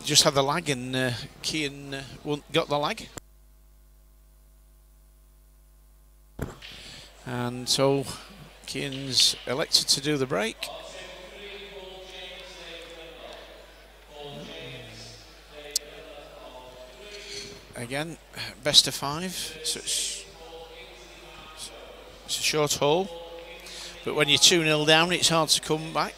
just had the lag, and Keane got the lag. And so Keane's elected to do the break. Again, best of 5. So it's a short haul. But when you're 2-0 down, it's hard to come back.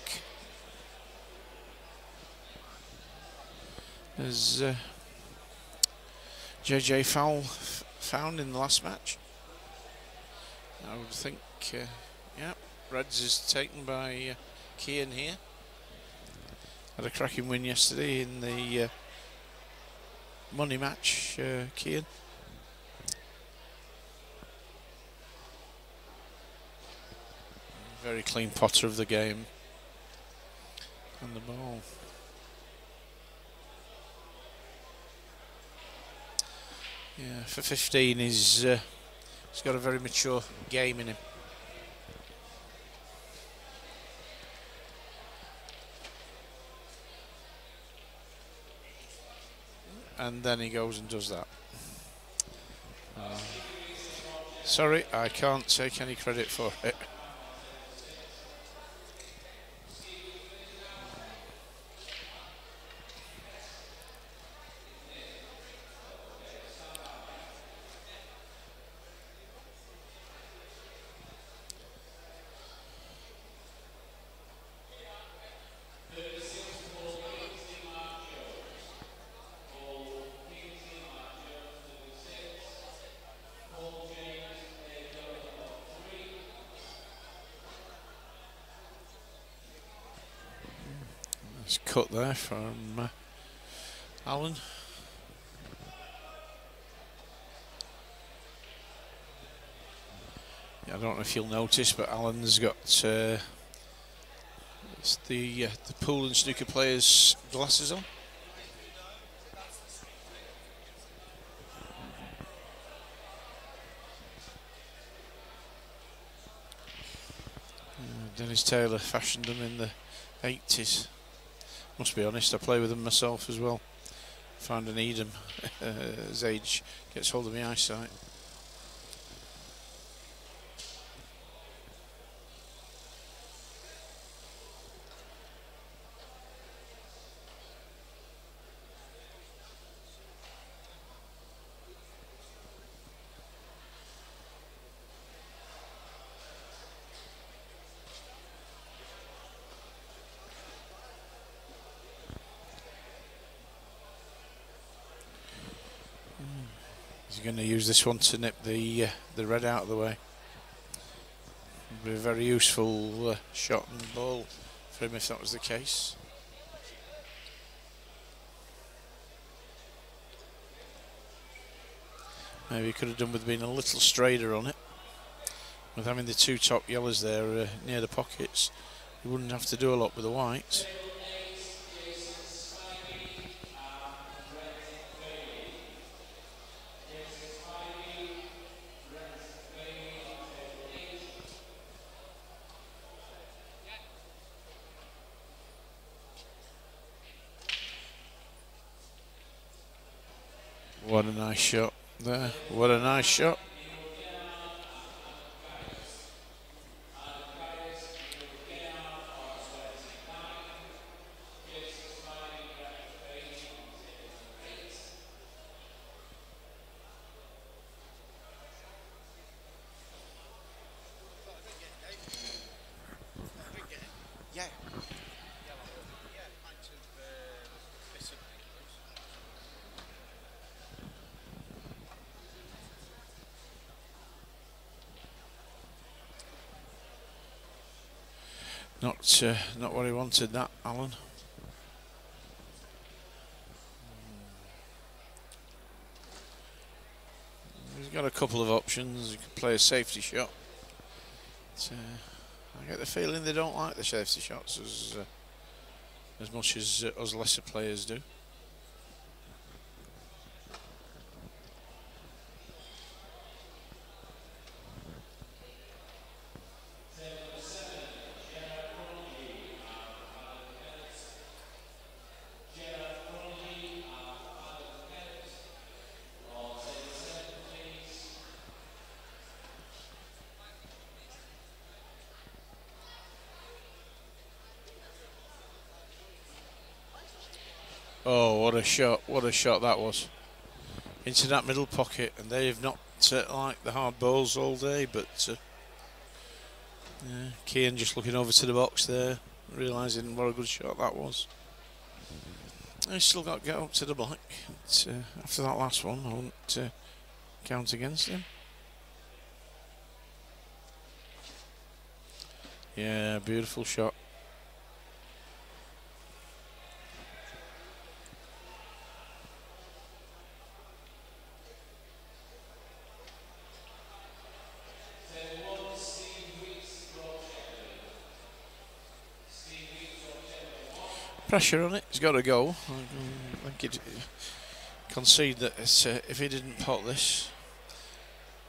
As JJ foul found in the last match. I would think, yeah, Reds is taken by Keane here. Had a cracking win yesterday in the money match, Keane. Very clean potter of the game. And the ball. Yeah, for 15, he's got a very mature game in him. And then he goes and does that. Sorry, I can't take any credit for it. Cut there from Alan. Yeah, I don't know if you'll notice, but Alan's got the pool and snooker players' glasses on. Dennis Taylor fashioned them in the 80s. Must be honest, I play with them myself as well. Find I need them as age gets hold of my eyesight. He's going to use this one to nip the red out of the way. It'd be a very useful shot and ball for him if that was the case. Maybe he could have done with being a little straighter on it. With having the 2 top yellows there near the pockets, he wouldn't have to do a lot with the whites. What a nice shot there. What a nice shot. Not what he wanted, that, Alan. He's got a couple of options. He could play a safety shot. But, I get the feeling they don't like the safety shots as much as us lesser players do. Oh, what a shot! What a shot that was. Into that middle pocket, and they've not liked the hard balls all day, but yeah, Keane just looking over to the box there, realising what a good shot that was. He's still got to get up to the black. But, after that last one, I won't count against him. Yeah, beautiful shot. Pressure on it, he's got to go. I think he'd concede that if he didn't pot this,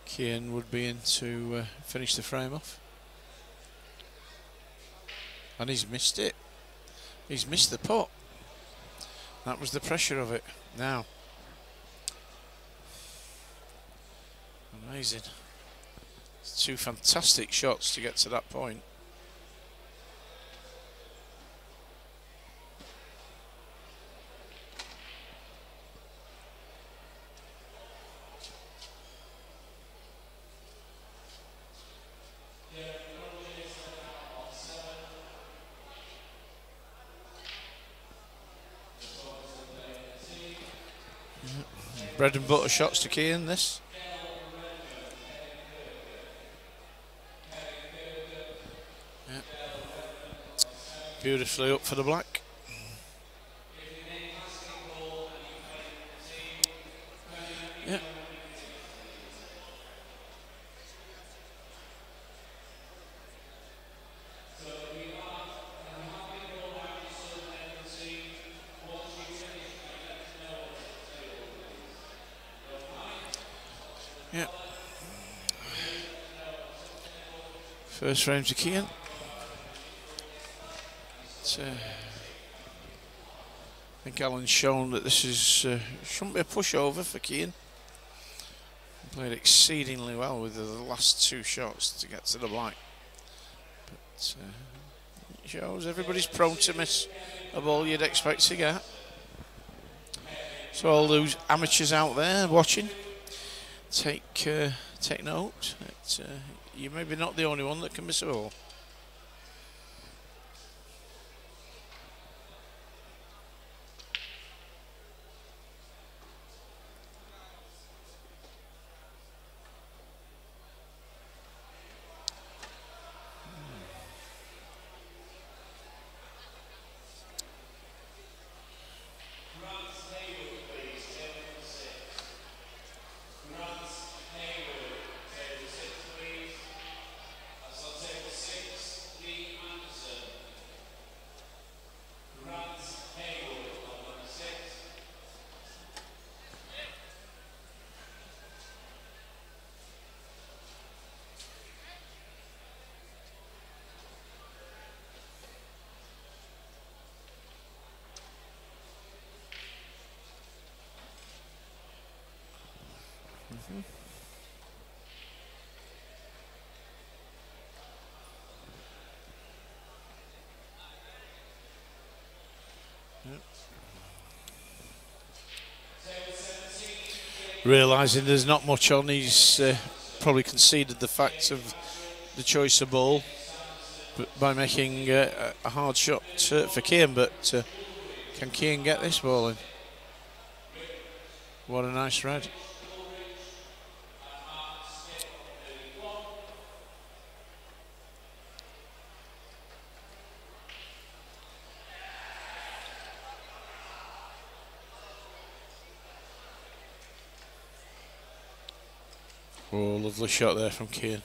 Keane would be in to finish the frame off. And he's missed it. He's missed the pot. That was the pressure of it. Now. Amazing. It's two fantastic shots to get to that point. Bread and butter shots to Keane, this. Yeah. Beautifully up for the black. Yeah. Yeah. First frame to Keane. I think Alan's shown that this is shouldn't be a pushover for Keane. Played exceedingly well with the last two shots to get to the black. But it shows everybody's prone to miss a ball you'd expect to get. So all those amateurs out there watching, take note. You're maybe not the only one that can miss a ball. Realising there's not much on, he's probably conceded the fact of the choice of ball by making a hard shot for Keane, but can Keane get this ball in? What a nice red. Oh, lovely shot there from Keane.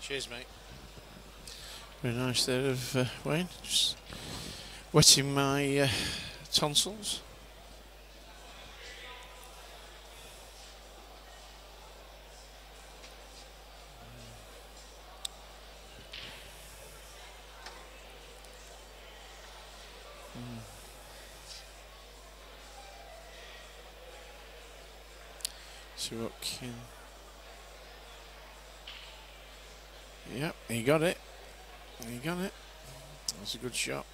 Cheers, mate. Very nice there of Wayne. Just wetting my tonsils. See what can. Yep, he got it. He got it. That's a good shot.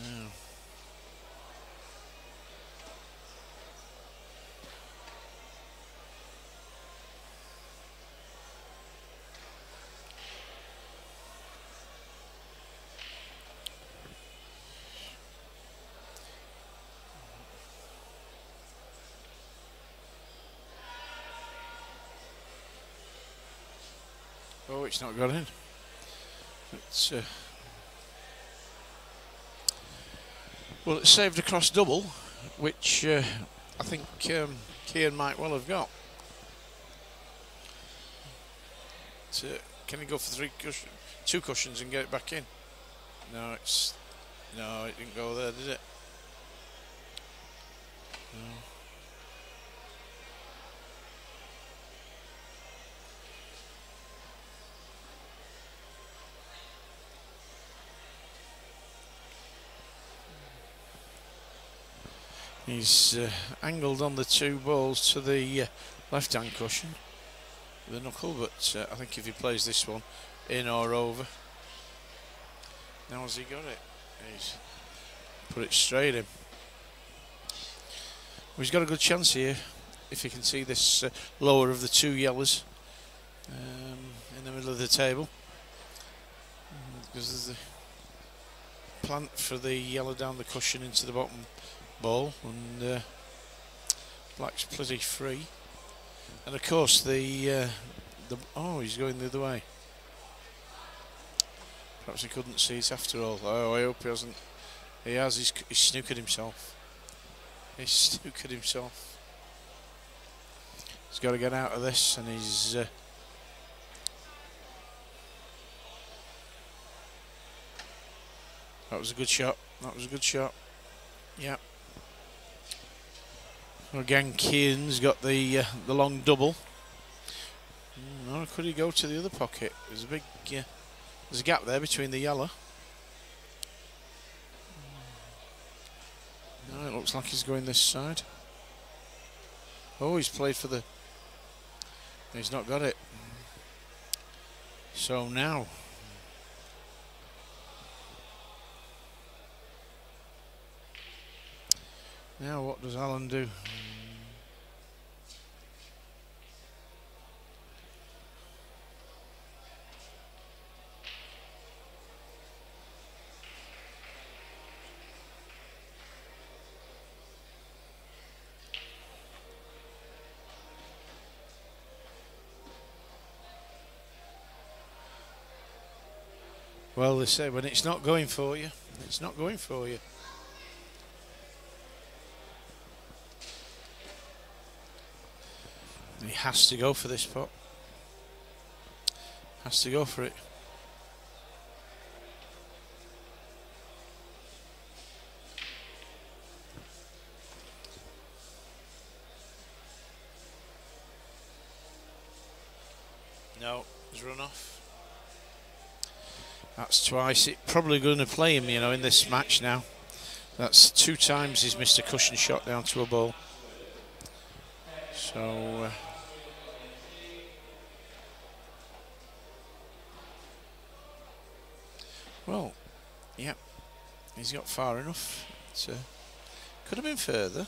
Now. Oh, it's not got in. It's well, it's saved a cross double, which I think Kian might well have got. Can he go for two cushions and get it back in? No, it didn't go there, did it? No. He's angled on the two balls to the left-hand cushion, the knuckle, but I think if he plays this one in or over, now has he got it? He's put it straight in. Well, he's got a good chance here if he can see this lower of the two yellows in the middle of the table, because there's the plant for the yellow down the cushion into the bottom ball, and black's pretty free, and of course the oh, he's going the other way. Perhaps he couldn't see it after all. Oh, I hope he hasn't. He has. He's snookered himself. He's snookered himself. He's got to get out of this, and he's that was a good shot. That was a good shot. Yeah. Again, Kian's got the long double. No, could he go to the other pocket? There's a big, there's a gap there between the yellow. No, it looks like he's going this side. Oh, he's played for the. He's not got it. So now. Now what does Alan do? Well, they say when it's not going for you, it's not going for you. He has to go for this pot. Has to go for it. No, he's run off. That's twice. It's probably going to play him, you know, in this match now. That's 2 times he's missed a cushion shot down to a ball. So. Well, yeah, he's got far enough. Could have been further.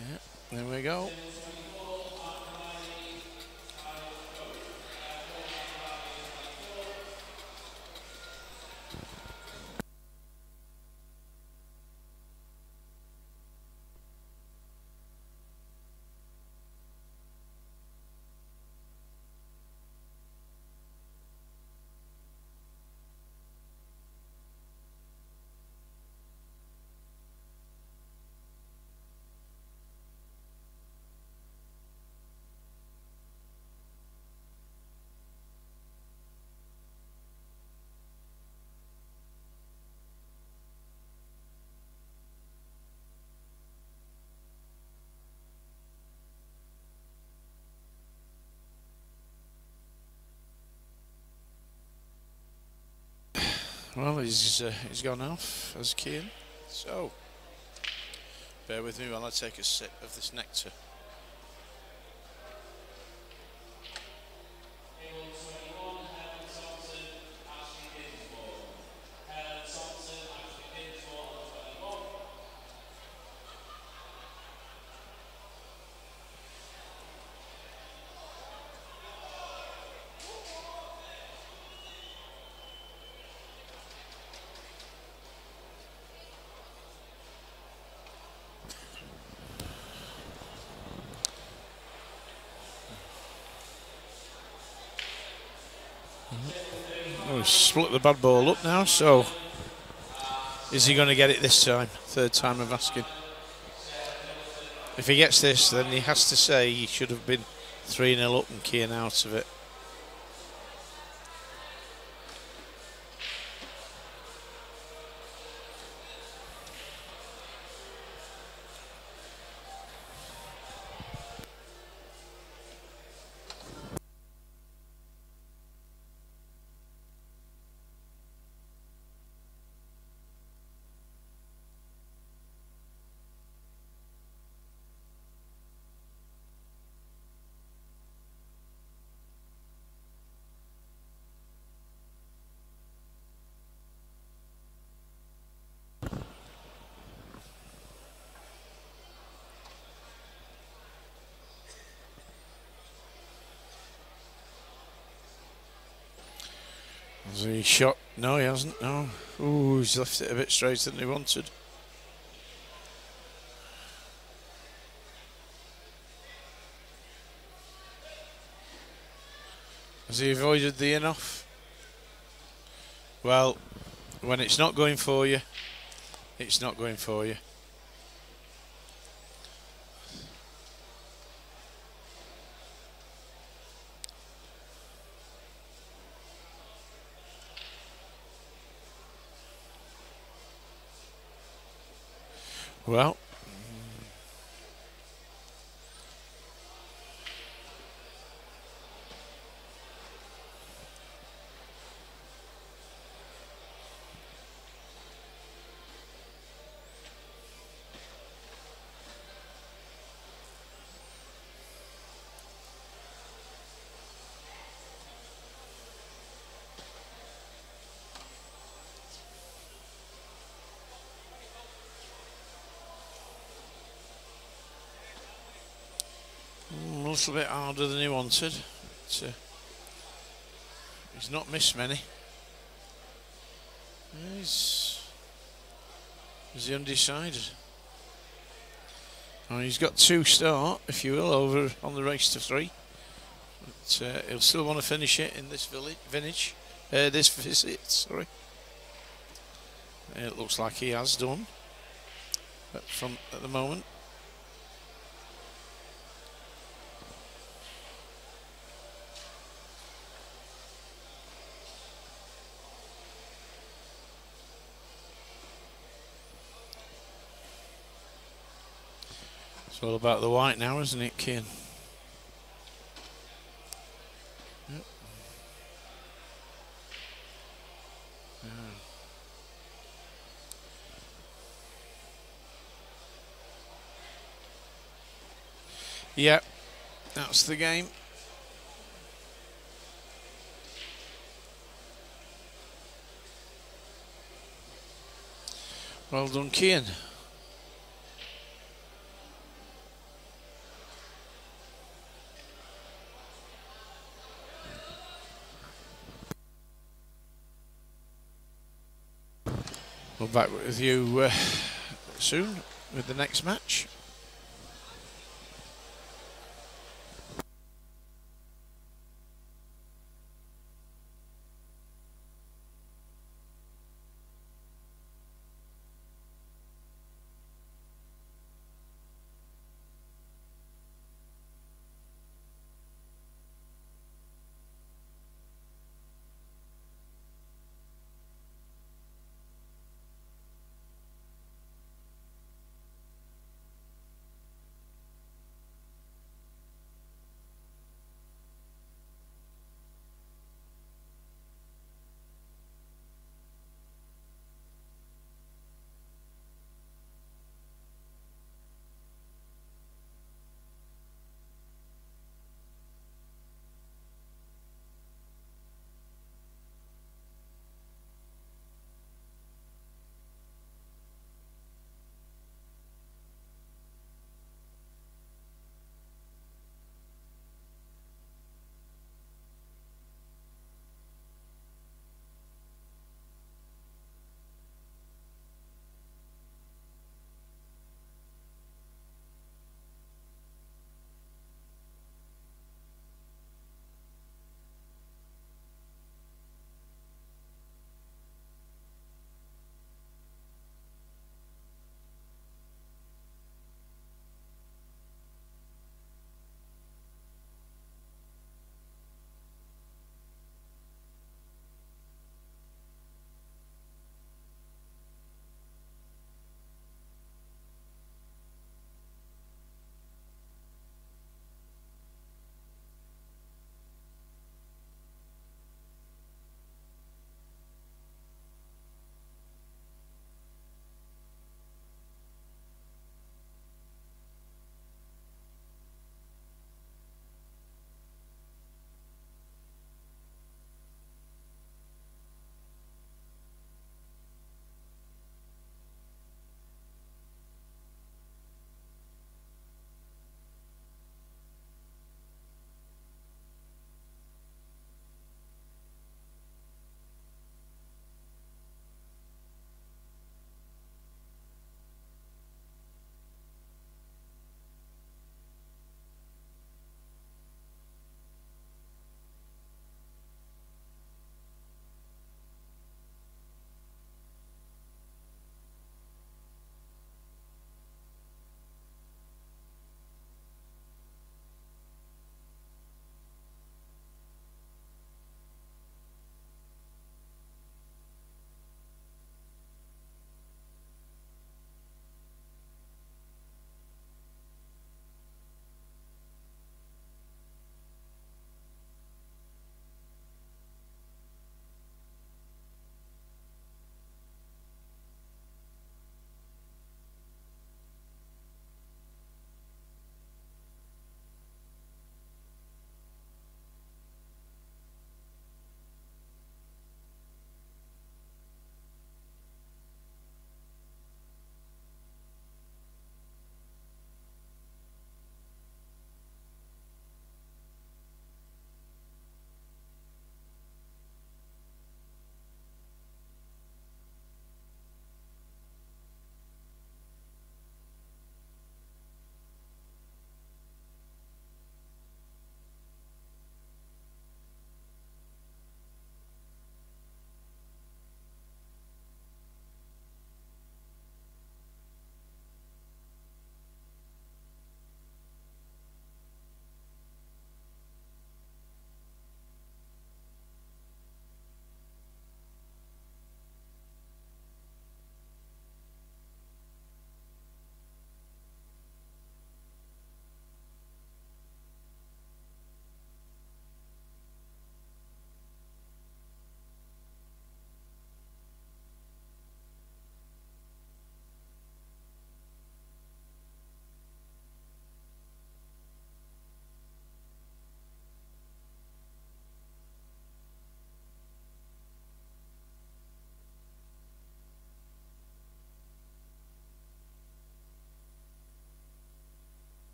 Yeah, there we go. Well, he's gone off as Keane. So, bear with me while I take a sip of this nectar. We've split the bad ball up now, so is he going to get it this time? Third time of asking. If he gets this, then he has to say he should have been 3-0 up and Keane out of it. Has he shot? No, he hasn't. No. Ooh, he's left it a bit straighter than he wanted. Has he avoided the in-off? Well, when it's not going for you, it's not going for you. Well, a little bit harder than he wanted. But, he's not missed many. Is he undecided? Oh, he's got 2 start, if you will, over on the race to 3. But he'll still want to finish it in this this visit. Sorry. It looks like he has done. But at the moment. It's all about the white now, isn't it, Keane? Yep. Yeah, that's the game. Well done, Keane. We'll be back with you soon with the next match.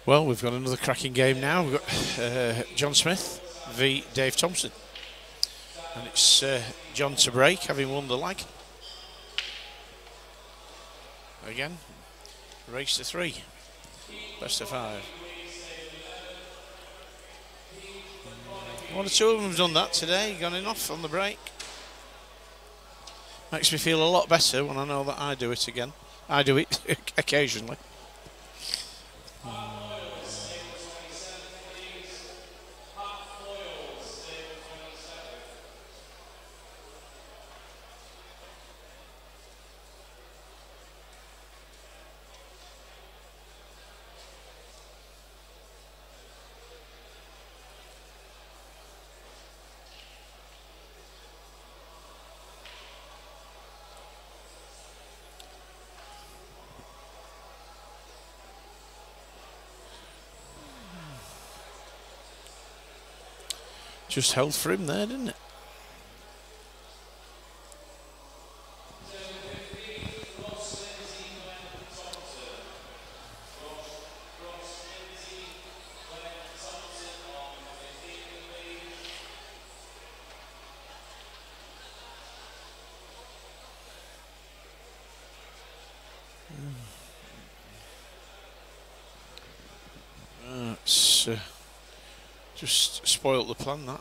Well, we've got another cracking game now. We've got John Smith v Dave Thompson. And it's John to break, having won the leg. Again, race to 3. Best of 5. One or two of them have done that today, gone in off on the break. Makes me feel a lot better when I know that I do it again. I do it occasionally. Just held for him there, didn't it? It's just spoilt the plan, that.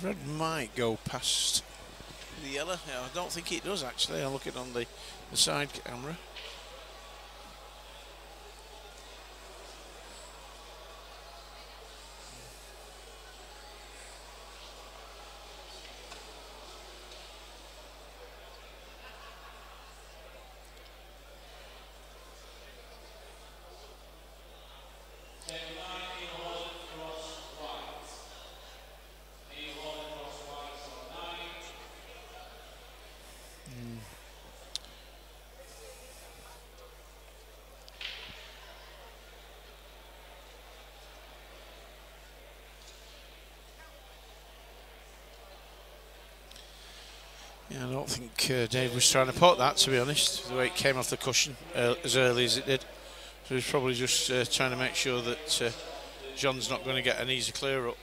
The red might go past the yellow. Yeah, I don't think it does, actually. I'll look it on the side camera. Yeah, I don't think Dave was trying to put that, to be honest, the way it came off the cushion as early as it did. So he's probably just trying to make sure that John's not going to get an easy clear up.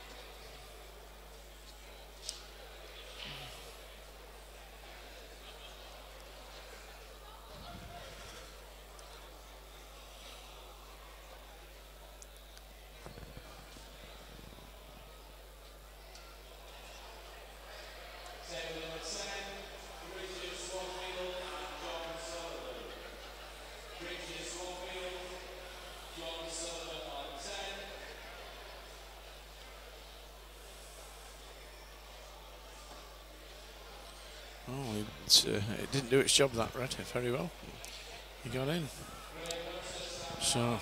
It didn't do its job, that red, very well. He got in. So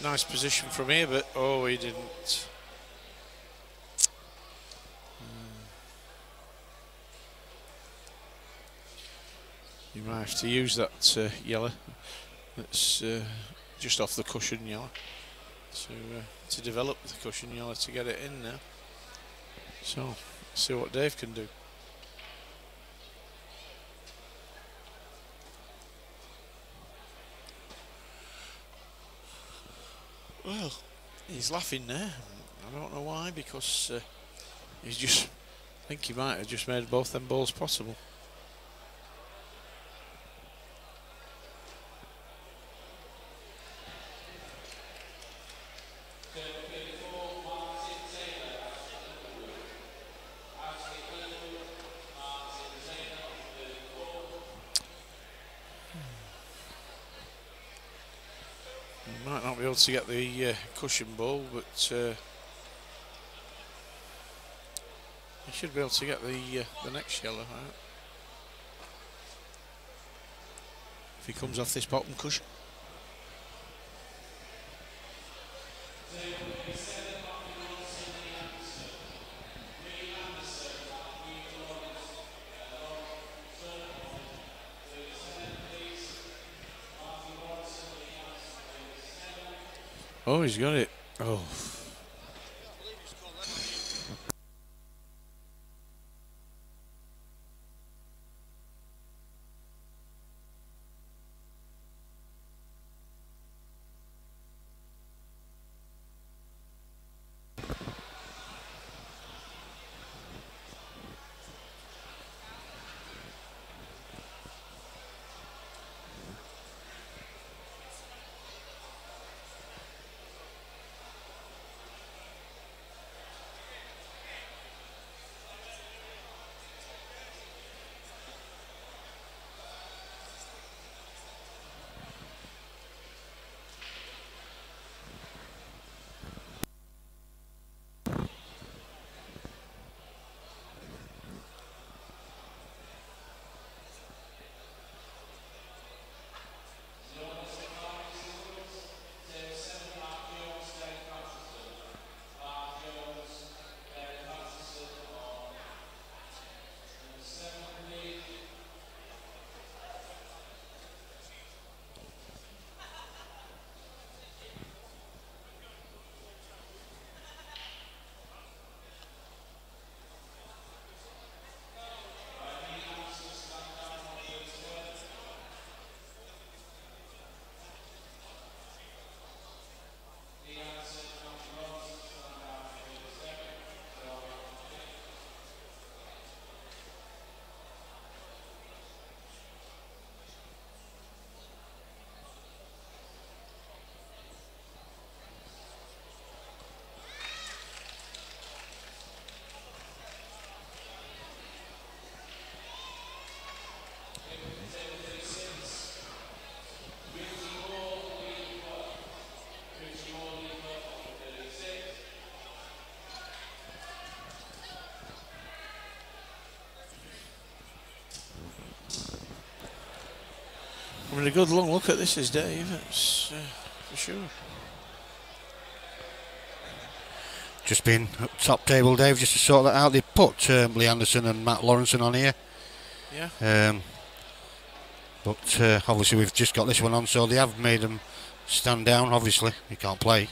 nice position from here, but oh, he didn't. You might have to use that yellow that's just off the cushion yellow to develop the cushion yellow to get it in now. So, see what Dave can do. Well, he's laughing there. I don't know why, because he's just, I think he might have just made both them balls possible. Might not be able to get the cushion ball, but he should be able to get the next yellow out if he comes off this bottom cushion. Oh, he's got it. Oh. having a good long look at this, is Dave. It's for sure. Just been up top table, Dave, just to sort that out. They put Lee Anderson and Matt Lawrenson on here. Yeah. But obviously we've just got this one on, so they have made them stand down. Obviously, they can't play,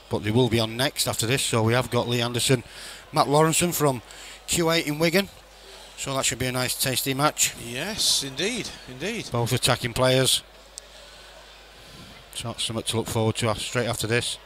but they will be on next after this. So we have got Lee Anderson, Matt Lawrenson from Q8 in Wigan. So that should be a nice, tasty match. Yes, indeed, indeed. Both attacking players. So that's something to look forward to straight after this.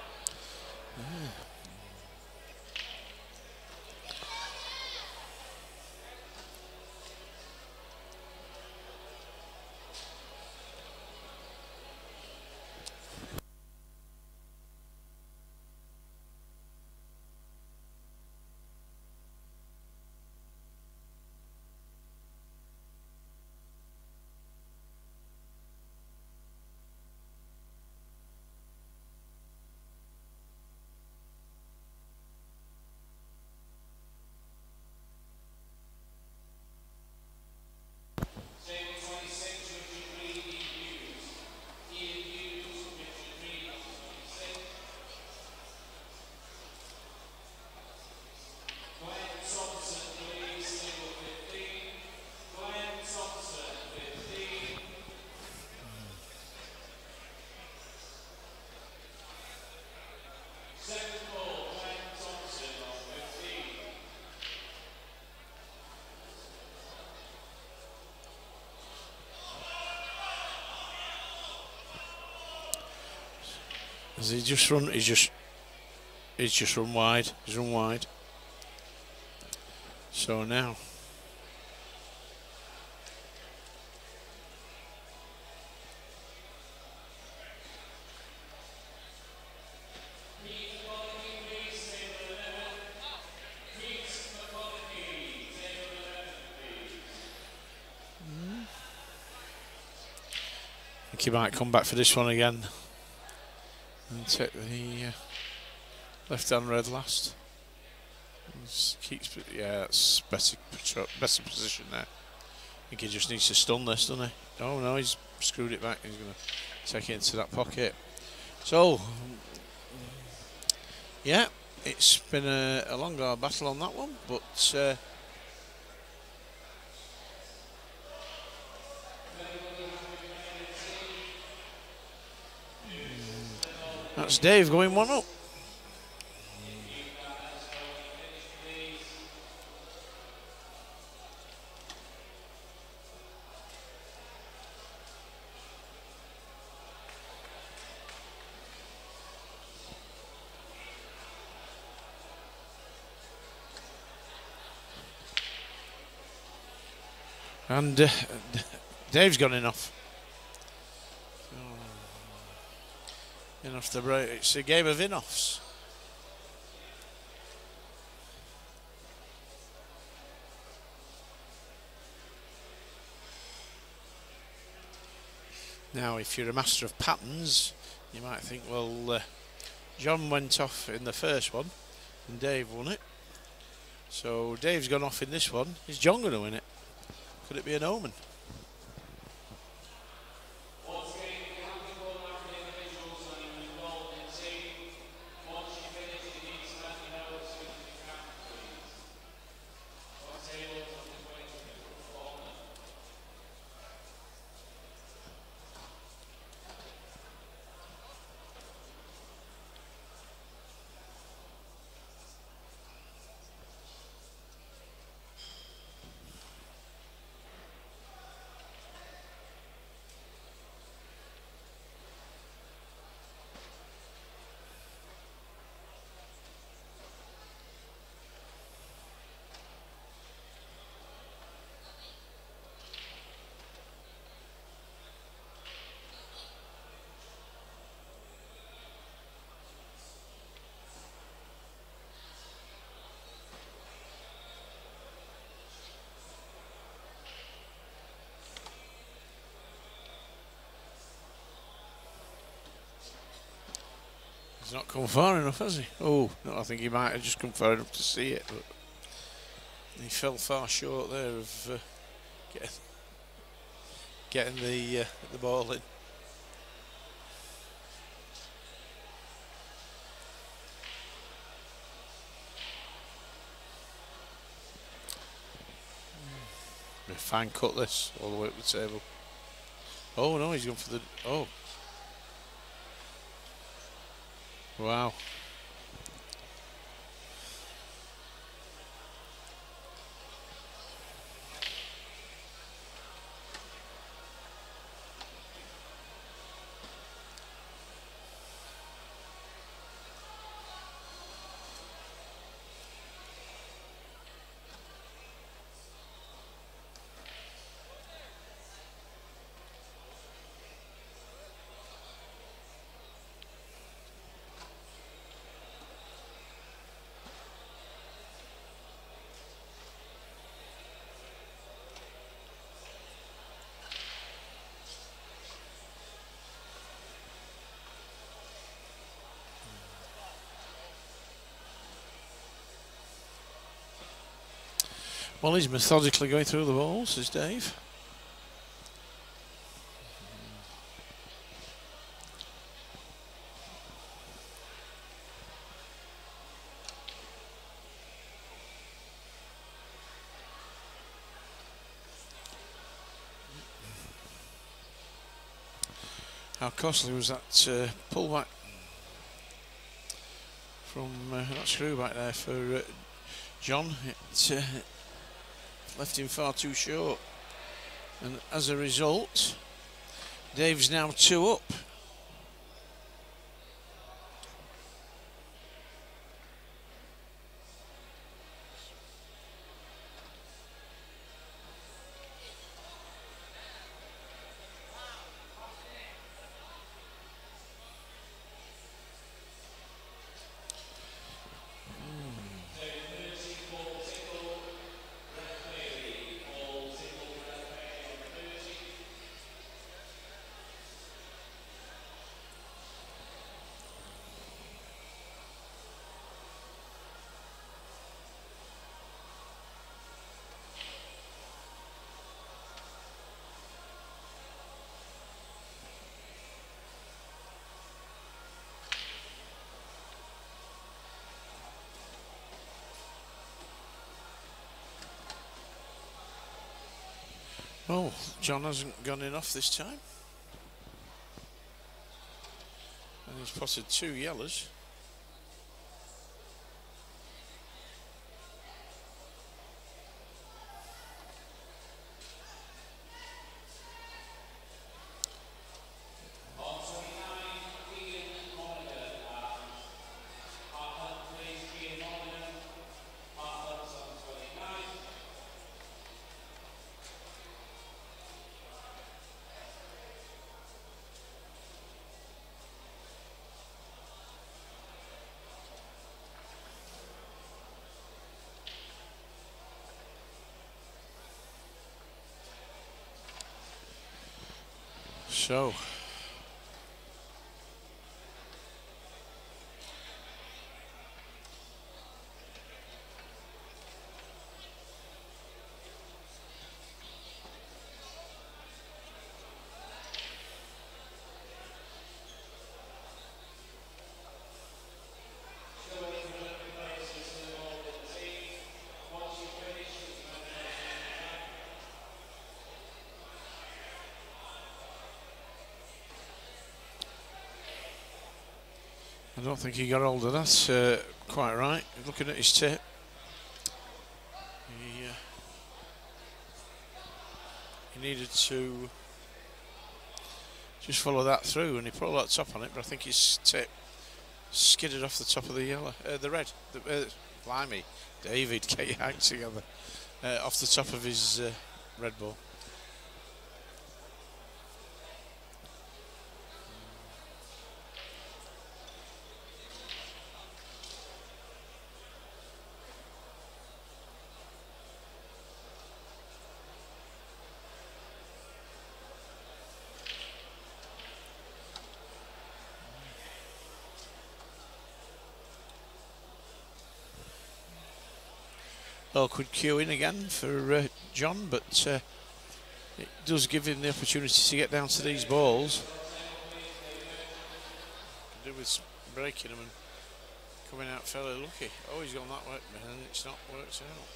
Has he just run? He's just run wide. He's run wide. So now. I think he might come back for this one again and take the left hand red last. Keeps, yeah, that's better position there. I think he just needs to stun this, doesn't he? Oh no, he's screwed it back. He's going to take it into that pocket. So, yeah, it's been a long hard battle on that one, but that's Dave going 1-up. And Dave's gone enough. Enough to break. It's a game of in-offs. Now, if you're a master of patterns, you might think, well, John went off in the first one and Dave won it. So Dave's gone off in this one. Is John going to win it? Could it be an omen? He's not come far enough, has he? Oh, no, I think he might have just come far enough to see it, but he fell far short there of getting. getting the ball in. A fine cut this all the way up the table. Oh no, he's gone for the wow. Well, he's methodically going through the balls, is Dave. How costly was that pullback from that screw back there for John? It left him far too short, and as a result, Dave's now 2 up. Oh, John hasn't gone enough this time. And he's potted 2 yellows. So, I don't think he got hold of that quite right. Looking at his tip, he needed to just follow that through, and he put a lot of top on it, but I think his tip skidded off the top of the yellow, the red. Blimey, David, get your act together. Off the top of his red ball. Awkward queue in again for John, but it does give him the opportunity to get down to these balls. Can do with breaking them and coming out fairly lucky. Oh, he's gone that way, and it's not worked out.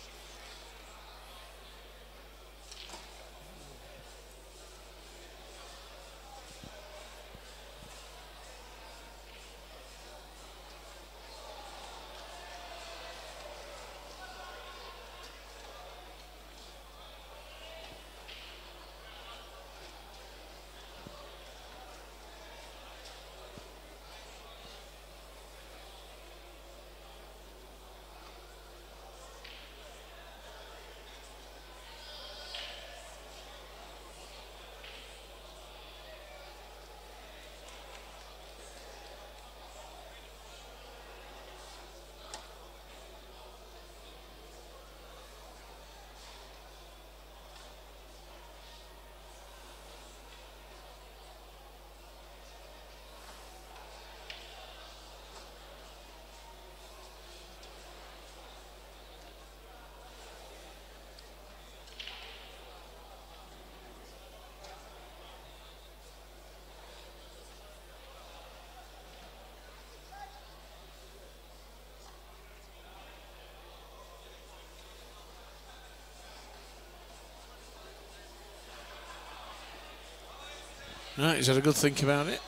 Right, he's had a good think about it.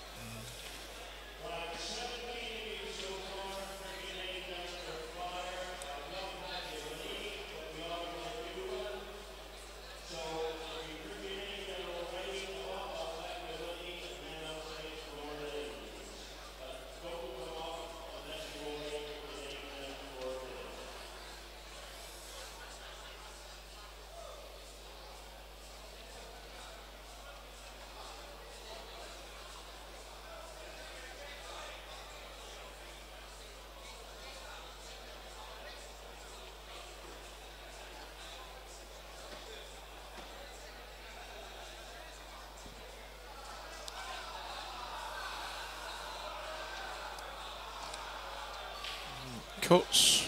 Cuts.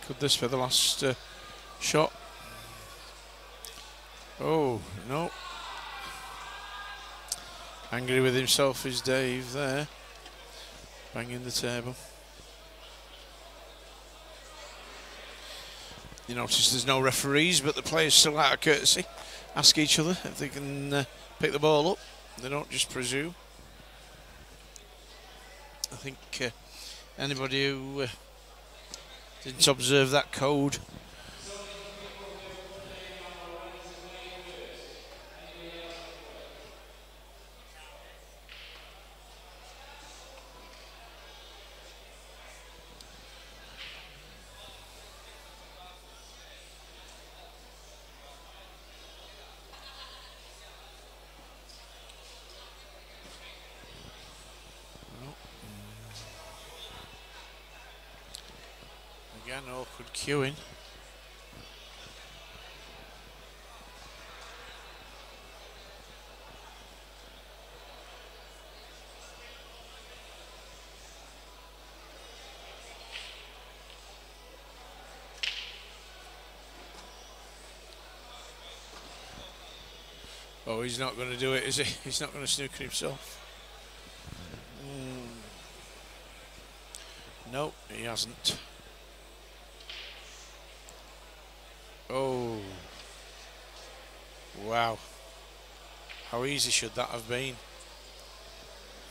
Could this be the last shot? Oh, no. Angry with himself is Dave there. Banging the table. You notice there's no referees, but the players still, out of courtesy, ask each other if they can pick the ball up. They don't just presume. I think anybody who didn't observe that code again, awkward queuing. Oh, he's not going to do it, is he? He's not going to snooker himself. No, he hasn't. Oh. Wow. How easy should that have been?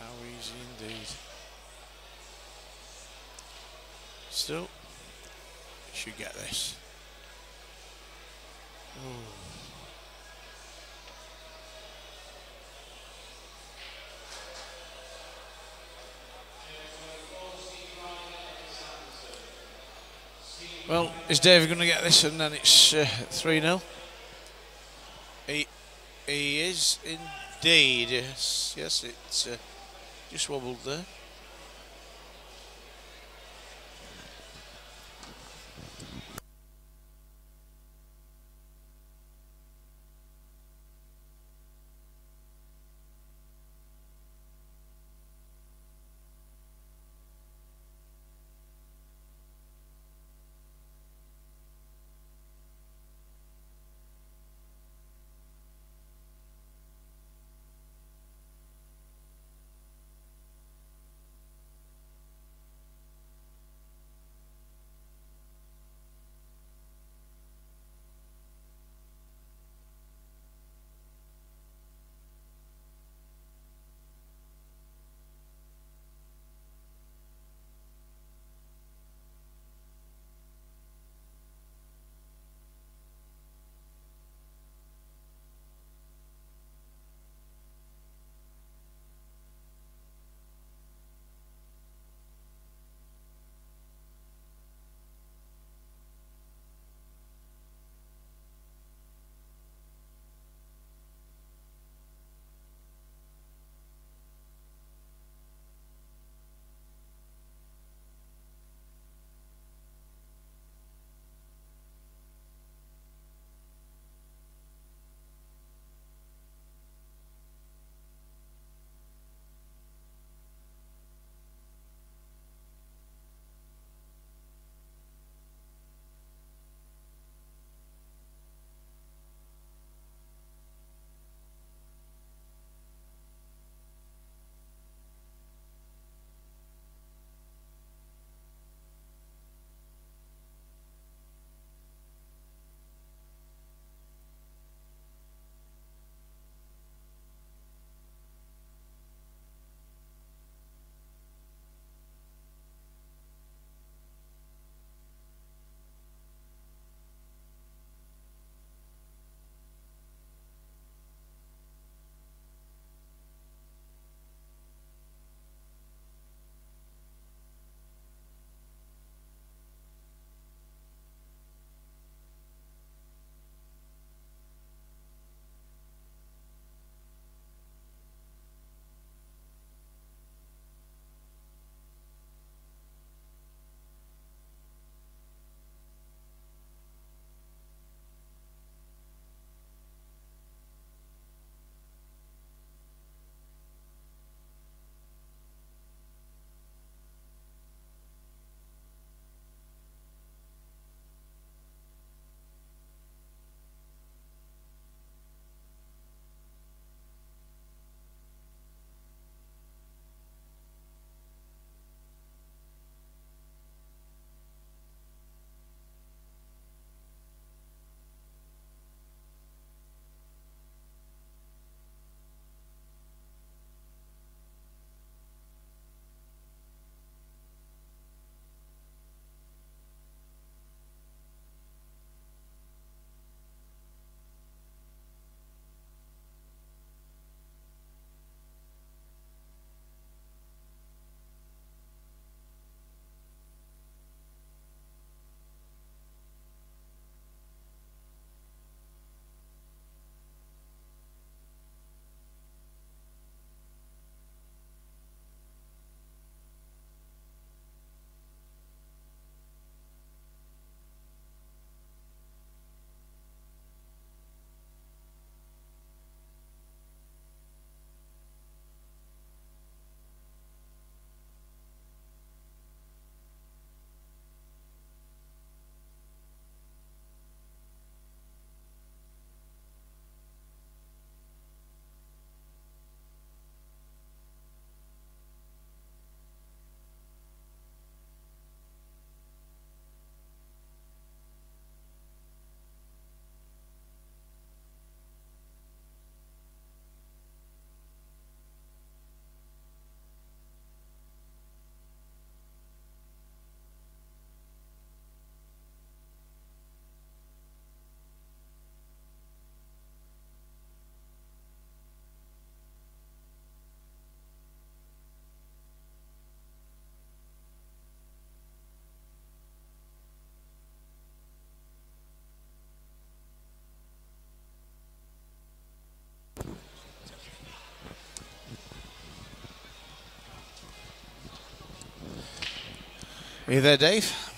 How easy indeed. Still, should get this. Oh. Well, is David going to get this and then it's 3-0? He is indeed, yes. Yes, it's just wobbled there. Are you there, Dave?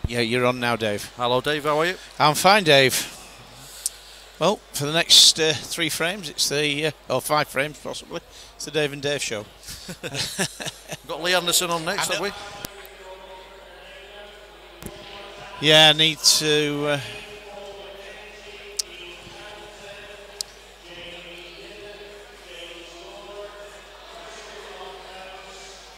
Yeah, you're on now, Dave. Hello, Dave. How are you? I'm fine, Dave. Well, for the next 3 frames, it's the or 5 frames possibly. It's the Dave and Dave show. Got Lee Anderson on next, have we? Yeah, I need to.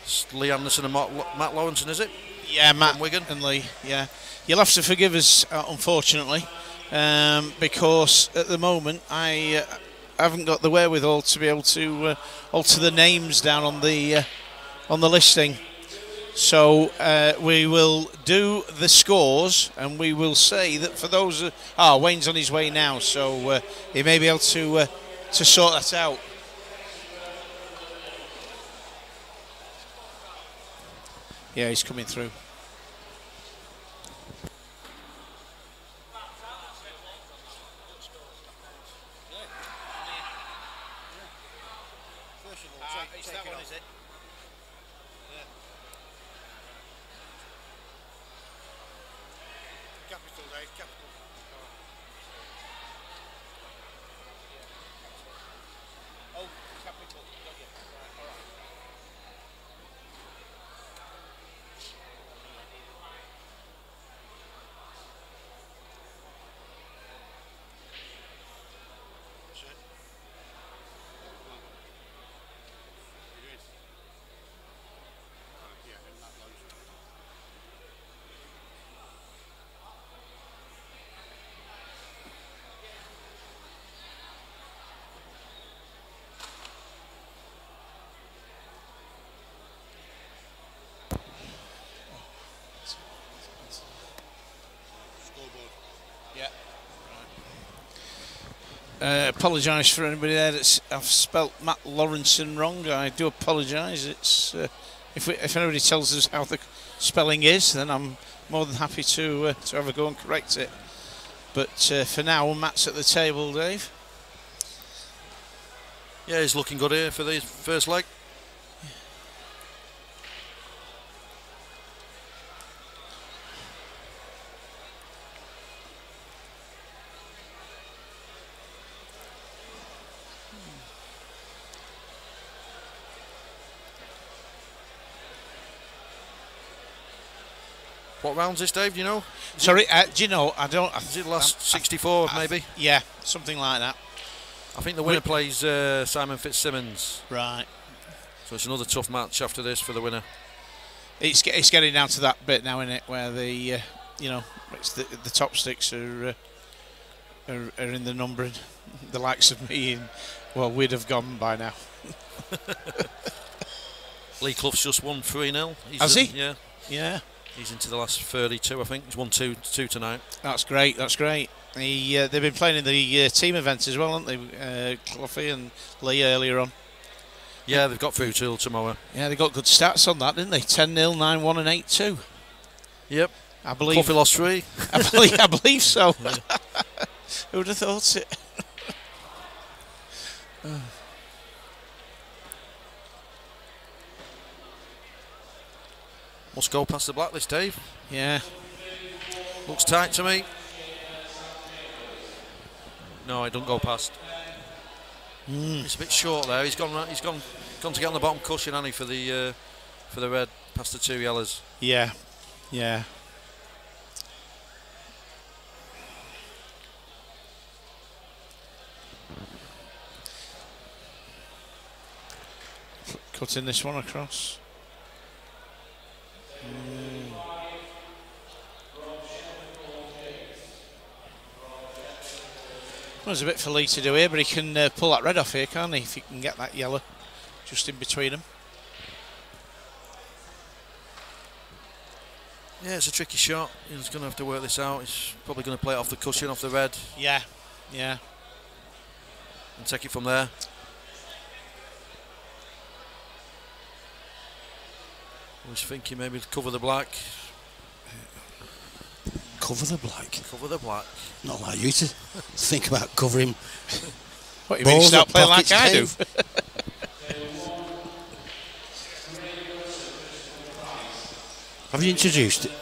It's Lee Anderson and Matt Lawrenson, is it? Yeah, Matt From Wigan. and Lee. Yeah, you'll have to forgive us, unfortunately, because at the moment I haven't got the wherewithal to be able to alter the names down on the listing. So we will do the scores, and we will say that for those. Wayne's on his way now, so he may be able to sort that out. Yeah, he's coming through. It's that one, is it? Capital, Dave, capital. Oh, capital. Got you. Right, all right. Apologise for anybody there that's I've spelt Matt Lawrenson wrong. I do apologise. It's if anybody tells us how the spelling is, then I'm more than happy to have a go and correct it. But for now, Matt's at the table, Dave. Yeah, he's looking good here for the first leg. What round's this, Dave? Do you know? Sorry, do you know? I don't. Is it last 64, maybe? Yeah, something like that. I think the winner plays Simon Fitzsimmons. Right. So it's another tough match after this for the winner. It's getting down to that bit now, isn't it, where the it's the top sticks are in the numbering. The likes of me, and well, we'd have gone by now. Lee Clough's just won 3-0. Has he? Yeah. Yeah. He's into the last 32, I think. He's won 2 tonight. That's great. That's great. They've been playing in the team event as well, haven't they? Cloughie and Lee earlier on. Yeah, they've got through till tomorrow. Yeah, they got good stats on that, didn't they? 10-0, 9-1 and 8-2. Yep. I believe. Cloughie lost 3. I believe so. Yeah. Who would have thought it? Must go past the blacklist, Dave. Yeah. Looks tight to me. No, it doesn't go past. It's a bit short there. He's gone to get on the bottom cushion, hasn't he, for the red past the 2 yellows. Yeah. Yeah. Cutting this one across. Well, there's a bit for Lee to do here, but he can pull that red off here, can't he? If he can get that yellow just in between them. Yeah, it's a tricky shot. He's going to have to work this out. He's probably going to play it off the cushion, off the red. Yeah, yeah. And take it from there. I was thinking maybe to cover the black. Cover the black? Cover the black. Not like you to think about covering What, you mean Balls start up playing like pockets, I do? Dave. Have you introduced him?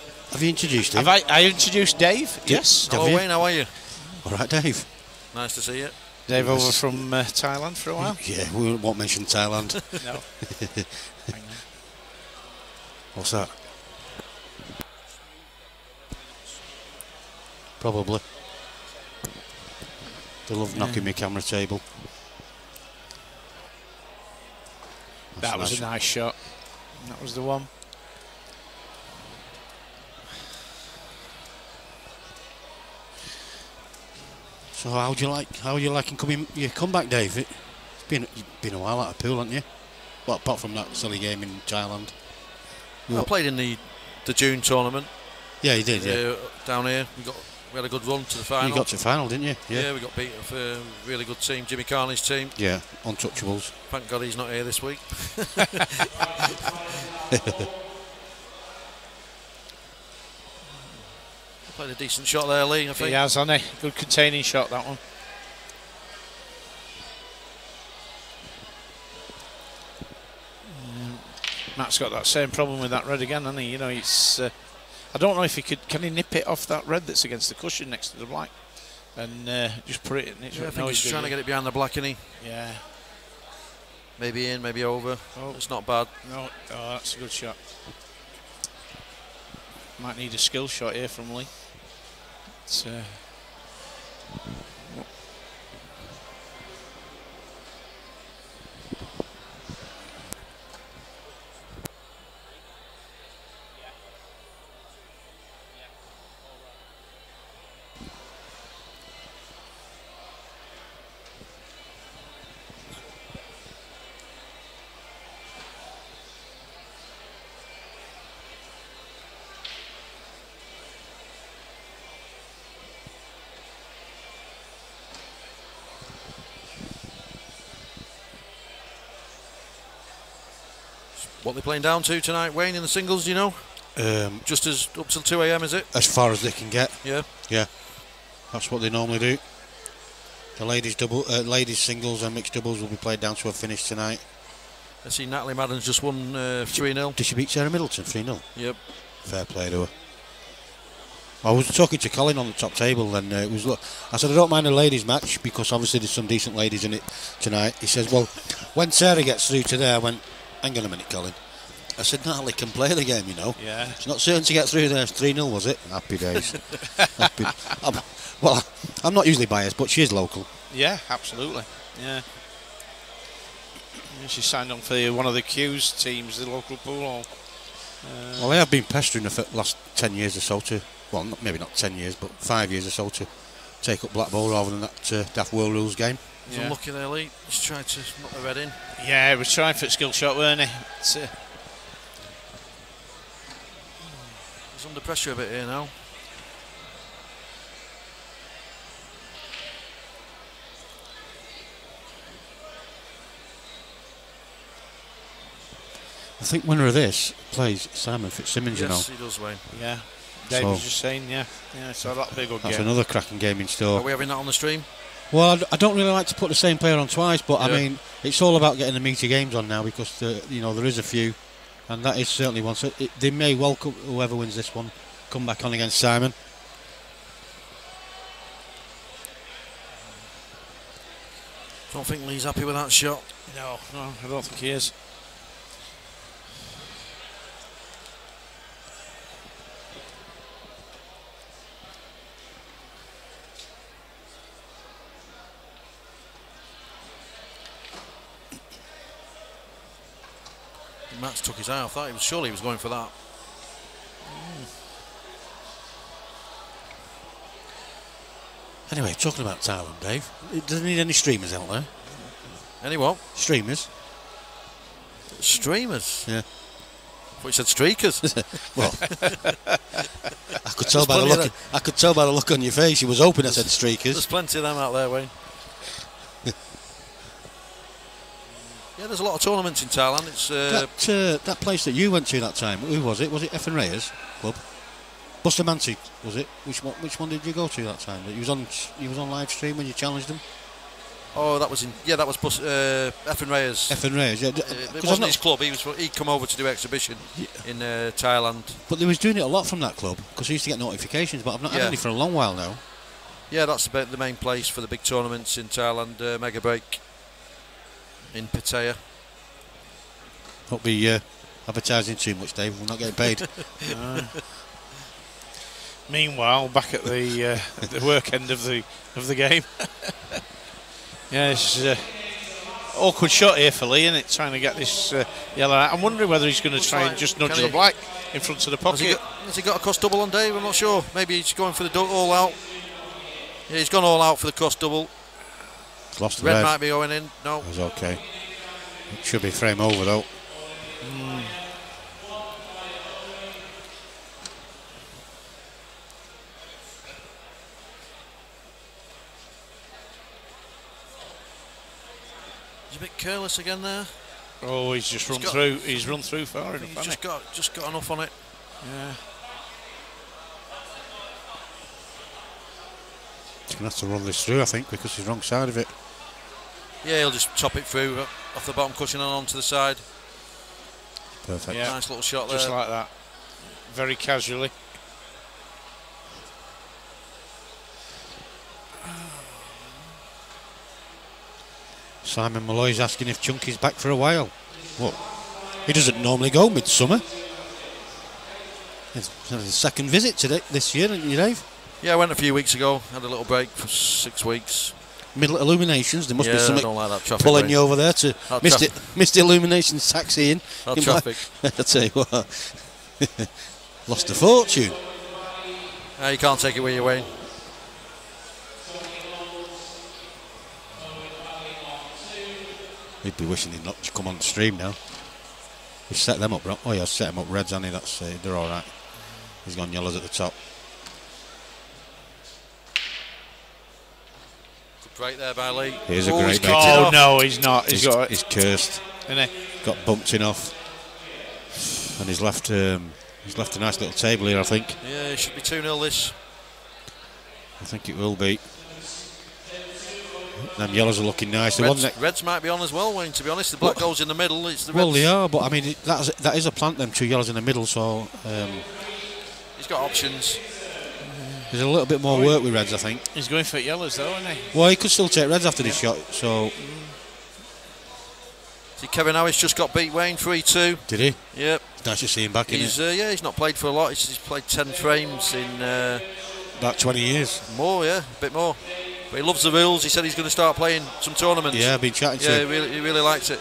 Have I introduced Dave? Yes. Hello, Wayne, how are you? All right, Dave. Nice to see you. Dave over from Thailand for a while? Yeah, we won't mention Thailand. No. Hang on. What's that? Probably. They love knocking me camera table. That was a nice shot. That was the one. So how are you liking your comeback, Dave? It's been a while out of pool, hasn't you? Well, apart from that silly game in Thailand. I played in the June tournament. Yeah, you did. Yeah, down here we had a good run to the final. you got to the final, didn't you? Yeah, we got beat off a really good team, Jimmy Carney's team. Yeah, untouchables. Thank God he's not here this week. Played a decent shot there, Lee, I think. He has, hasn't he? Good containing shot, that one. Matt's got that same problem with that red again, hasn't he? You know, it's. I don't know if he can he nip it off that red that's against the cushion next to the black, and just put it in. I think he's trying to get it behind the black, isn't he? Yeah. Maybe in, maybe over. Oh, it's not bad. No, oh, that's a good shot. Might need a skill shot here from Lee. It's, What are they playing down to tonight, Wayne, in the singles, do you know? Just as up till 2 a.m, is it? As far as they can get. Yeah. Yeah. That's what they normally do. The ladies singles and mixed doubles will be played down to a finish tonight. I see Natalie Madden's just won 3-0. Did she beat Sarah Middleton 3-0? Yep. Fair play to her. I was talking to Colin on the top table, and it was. I said I don't mind a ladies match because obviously there's some decent ladies in it tonight. He says, well, when Sarah gets through today, I went, hang on a minute, Colin. I said, Natalie can play the game, you know. Yeah. It's not certain to get through there. 3-0, was it? Happy days. I'm not usually biased, but she is local. Yeah, absolutely. Yeah. She signed on for one of the Q's teams, the local pool hall. Well, I have been pestering her for the last 10 years or so to, well, maybe not 10 years, but 5 years or so to take up Black Ball rather than that daft World Rules game. He's unlucky there, Lee. He's tried to knock the red in. Yeah, he was trying for a skill shot, weren't he? He's under pressure a bit here now. I think winner of this plays Simon Fitzsimmons, you know. Yes, he does, Wayne. Yeah. Dave was just saying, yeah, so that'll be a good game. That's another cracking game in store. Are we having that on the stream? Well, I don't really like to put the same player on twice, but Yeah. I mean, it's all about getting the meaty games on now because there is a few, and that is certainly one. So they may welcome whoever wins this one come back on against Simon. Don't think Lee's happy with that shot. No, I don't think he is. Matt's took his eye off that. Surely he was going for that. Anyway, talking about Thailand, Dave, does it need any streamers out there? Any what? Streamers? Streamers? Yeah. I thought you said streakers. Well, I could tell by the look. I could tell by the look on your face. You was hoping I said streakers. There's plenty of them out there, Wayne. Yeah, there's a lot of tournaments in Thailand. It's that place that you went to that time. Who was it? Was it F and Reyes Club? Bustamante, was it? Which one did you go to that time? He was on live stream when you challenged him. Oh, that was Effin Reyes. Effin Reyes, yeah. It wasn't his club. He'd come over to do exhibition in Thailand. But they was doing it a lot from that club because he used to get notifications. But I've not had any for a long while now. Yeah, that's about the main place for the big tournaments in Thailand. Mega Break in Pattaya. Hope be advertising too much, Dave. We're not getting paid. Meanwhile, back at the work end of the game. Yeah, it's awkward shot here for Lee, isn't it? Trying to get this yellow out. I'm wondering whether he's going to try and just nudge the black in front of the pocket. Has he got a cross double on Dave? I'm not sure. Maybe he's going for the all out. Yeah, he's gone all out for the cross double. Lost the red might be going in. No. It was okay. It should be frame over though. He's a bit careless again there. Oh, he's just run through. He's run through far enough. He's just got enough on it. Yeah. He's going to have to run this through, I think, because he's wrong side of it. Yeah, he'll just chop it through off the bottom cushion and onto the side. Perfect. Yeah. Nice little shot there. Just like that. Very casually. Simon Malloy's asking if Chunky's back for a while. Well, he doesn't normally go midsummer. It's his second visit today this year, isn't it, Dave? Yeah, I went a few weeks ago. Had a little break for 6 weeks. Middle illuminations. There must be something don't like that traffic pulling you over there to Missed Illuminations taxiing. That traffic. I tell you what, lost a fortune. You can't take it where you're weighing. He'd be wishing he'd not come on the stream now. He's set them up, oh yeah, set them up reds, hasn't he? That's they're all right. He's gone yellows at the top. Good break there by Lee. Here's a great break. Oh no, he's not. He's cursed. Isn't he? Got bumped in off, and he's left a nice little table here, I think. Yeah, it should be 2-0 this. I think it will be. Them yellows are looking nice. Reds might be on as well, Wayne, to be honest. The black goes in the middle. It's the well, reds. they are, but I mean, that is a plant, them two yellows in the middle, so... he's got options. There's a little bit more work with reds, I think. He's going for yellows, though, isn't he? Well, he could still take reds after this shot, so... See, Kevin Harris just got beat, Wayne, 3-2. Did he? Yep. It's nice to see him back, isn't it? Yeah, he's not played for a lot. He's played 10 frames in... about 20 years. More, yeah, a bit more. But he loves the rules. He said he's going to start playing some tournaments. Yeah, I've been chatting to him. Yeah, he really likes it.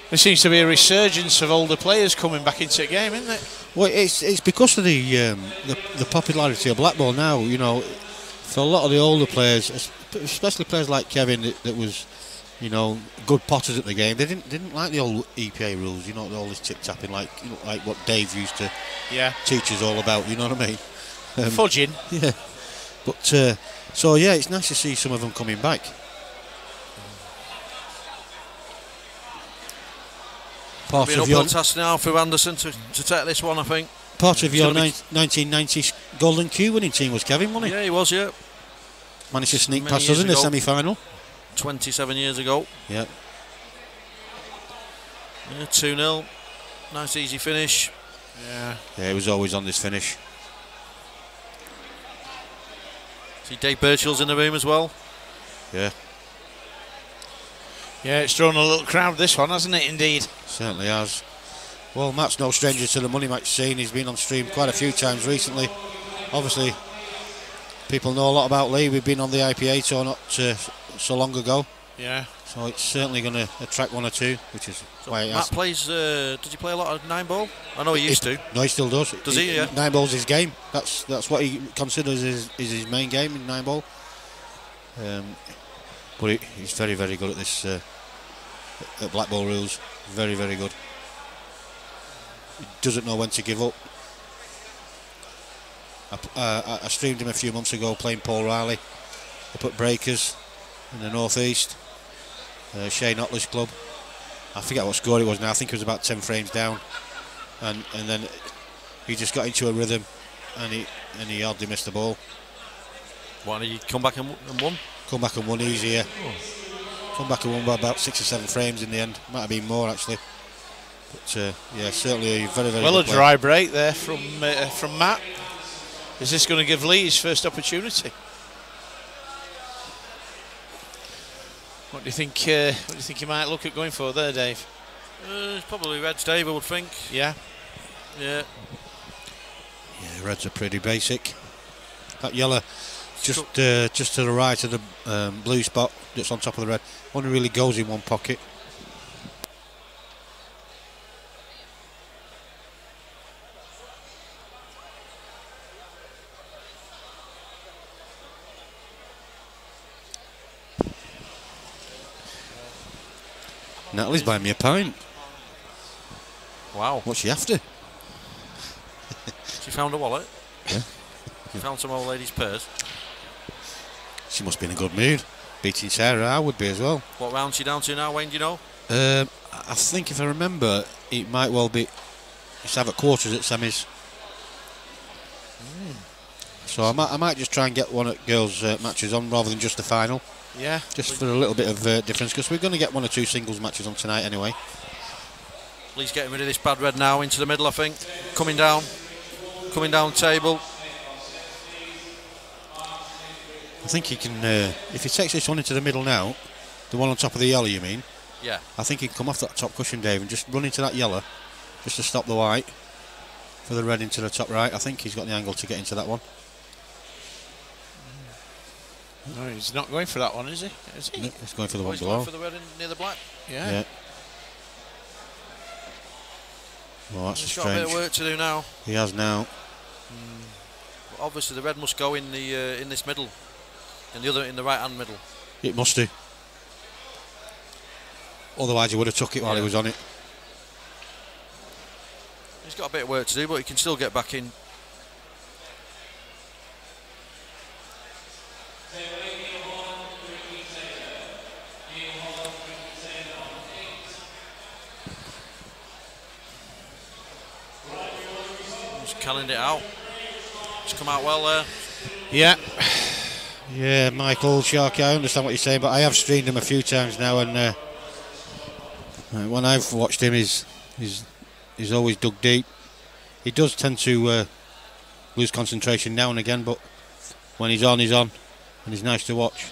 There seems to be a resurgence of older players coming back into the game, isn't it? Well, it's because of the popularity of blackball now. You know, for a lot of the older players, especially players like Kevin, that was, you know, good potters at the game. They didn't like the old EPA rules. You know, all this tip tapping, like what Dave used to teach us all about. You know what I mean? Fudging. Yeah. But so yeah, it's nice to see some of them coming back. Part of your task now for Anderson to take this one, I think. Part of your 1990 Golden Q winning team was Kevin, wasn't he? Yeah, he was. Yeah. Managed to sneak past us in the semi-final. 27 years ago. Yeah. 2-0. Nice easy finish. Yeah. Yeah, he was always on this finish. See Dave Birchall's in the room as well. Yeah. Yeah, it's drawn a little crowd, this one, hasn't it, indeed? Certainly has. Well, Matt's no stranger to the money match scene. He's been on stream quite a few times recently. Obviously, people know a lot about Lee. We've been on the IPA tour not so long ago. Yeah. So it's certainly going to attract one or two, which is why he Matt plays. Does he play a lot of 9-ball? I know he used to. No, he still does. Does he? Yeah. 9-ball's his game. That's what he considers is his main game in 9-ball. But he's very, very good at this at black ball rules. Very, very good. He doesn't know when to give up. I streamed him a few months ago playing Paul Riley up at Breakers in the northeast. Shane Otley's club. I forget what score it was now. I think it was about 10 frames down, and then he just got into a rhythm, and he hardly missed the ball. Why did he come back and won? Come back and won easier. Come back and won by about 6 or 7 frames in the end. Might have been more actually. But yeah, certainly a very, very Well, good a player. dry break there from Matt. Is this going to give Lee his first opportunity? What do you think? What do you think he might look at going for there, Dave? It's probably Reds, Dave, I would think. Yeah. Yeah. Yeah, reds are pretty basic. That yellow, just to the right of the blue spot that's on top of the red, only really goes in one pocket. Natalie's buying me a pint. Wow. What's she after? She found a wallet. Yeah. She found some old lady's purse. She must be in a good mood. Beating Sarah, I would be as well. What round's she down to now, Wayne, do you know? I think if I remember, it might well be. It's have at quarters at semis. So I might just try and get one at girls' matches on rather than just the final. Yeah. Just for a little bit of difference, because we're going to get 1 or 2 singles matches on tonight anyway. Lee's getting rid of this bad red now into the middle, I think. Coming down table. I think he can, if he takes this one into the middle now, the one on top of the yellow, you mean? Yeah. I think he can come off that top cushion, Dave, and just run into that yellow, just to stop the white, for the red into the top right. I think he's got the angle to get into that one. No, he's not going for that one, is he? Is he? No, he's going for the one He's below. going for the red near the black. Yeah. Yeah. Well, that's He's a got a bit strange. of work to do now. He has now. But obviously the red must go in the in this middle, in the right hand middle. It must do. Otherwise, he would have took it while he was on it. He's got a bit of work to do, but he can still get back in. Just canning it out. It's come out well there. Yeah. Yeah, Michael Sharkey, I understand what you're saying, but I have streamed him a few times now, and when I've watched him, he's always dug deep. He does tend to lose concentration now and again, but when he's on, and he's nice to watch.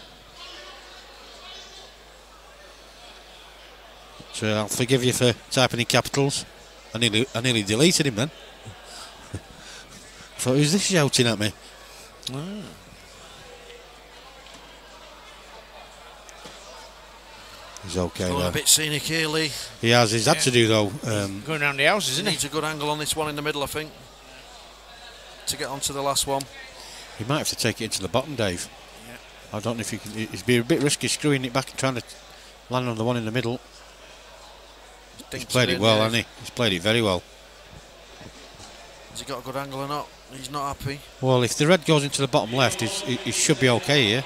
So I'll forgive you for typing in capitals. I nearly deleted him then. So who's this shouting at me? He's okay Going though. a bit scenic here, Lee. He's had to do though. Going around the houses, He isn't he? needs a good angle on this one in the middle, I think, to get onto the last one. He might have to take it into the bottom, Dave. Yeah. I don't know if he can. It'd be a bit risky screwing it back and trying to land on the one in the middle. He's played it well, hasn't he? He's played it very well. Has he got a good angle or not? He's not happy. Well, if the red goes into the bottom left, he should be okay here.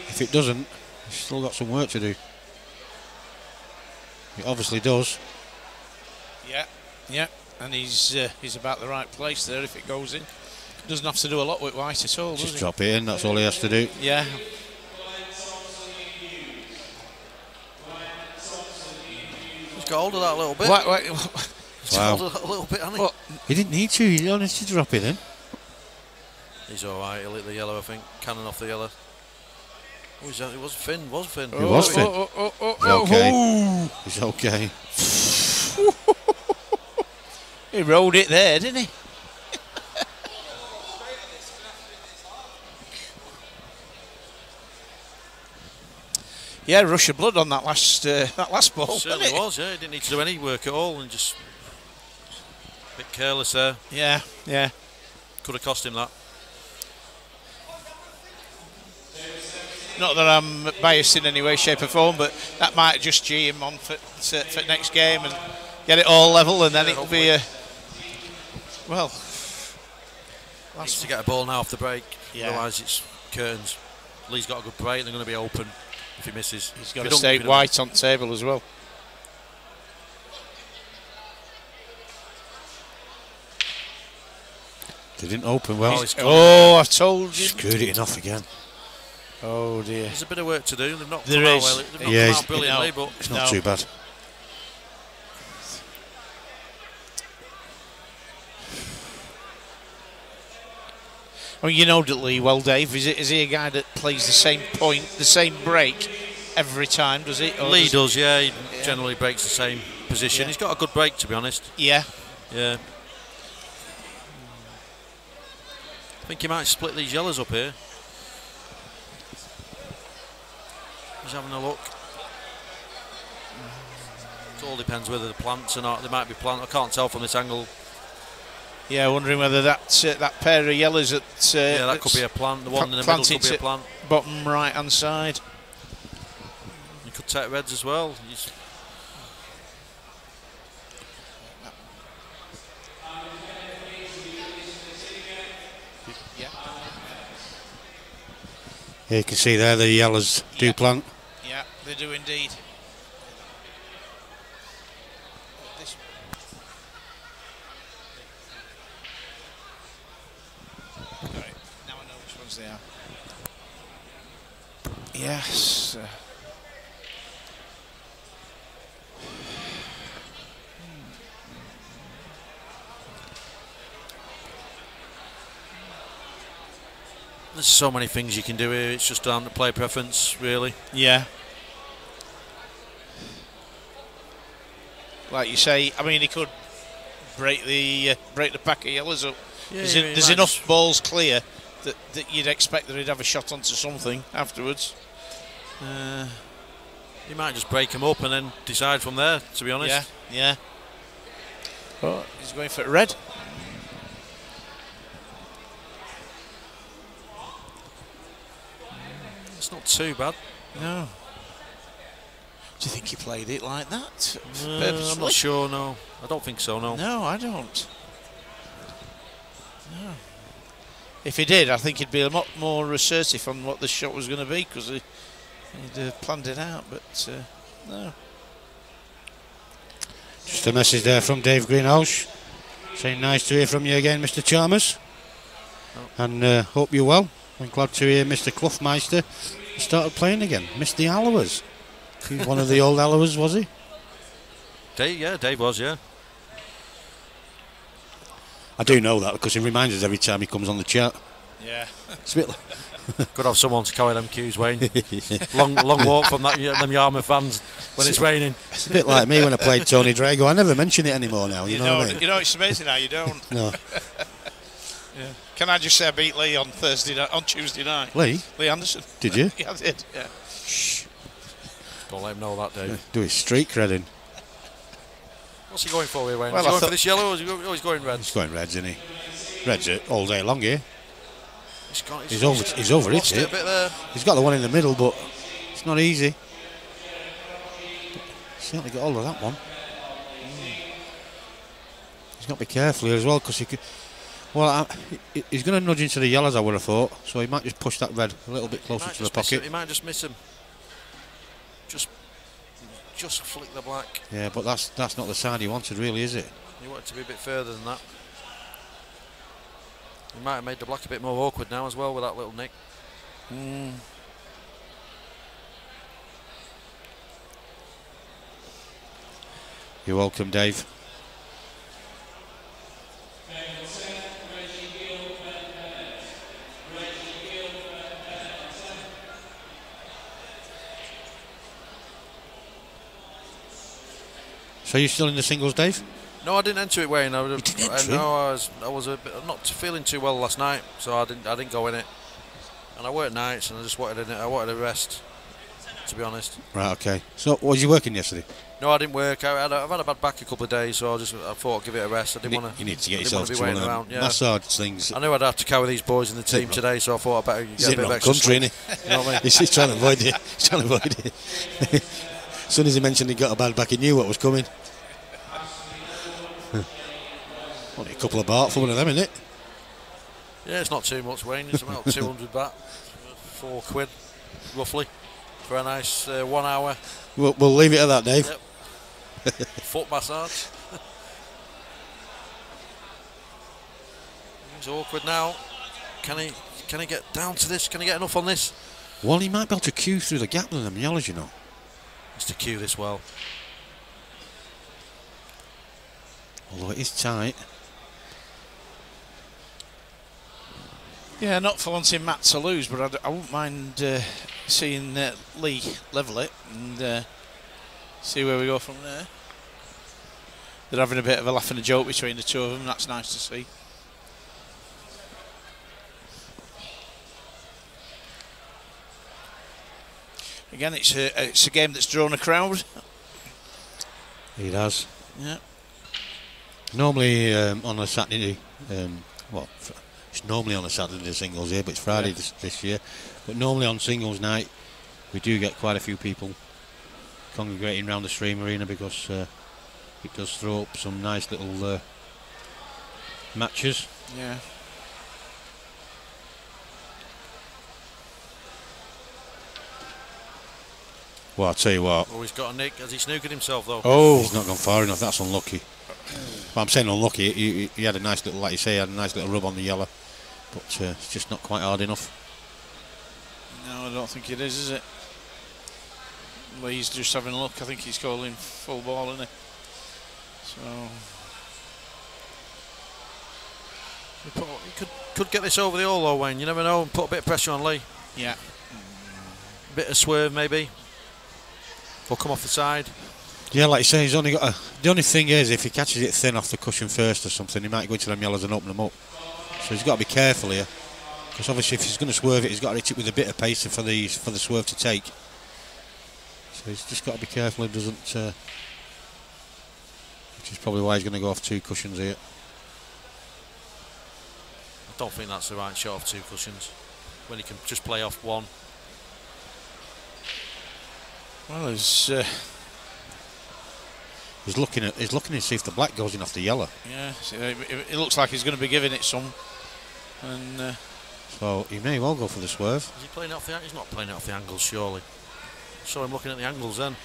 If it doesn't, he's still got some work to do. It obviously does. Yeah. Yeah. And he's about the right place there if it goes in. Doesn't have to do a lot with white at all, does Just he? drop it in, that's all he has to do. Yeah. He's got hold of that a little bit. He's Wow. got hold of that a little bit, hasn't he? What? He didn't need to, he only needed to drop it in. He's alright, he'll hit the yellow, I think. Cannon off the yellow. Oh, it was Finn, It was Finn. He's okay. He's okay. He rolled it there, didn't he? Yeah, rush of blood on that last ball. Certainly wasn't it? was, yeah. He didn't need to do any work at all and just a bit careless there. Yeah, yeah. Could have cost him that. Not that I'm biased in any way, shape or form, but that might just G him on for next game and get it all level, and then Yeah, it'll be a well. Needs to get a ball now off the break. Yeah. Otherwise it's curtains. Lee's got a good break, they're going to be open if he misses. He's got to stay white on table as well. They didn't open well. Oh, he's Oh, I told you. Screwed it enough again. Oh dear. There's a bit of work to do. They've not There come is. out well. They've not Yeah, come out brilliantly, but It's not too bad. Well, you know Lee well, Dave. Is he a guy that plays the same point, the same break every time? Does he? Or Lee does, yeah. He generally breaks the same position. Yeah. He's got a good break, to be honest. Yeah. Yeah. I think he might split these yellows up here. He's having a look. It all depends whether the plants or not. They might be plant. I can't tell from this angle. Yeah, wondering whether that pair of yellows at Yeah, that could be a plant. The one in the middle could be a plant. Bottom right hand side. You could take reds as well. Yeah, you can see there the yellows do plant. Yeah, they do indeed. Right, now I know which ones they are. Yes. There's so many things you can do here. It's just down to player preference, really. Yeah. Like you say, I mean, he could break the pack of yellows up. Yeah, There's enough balls clear that you'd expect that he'd have a shot onto something afterwards. He might just break them up and then decide from there, to be honest. Yeah. Oh, he's going for red. It's not too bad. No. Do you think he played it like that? I'm not sure, no. I don't think so, no. No, I don't. No. If he did, I think he'd be a lot more assertive on what the shot was going to be, because he'd planned it out, but no. Just a message there from Dave Greenhouse saying nice to hear from you again, Mr. Chalmers, and hope you're well. I'm glad to hear Mr. Cloughmeister started playing again. Missed the Allowers. He's one of the old Allowers, was he? Dave was, yeah. I do know that because he reminds us every time he comes on the chat. Yeah. It's a bit like Could have someone to carry them cues, Wayne. long walk from them Yarmouth fans when it's raining. It's a bit like me when I played Tony Drago. I never mention it anymore now. You know what I mean? You know, it's amazing how you don't. No. Yeah. Can I just say I beat Lee on Tuesday night? Lee Anderson. Did you? Yeah, I did. Yeah. Shh. Don't let him know that, Dave. Do his street credit. What's he going for here, Wayne? Well, Is he going for this yellow or is he's going red? He's going reds, isn't he? Reds it all day long here. He's over lost it. a bit there. He's got the one in the middle, but it's not easy. Certainly got hold of that one. He's got to be careful here as well, because he could. Well, he's going to nudge into the yellows, I would have thought. So he might just push that red a little bit closer to the pocket. He might just miss him. Just flick the black. Yeah, but that's not the side he wanted, really, is it? He wanted to be a bit further than that. He might have made the black a bit more awkward now as well with that little nick. You're welcome, Dave. So you're still in the singles, Dave? No, I didn't enter it, Wayne. I was a bit, not feeling too well last night, so I didn't go in it. And I worked nights, and I just wanted a rest, to be honest. Right, okay. So was you working yesterday? No, I didn't work. I've had a bad back a couple of days, so I thought I'd give it a rest. I didn't want to. You need to get yourself to be one waiting of around. them massage things. I knew I'd have to carry these boys in the team today, so I thought I'd better get a bit of extra country, sleep. You know what I mean? He's trying to avoid it. He's trying to avoid it. As soon as he mentioned he got a bad back, he knew what was coming. Only a couple of baht for one of them, isn't it? Yeah, it's not too much, Wayne. It's about 200 baht, £4 roughly, for a nice 1 hour. We'll leave it at that, Dave. Yep. Foot massage. It's awkward now. Can he get down to this? Can he get enough on this? Well, he might be able to cue through the gap with them yellows, you know. He's to cue this well. Although it is tight. Yeah, not for wanting Matt to lose, but I wouldn't mind seeing Lee level it and see where we go from there. They're having a bit of a laugh and a joke between the two of them. That's nice to see. Again, it's a game that's drawn a crowd. It has. Yeah. Normally on a Saturday, it's normally on a Saturday singles here, but it's Friday this year. But normally on singles night, we do get quite a few people congregating around the Stream Arena because it does throw up some nice little matches. Yeah. Well, I'll tell you what. Oh, he's got a nick. Has he snookered himself though? Oh, he's not gone far enough. That's unlucky. Well, I'm saying unlucky. He had a nice little, like you say, he had a nice little rub on the yellow, but it's just not quite hard enough. No, I don't think it is it? Well, he's just having a look. I think he's calling full ball, isn't he? So he could get this over the all though, Wayne. You never know. And put a bit of pressure on Lee. yeah. Bit of swerve maybe. Or come off the side. Yeah, like you say, he's only got the only thing is, if he catches it thin off the cushion first or something, he might go into them yellows and open them up. So he's got to be careful here, because obviously if he's going to swerve it, he's got to hit it with a bit of pace for the swerve to take. So he's just got to be careful he doesn't. Which is probably why he's going to go off 2 cushions here. I don't think that's the right shot off 2 cushions. When he can just play off 1. Well, He's looking to see if the black goes in off the yellow. yeah. So it looks like he's going to be giving it some, and So he may well go for the swerve. Is he playing it off the? He's not playing it off the angles, surely. Saw him looking at the angles then.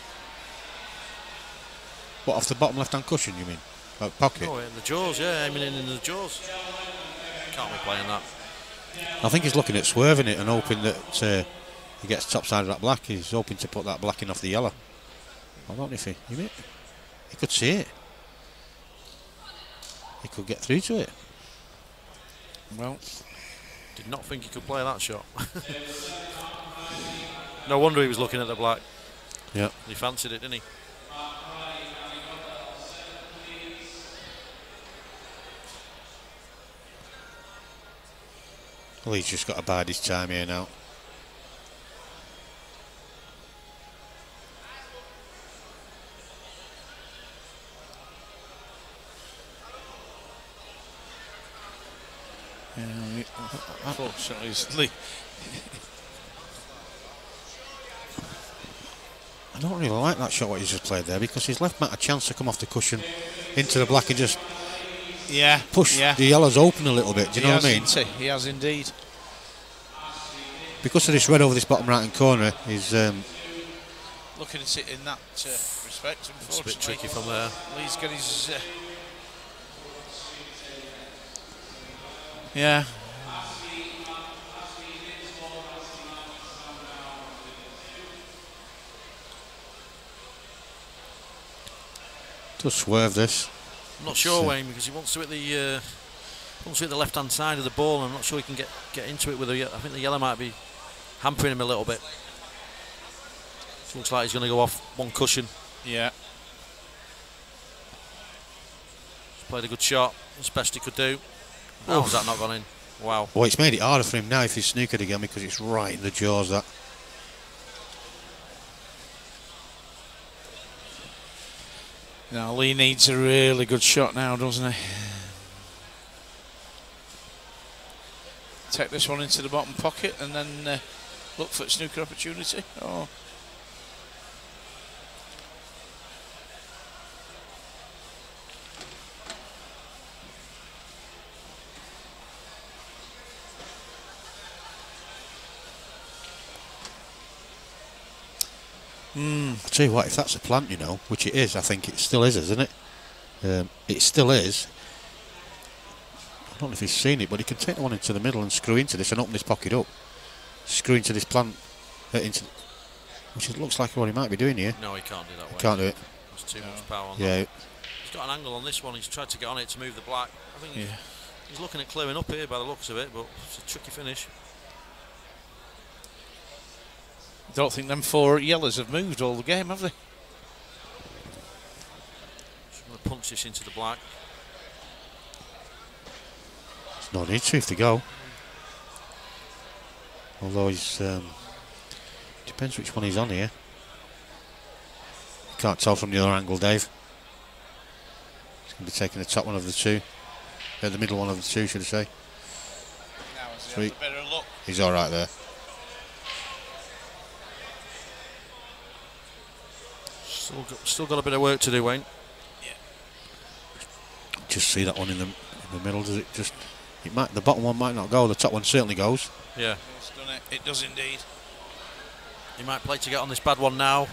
What, off the bottom left-hand cushion, you mean? Like pocket? Oh, in the jaws, yeah, aiming in the jaws. Can't be playing that. I think he's looking at swerving it and hoping that he gets top side of that black. He's hoping to put that black in off the yellow. I don't know if he could see it. He could get through to it. well, Did not think he could play that shot. No wonder he was looking at the black. Yeah. He fancied it, didn't he? Well, he's just got to bide his time here now. unfortunately, I don't really like that shot what he's just played there, because he's left Matt a chance to come off the cushion into the black and just push the yellows open a little bit. Do you know what I mean? He has indeed. Because of this red over this bottom right hand corner, he's Looking at it in that respect, unfortunately. It's a bit tricky from there. Lee's got his. Yeah. just swerve this. I'm not sure, Wayne, because he wants to hit the left-hand side of the ball. And I'm not sure he can get into it with the. I think the yellow might be hampering him a little bit. Looks like he's going to go off 1 cushion. Yeah. He's played a good shot, as best he could do. How has that not gone in? Wow. Well, it's made it harder for him now if he's snookered again, because it's right in the jaws, that. Now Lee needs a really good shot now, doesn't he? Take this one into the bottom pocket and then look for a snooker opportunity. Oh. I'll tell you what, if that's a plant, you know, which it is, I think it still is, isn't it? It still is. I don't know if he's seen it, but he can take the one into the middle and screw into this and open this pocket up. Screw into this plant into, which looks like what he might be doing here. No, he can't do that way. Can't do it. There's too much power on Yeah. that. He's got an angle on this one. He's tried to get on it to move the black. I think he's looking at clearing up here by the looks of it, but it's a tricky finish. Don't think them 4 yellows have moved all the game, have they? Just going to punch this into the black. There's no need to if they go. Although he's depends which one he's on here. You can't tell from the other angle, Dave. He's going to be taking the top one of the two. The middle one of the two, should I say. Sweet. He's all right there. Still got a bit of work to do, Wayne. Yeah. Just see that one in the middle. Does it just? It might. The bottom one might not go. The top one certainly goes. Yeah. It's done it. It does indeed. He might play to get on this bad one now.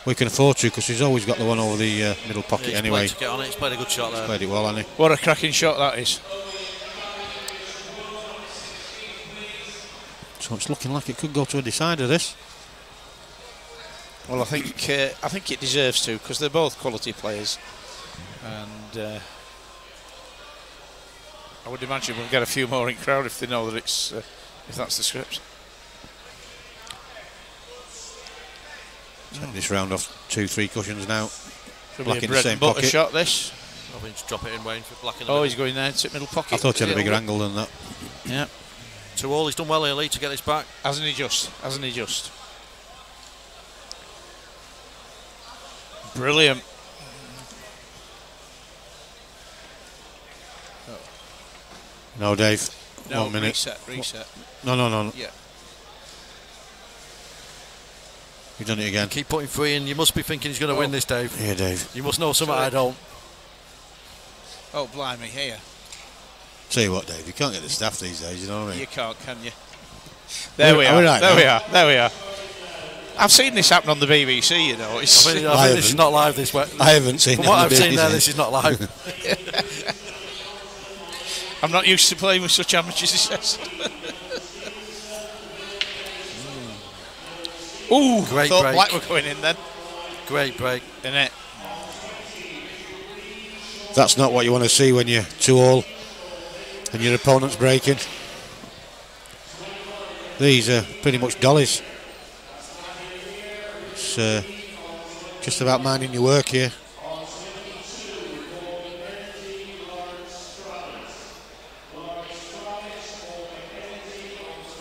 We can afford to because he's always got the one over the middle pocket anyway. He's played to get on it. He's played a good shot there. Played it well, hasn't he? What a cracking shot that is. So it's looking like it could go to a decider, this. Well, I think it deserves to, because they're both quality players, and I would imagine we'll get a few more in crowd if they know that it's if that's the script. Take this round off 2-3 cushions now. Black in the same pocket. Shot this. I think just drop it in, Wayne, for Black in the middle. he's going there into middle pocket. I thought he had a bigger angle than that. Yeah. 2-all. He's done well early to get this back. Hasn't he just? Brilliant. No, Dave. No, 1 minute. Reset. No. Yeah. You've done it again. Keep putting 3 in. You must be thinking he's going to win this, Dave. Yeah, Dave. You must know something I don't. Oh, blimey, here. Tell you what, Dave, you can't get the staff these days, you know what I mean? You can't, can you? There we are. Right there we are. I've seen this happen on the BBC, you know. I think this is not live this way. I haven't seen it. From what I've seen there, this is not live. I'm not used to playing with such amateurs, he says. Ooh, great thought break. Black were going in then. Great break. Isn't it? That's not what you want to see when you're 2-all and your opponent's breaking. These are pretty much dollies. It's just about minding your work here.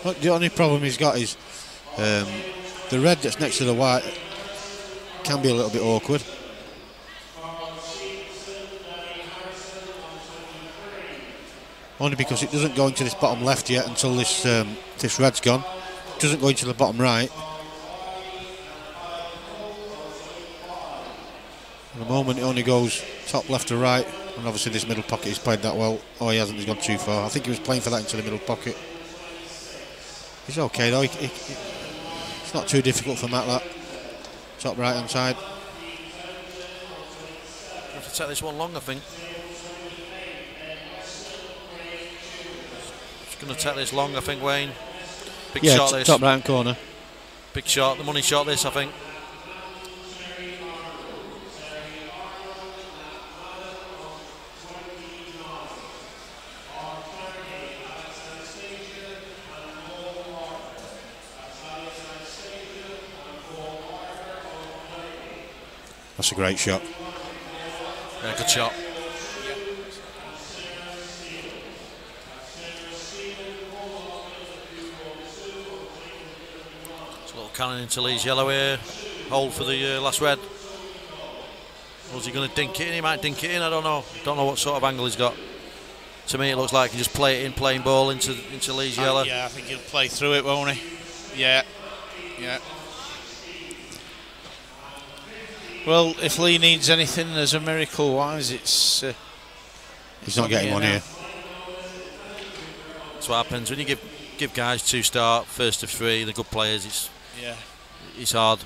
But the only problem he's got is the red that's next to the white can be a little bit awkward. Only because it doesn't go into this bottom left yet until this this red's gone. It doesn't go into the bottom right. At the moment it only goes top left to right, and obviously this middle pocket he's played that well. Oh, he hasn't, he's gone too far. I think he was playing for that into the middle pocket. He's okay though, it's not too difficult for Matt, that. Top right hand side. Have to take this one long, I think. Just going to take this long, I think, Wayne. Big shot this. Top right hand corner. Big shot, the money shot this, I think. That's a great shot. Yeah, good shot. It's a little cannon into Lee's yellow here. Hold for the last red. Was he going to dink it in? He might dink it in, I don't know. Don't know what sort of angle he's got. To me it looks like he just play it in, plain ball into Lee's yellow. Yeah, I think he'll play through it, won't he? Yeah. Well, if Lee needs anything as a miracle-wise, it's... he's not getting one here. That's what happens when you give guys 2 start, first of 3, the good players. It's hard.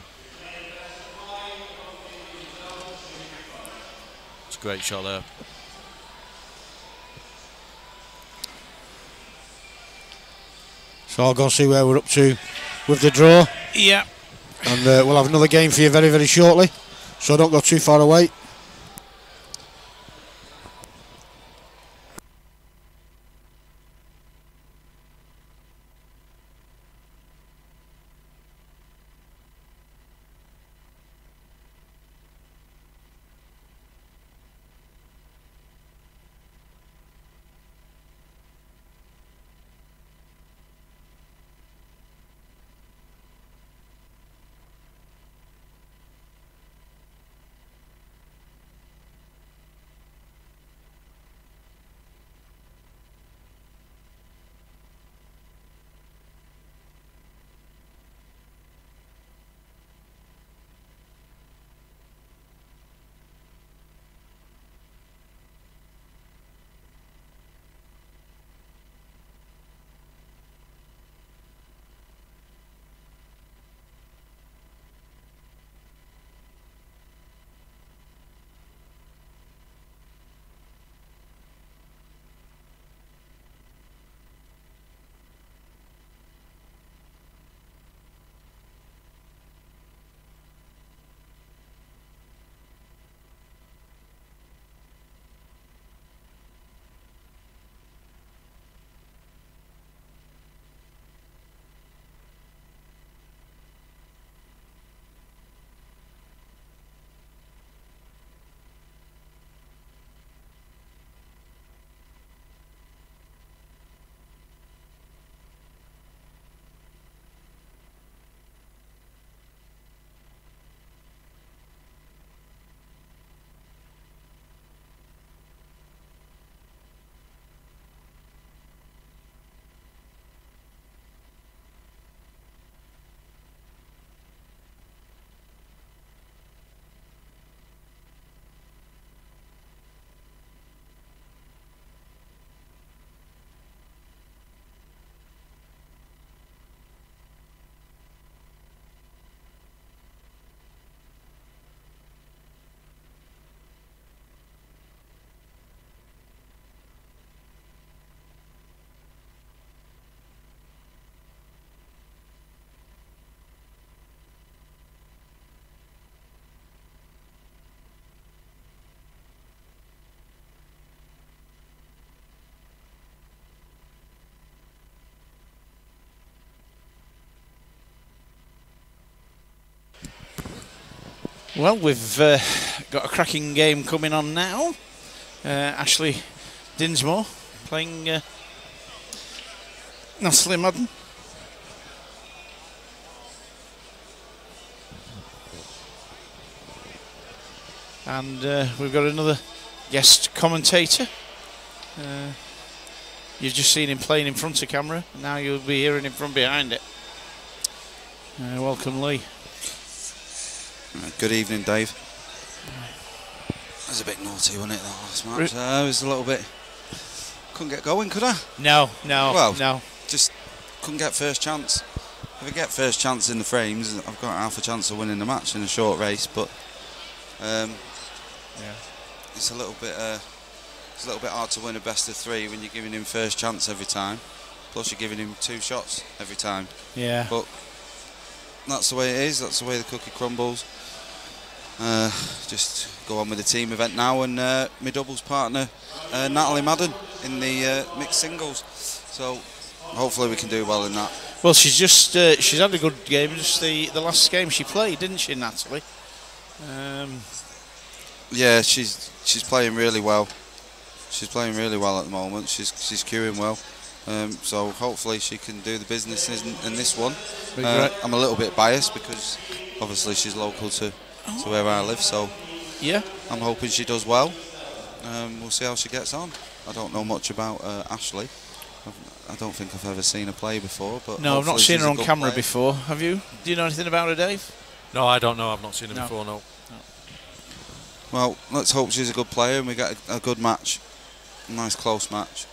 It's a great shot there. So I'll go and see where we're up to with the draw. Yeah. And we'll have another game for you very, very shortly. So don't go too far away. Well, we've got a cracking game coming on now. Ashley Dinsmore playing Natalie Madden. And we've got another guest commentator. You've just seen him playing in front of camera, and now you'll be hearing him from behind it. Welcome, Lee. Good evening, Dave. That was a bit naughty, wasn't it, that last match? I was a little bit... Couldn't get going, could I? No. Just couldn't get first chance. If I get first chance in the frames, I've got half a chance of winning the match in a short race, but it's a little bit hard to win a best of three when you're giving him first chance every time. Plus you're giving him 2 shots every time. Yeah. But that's the way it is, that's the way the cookie crumbles. Just go on with the team event now, and my doubles partner Natalie Madden in the mixed singles, so hopefully we can do well in that. Well, she's had a good game, just the last game she played, didn't she, Natalie? Yeah, she's playing really well. She's playing really well at the moment. She's queuing well. So hopefully she can do the business in this one. I'm a little bit biased because obviously she's local to where I live, so yeah, I'm hoping she does well. We'll see how she gets on. I don't know much about Ashley. I don't think I've ever seen her play before. But no, I've not seen her on camera player. before. Have you? Do you know anything about her, Dave? No, I don't know. I've not seen her before, no. Well, let's hope she's a good player and we get a good match. A nice close match.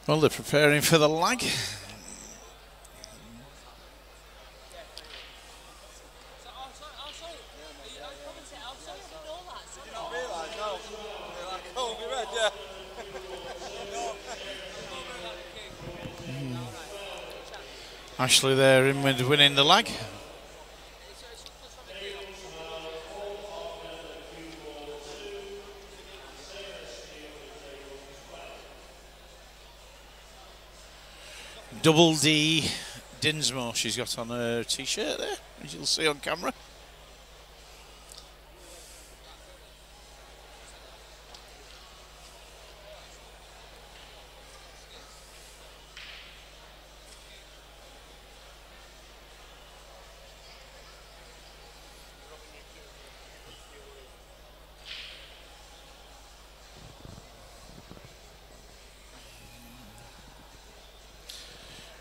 Well, they're preparing for the lag. Ashley there in with winning the lag. Double D Dinsmore she's got on her t-shirt there, as you'll see on camera.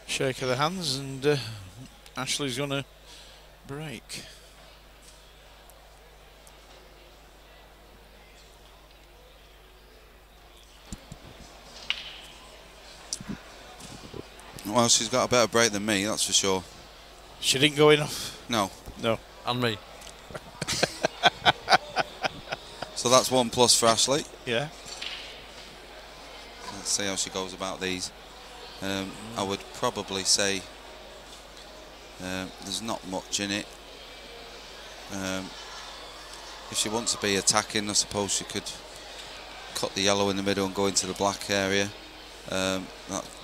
Shake of the hands, and Ashley's going to break. Well, she's got a better break than me, that's for sure. She didn't go enough. No. No. And me. So that's 1 plus for Ashley. Yeah. Let's see how she goes about these. I would probably say there's not much in it. If she wants to be attacking, I suppose she could cut the yellow in the middle and go into the black area. That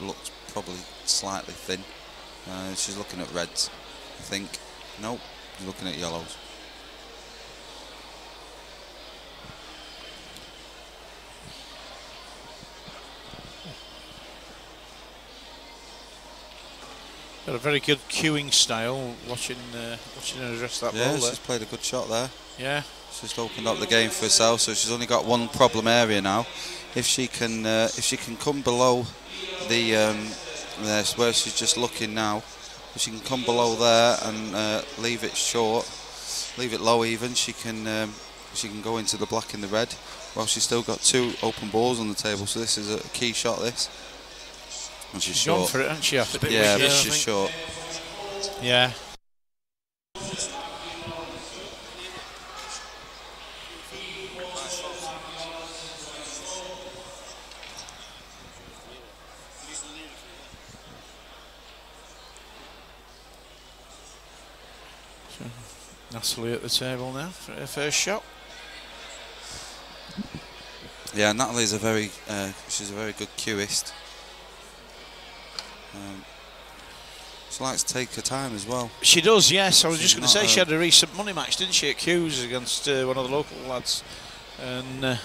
looks probably slightly thin. She's looking at reds, I think. Nope, she's looking at yellows. Got a very good cueing style. Watching her address that ball there. She's played a good shot there. Yeah. She's just opened up the game for herself, so she's only got one problem area now. If she can come below the where she's just looking now, if she can come below there and leave it short, leave it low even, she can go into the black and the red. Well, she's still got 2 open balls on the table, so this is a key shot. This. And she's short. Gone for it, hasn't she? Yeah, but she's short. Yeah. So, Natalie at the table now for her first shot. Yeah, Natalie's she's a very good cueist. She likes to take her time as well. She does, yes. I was just going to say she had a recent money match, didn't she, at Hughes against one of the local lads, and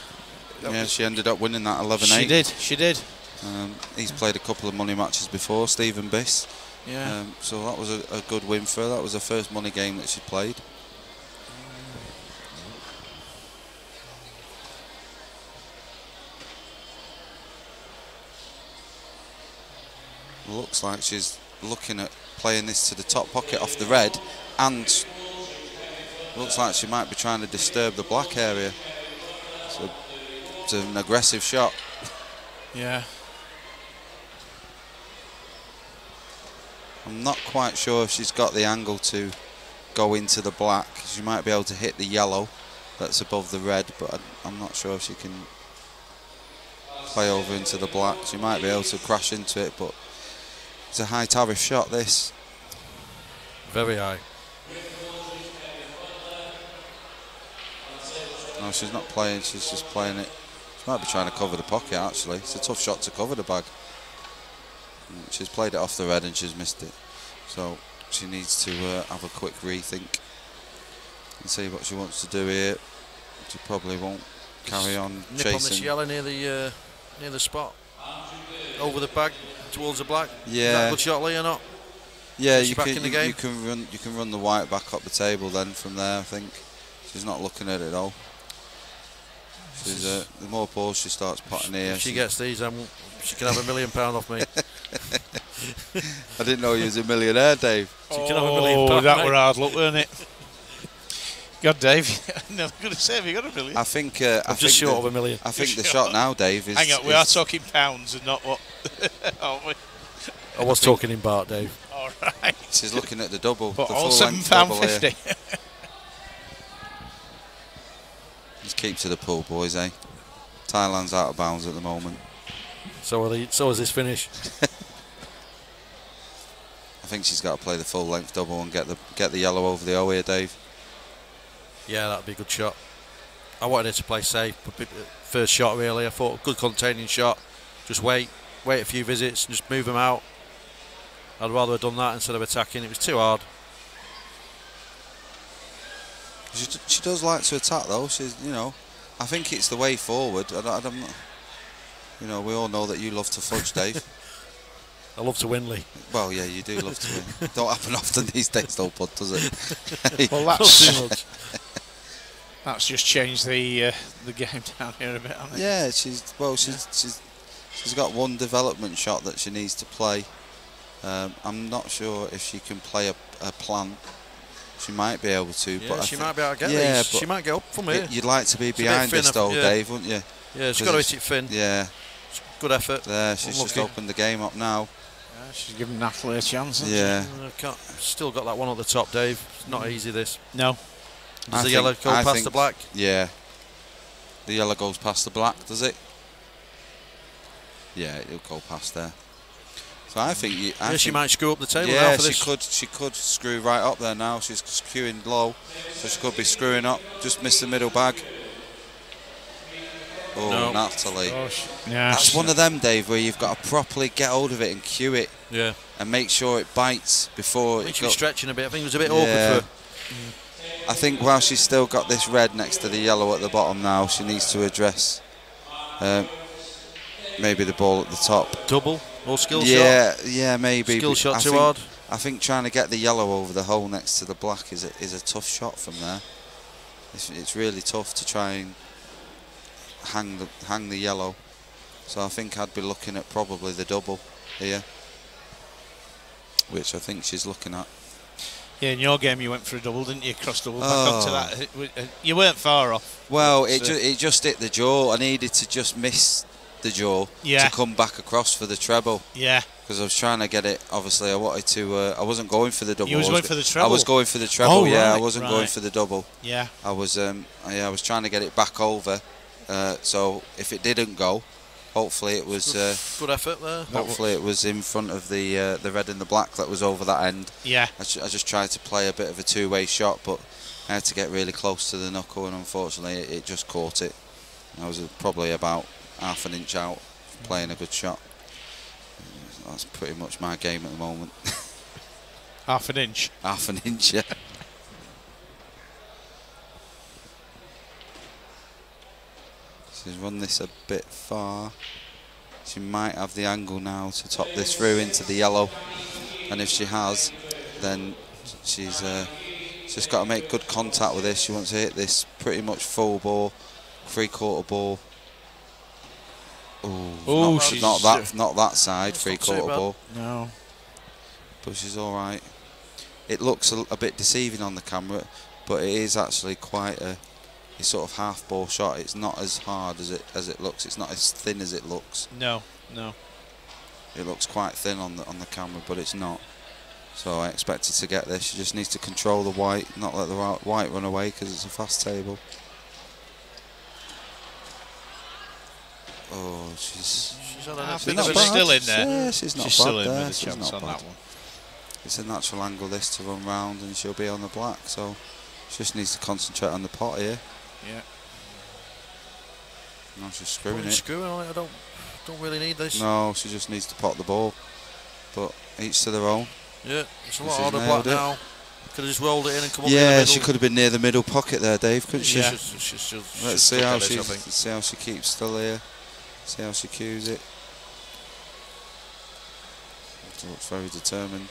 yeah, she ended up winning that 11-8. She did. She did. He's played a couple of money matches before, Stephen Biss. Yeah. So that was a good win for her. That was her first money game that she played. Looks like she's looking at playing this to the top pocket off the red, and looks like she might be trying to disturb the black area. So it's an aggressive shot. Yeah. I'm not quite sure if she's got the angle to go into the black. She might be able to hit the yellow that's above the red, but I'm not sure if she can play over into the black. She might be able to crash into it, but it's a high tariff shot, this. Very high. No, she's not playing, she's just playing it. She might be trying to cover the pocket, actually. It's a tough shot to cover the bag. She's played it off the red and she's missed it. So she needs to have a quick rethink and see what she wants to do here. She probably won't carry on nip chasing. On this yellow near the spot. Over the bag towards the black. Yeah. Is that a good shot, Lee, or not? Yeah, you can run the white back up the table then from there. I think she's not looking at it all. She's the more balls she starts potting here. If she gets these, she can have £1 million off me. I didn't know you was a millionaire, Dave. She can have £1 million. That were hard luck, weren't it? God, Dave, I'm never going to say, have you got a million? I think. I'm just short of a million. I think the shot now, Dave, is. Hang on, we are talking pounds and not what, aren't we? I was talking in baht, Dave. All right. She's looking at the double. But the all full-length double here. £7.50. Just keep to the pool, boys, eh? Thailand's out of bounds at the moment. So is this finish. I think she's got to play the full-length double and get the yellow over the O here, Dave. Yeah, that'd be a good shot. I wanted her to play safe. First shot, really. I thought a good containing shot. Just wait a few visits, and just move them out. I'd rather have done that instead of attacking. It was too hard. She does like to attack, though. She's, I think it's the way forward. I'm not, we all know that you love to fudge, Dave. I love to win, Lee. Well, yeah, you do love to win. Don't happen often these days, though, Bud, does it? Well, Not too much. that's just changed the game down here a bit, hasn't it? Yeah, she's got one development shot that she needs to play. I'm not sure if she can play a plant. She might be able to, Yeah, but she might be able to get these. She might get up from here. You'd like to be It's a behind bit this, thin, though, yeah. Dave, wouldn't you? Yeah, she's got to hit it thin. Yeah, Good effort. there. She's just Unlucky. opened the game up now. Yeah, she's giving Natalie a chance, hasn't Yeah. Still got that one at the top, Dave. It's not easy, this. she? No. Does the yellow go past the black? Yeah. The yellow goes past the black, does it? Yeah, it'll go past there. So I think She might screw up the table now yeah, for this. she could screw right up there now. She's skewing low, so she could be screwing up. Just missed the middle bag. Oh, No. Natalie. Yeah. That's one of them, Dave, where you've got to properly get hold of it and cue it Yeah. and make sure it bites before I think it she was goes. stretching a bit. I think it was a bit Yeah. awkward for her. I think while she's still got this red next to the yellow at the bottom now, she needs to address maybe the ball at the top. Double or skill Yeah, yeah, maybe. Skill but shot I too think- hard. I think trying to get the yellow over the hole next to the black is a tough shot from there. It's really tough to try and hang the yellow. So I think I'd be looking at probably the double here, which I think she's looking at. Yeah, in your game you went for a double, didn't you? Cross double back onto that. You weren't far off. Well, it just hit the jaw. I needed to just miss the jaw Yeah. to come back across for the treble. Yeah. Because I was trying to get it. Obviously, I wanted to. I wasn't going for the double. You was going for the treble? I was going for the treble. Oh, yeah, I right, wasn't going right. for the double. Yeah. I was. I was trying to get it back over. So if it didn't go, hopefully it was. Good effort there. Hopefully it was in front of the red and the black that was over that end. Yeah. I just tried to play a bit of a two-way shot, but I had to get really close to the knuckle, and unfortunately it just caught it. I was probably about half an inch out playing a good shot. That's pretty much my game at the moment. Half an inch. Half an inch, yeah. She's run this a bit far. She might have the angle now to top this through into the yellow, and if she has, then she's just got to make good contact with this. She wants to hit this pretty much full ball, three-quarter ball. Oh, not that side, three-quarter ball. No. But she's all right. It looks a bit deceiving on the camera, but it is actually quite a sort of half ball shot. It's not as hard as it looks. It's not as thin as it looks. No. No. It looks quite thin on the camera, but it's not. So I expect her to get this. She just needs to control the white, not let the white run away because it's a fast table. Oh, she's I think not she's bad. still in there. Yeah, she's not She's bad still in there. with a She's chance not on bad. that one. It's a natural angle this to run round, and she'll be on the black. So she just needs to concentrate on the pot here. Yeah. No, she's screwing it. Screwing on it. I don't really need this. No, she just needs to pot the ball. But each to their own. Yeah, it's a lot She's harder nailed black it. now. Could have just rolled it in and come up in the Yeah, middle. she could have been near the middle pocket there, Dave, couldn't she? Yeah. Let's see how she keeps still here. See how she cues it. She looks very determined.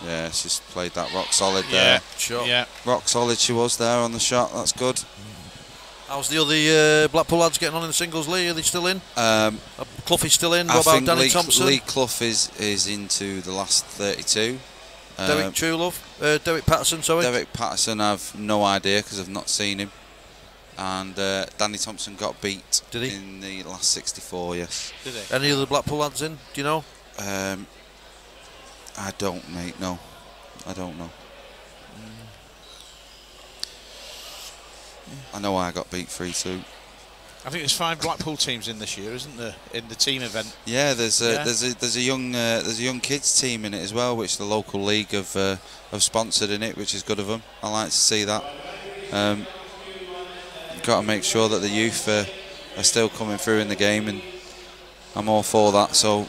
Yeah, she's played that rock solid there. Shot. Yeah. Rock solid she was there on the shot. That's good. How's the other Blackpool lads getting on in the singles, Lee? Are they still in? Clough is still in. I What about think Danny Thompson? Lee Clough is into the last 32. Derek Derek Patterson, sorry. Derek Patterson, I've no idea because I've not seen him. And Danny Thompson got beat in the last 64, yes. Did he? Any other Blackpool lads in? Do you know? I don't, mate, no. I don't know. I know I got beat 3-2. I think there's 5 Blackpool teams in this year, isn't there, in the team event? Yeah, there's a young kids team in it as well, which the local league have sponsored in it, which is good of them. I like to see that. Got to make sure that the youth are still coming through in the game, and I'm all for that. So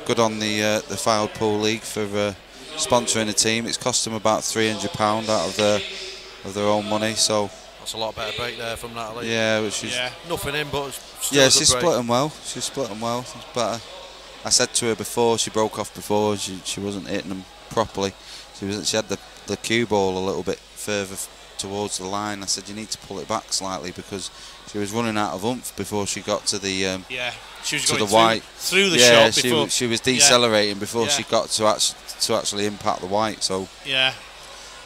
good on the Filed Pool League for sponsoring a team. It's cost them about £300 out of their own money. So. That's a lot better break there from Natalie. Yeah, which is nothing in, but still yeah, she split them well. She split them well. It's better. I said to her before she broke off before she wasn't hitting them properly. She had the cue ball a little bit further towards the line. I said you need to pull it back slightly because she was running out of oomph before she got to the she was to going the white through the shot before she was decelerating before she got to actually impact the white. So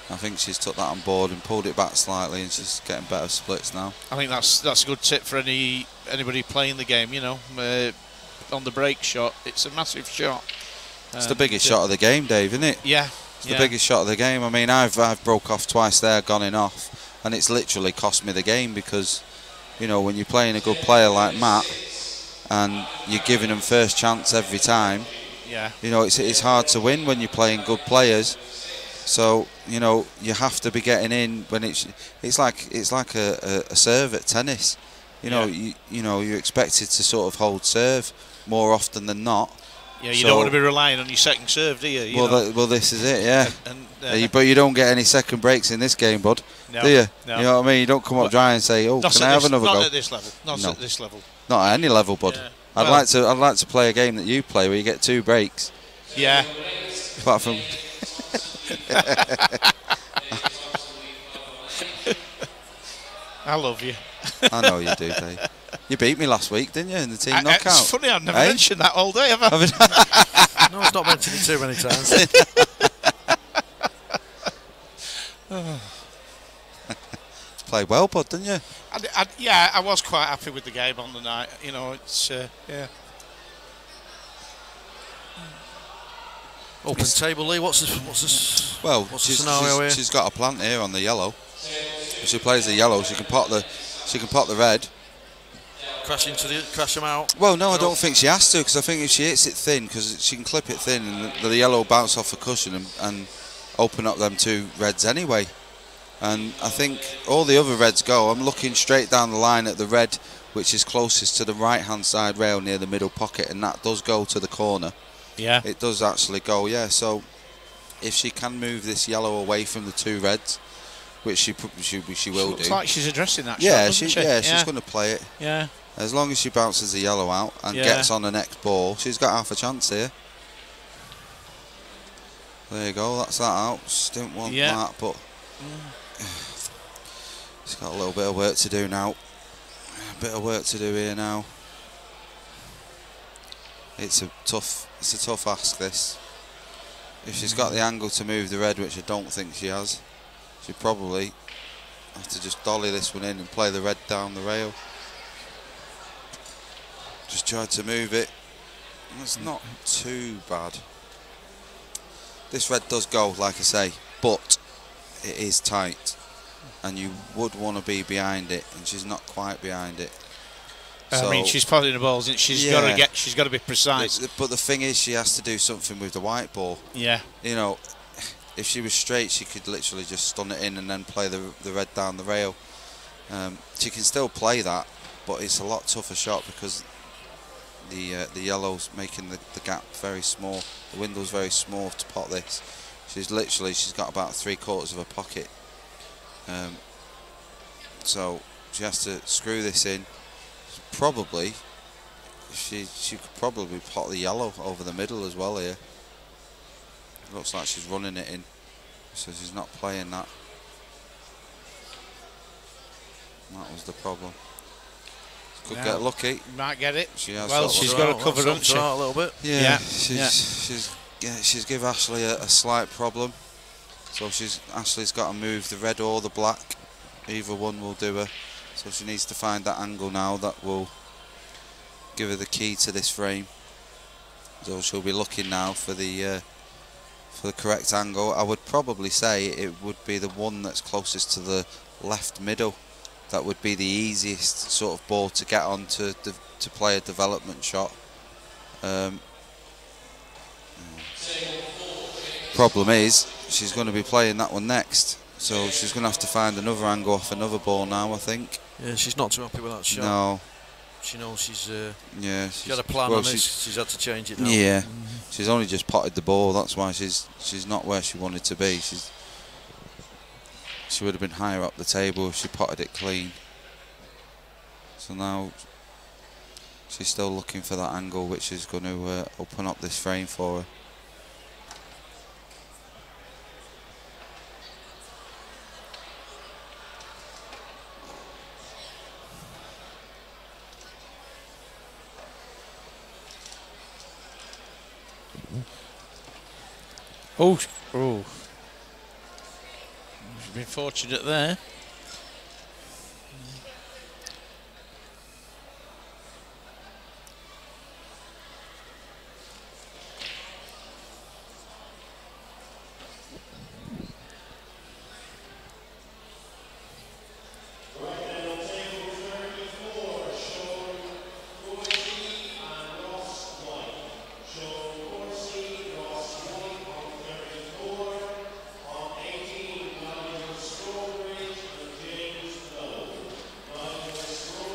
I think she's took that on board and pulled it back slightly, and she's getting better splits now. I think that's a good tip for anybody playing the game. You know, on the break shot, it's a massive shot. It's the biggest shot of the game, Dave, isn't it? Yeah, it's the biggest shot of the game. I mean, I've broke off twice there, gone in off, and it's literally cost me the game because, you know, when you're playing a good player like Matt, and you're giving them first chance every time. Yeah. You know, it's hard to win when you're playing good players. So, you know, you have to be getting in when it's like a serve at tennis. You know, you're expected to sort of hold serve more often than not. Yeah, you don't want to be relying on your second serve, do you? Well, this is it, yeah. But you don't get any second breaks in this game, bud, do you? No. You know what I mean? You don't come up dry and say, "Oh, can I have another go?" Not at this level. Not at this level. Not at any level, bud. Yeah. I'd like to play a game that you play where you get 2 breaks. Yeah. Apart from. I love you. I know you do, Dave. You beat me last week, didn't you, in the team knockout? It's funny, I've never mentioned that all day, have I? No, it's not mentioned it too many times. Played well, bud, didn't you? I was quite happy with the game on the night. You know, it's yeah. Open table, Lee. What's this? Well, what's the scenario here? She's got a plant here on the yellow. If she plays the yellow, she can pot the red. Crash them out. Well, no, I don't think she has to, because I think if she hits it thin, because she can clip it thin, and the yellow bounce off the cushion and open up them 2 reds anyway. And I think all the other reds go. I'm looking straight down the line at the red, which is closest to the right-hand side rail near the middle pocket, and that does go to the corner. Yeah. It does actually go, yeah. So if she can move this yellow away from the 2 reds, which she will do. Looks like she's addressing that yeah, shot, doesn't she? She's going to play it. Yeah. As long as she bounces the yellow out and gets on the next ball, she's got half a chance here. There you go, that's that out. She didn't want that, but she's got a little bit of work to do now. A bit of work to do here now. It's a tough ask, this. If she's got the angle to move the red, which I don't think she has, she probably have to just dolly this one in and play the red down the rail. Just tried to move it. It's not too bad. This red does go, like I say, but it is tight, and you would want to be behind it, and she's not quite behind it. I mean, she's potting the balls, and she's got to be precise. But the thing is, she has to do something with the white ball. Yeah. You know, if she was straight, she could literally just stun it in and then play the red down the rail. She can still play that, but it's a lot tougher shot because the yellow's making the gap very small. The window's very small to pot this. She's got about 3/4 of a pocket. So she has to screw this in. Probably, she could probably pot the yellow over the middle as well here. Looks like she's running it in, so she's not playing that. That was the problem. Could get lucky. Might get it. She has well, she's got to cover, doesn't she? A little bit. Yeah. She's she's give Ashley a slight problem. So Ashley's got to move the red or the black. Either one will do her. So she needs to find that angle now that will give her the key to this frame. So she'll be looking now for the correct angle. I would probably say it would be the one that's closest to the left middle. That would be the easiest sort of ball to get on to play a development shot. Problem is, she's going to be playing that one next, so she's going to have to find another angle off another ball now, I think. Yeah, she's not too happy with that shot. No. She knows she's she had a plan on this. She's had to change it now. Yeah, she's only just potted the ball. That's why she's not where she wanted to be. She would have been higher up the table if she potted it clean. So now she's still looking for that angle, which is going to open up this frame for her. Oh, she's been fortunate there.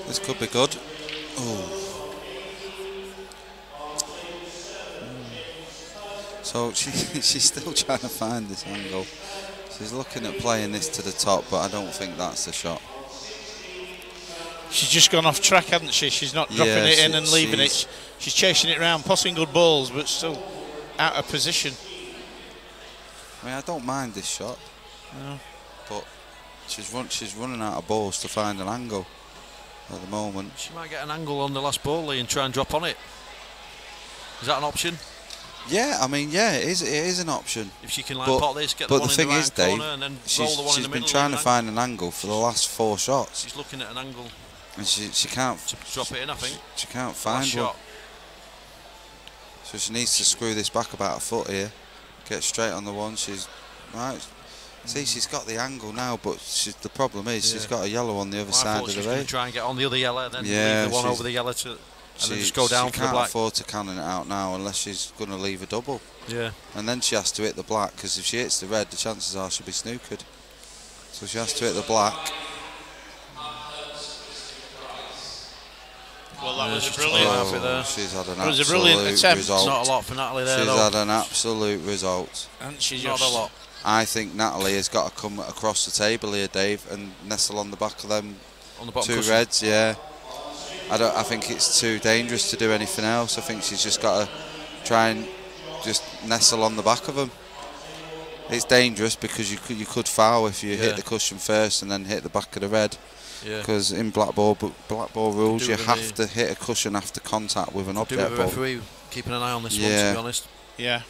This could be good. Oh. So she's still trying to find this angle. She's looking at playing this to the top, but I don't think that's the shot. She's just gone off track, hasn't she? She's not dropping it in and leaving it. She's chasing it around, passing good balls, but still out of position. I mean, I don't mind this shot. No. But she's running out of balls to find an angle at the moment. She might get an angle on the last ball, Lee, and try and drop on it. Is that an option? Yeah, I mean, yeah, it is an option. If she can pot this, get the one in the right corner, and then roll the one in the middle. She's been trying to find an angle for the last 4 shots. She's looking at an angle. And she can't drop it in, I think. She can't find one. So she needs to screw this back about a foot here. Get straight on the one. She's right. See, she's got the angle now, but the problem is she's got a yellow on the other side of the rail. She's going to try and get on the other yellow, and then leave the one over the yellow and then just go down for the black. She can't afford to cannon it out now unless she's going to leave a double. Yeah. And then she has to hit the black, because if she hits the red, the chances are she'll be snookered. So she has to hit the black. Well, that was a brilliant. She's had an absolute result. Not a lot for Natalie there. She's had an absolute result. And she's not a lot. I think Natalie has got to come across the table here, Dave, and nestle on the back of them on the bottom 2 cushion. reds. Yeah, I think it's too dangerous to do anything else. I think she's just got to try and just nestle on the back of them. It's dangerous because you could foul if you hit the cushion first and then hit the back of the red. Because in black ball rules, you have to hit a cushion after contact with an object ball. Referee keeping an eye on this one, to be honest. Yeah.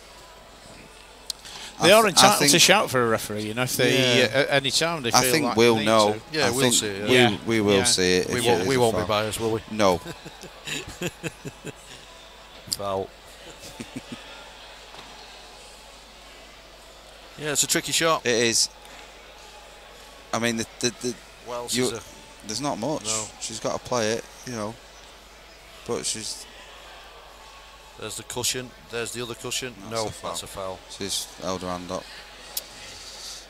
They are entitled to shout for a referee, you know, if they any time they feel like. I think we'll know. Yeah, we'll see it. We will see it. We won't be biased, will we? No. Foul. Yeah, it's a tricky shot. It is. I mean, there's not much. No. She's got to play it, you know. But she's. There's the cushion. There's the other cushion. That's a foul. She's held her hand up.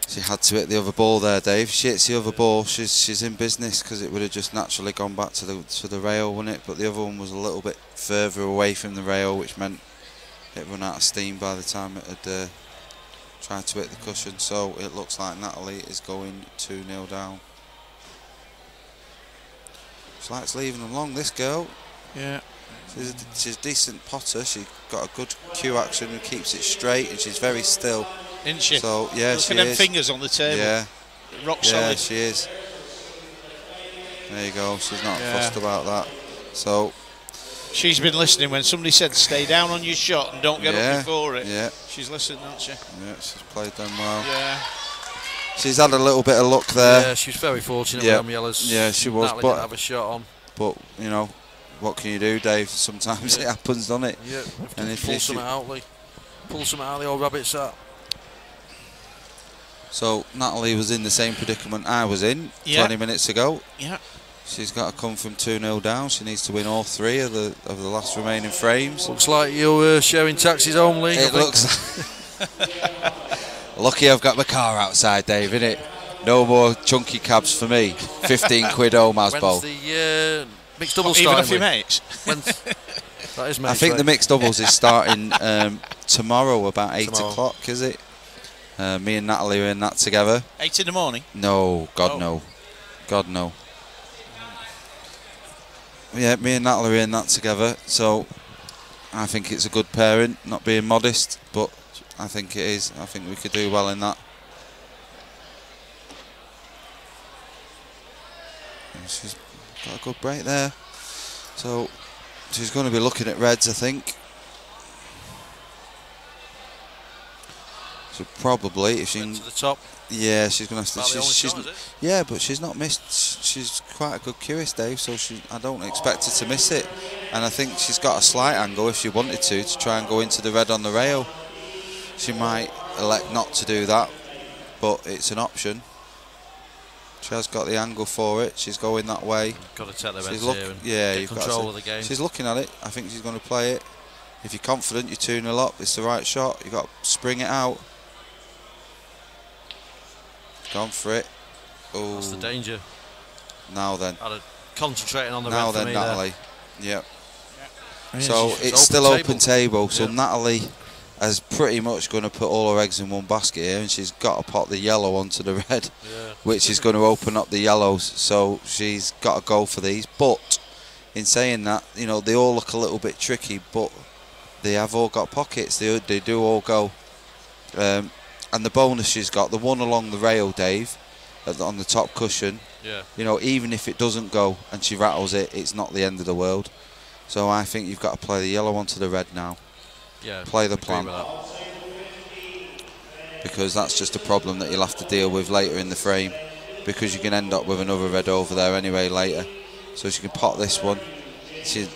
She had to hit the other ball there, Dave. She hits the other ball. She's in business, because it would have just naturally gone back to the rail, wouldn't it? But the other one was a little bit further away from the rail, which meant it ran out of steam by the time it had tried to hit the cushion. So it looks like Natalie is going 2-0 down. She likes leaving them long, this girl. Yeah. She's a decent potter. She's got a good cue action and keeps it straight, and she's very still. Isn't she? So yeah, look at them fingers on the table. Yeah. Rock solid. Yeah, she is. There you go. She's not fussed about that. So She's been listening when somebody said stay down on your shot and don't get up before it. Yeah. She's listened, hasn't she? Yeah, she's played them well. Yeah. She's had a little bit of luck there. Yeah, she was very fortunate with them yellows. Yeah, she was. Natalie but didn't have a shot on. But you know, what can you do, Dave? Sometimes it happens, doesn't it? Yeah. And if pull something out, Lee. Pull something out of the old rabbit's hat. So Natalie was in the same predicament I was in 20 minutes ago. Yeah. She's got to come from 2-0 down. She needs to win all 3 of the last remaining frames. Looks like you're sharing taxis only. It looks. Lucky I've got my car outside, Dave, innit? No more chunky cabs for me. 15 quid home, Asbo. When's the mixed doubles Even starting? off your mates? That is mates, I think right? the mixed doubles is starting tomorrow about 8 o'clock, is it? Me and Natalie are in that together. 8 in the morning? No, God no. God no. Yeah, me and Natalie are in that together, so I think it's a good pairing, not being modest, but I think it is. I think we could do well in that. And she's got a good break there. So she's going to be looking at reds, I think. So probably if she can, to the top. Yeah, she's going to have to. Shot, is it? Yeah, but she's not missed. She's quite a good curious, Dave. So I don't expect her to miss it. And I think she's got a slight angle if she wanted to try and go into the red on the rail. She might elect not to do that, but it's an option. She has got the angle for it. She's going that way. You've got to take the reds She's here and get control of the game. She's looking at it. I think she's going to play it. If you're confident, you're 2-0 up. It's the right shot. You've got to spring it out. Gone for it. Oh, that's the danger. Now then. Concentrating on the now red then, for me Natalie. Yep. Yeah. So it's still open table. So Natalie is pretty much going to put all her eggs in one basket here, and she's got to pot the yellow onto the red, which is going to open up the yellows. So she's got to go for these. But in saying that, you know, they all look a little bit tricky, but they have all got pockets. They do all go. And the bonus she's got, the one along the rail, Dave, on the top cushion, you know, even if it doesn't go and she rattles it, it's not the end of the world. So I think you've got to play the yellow onto the red now. Yeah, play the plan. Because that's just a problem that you'll have to deal with later in the frame, because you can end up with another red over there anyway later. So she can pot this one.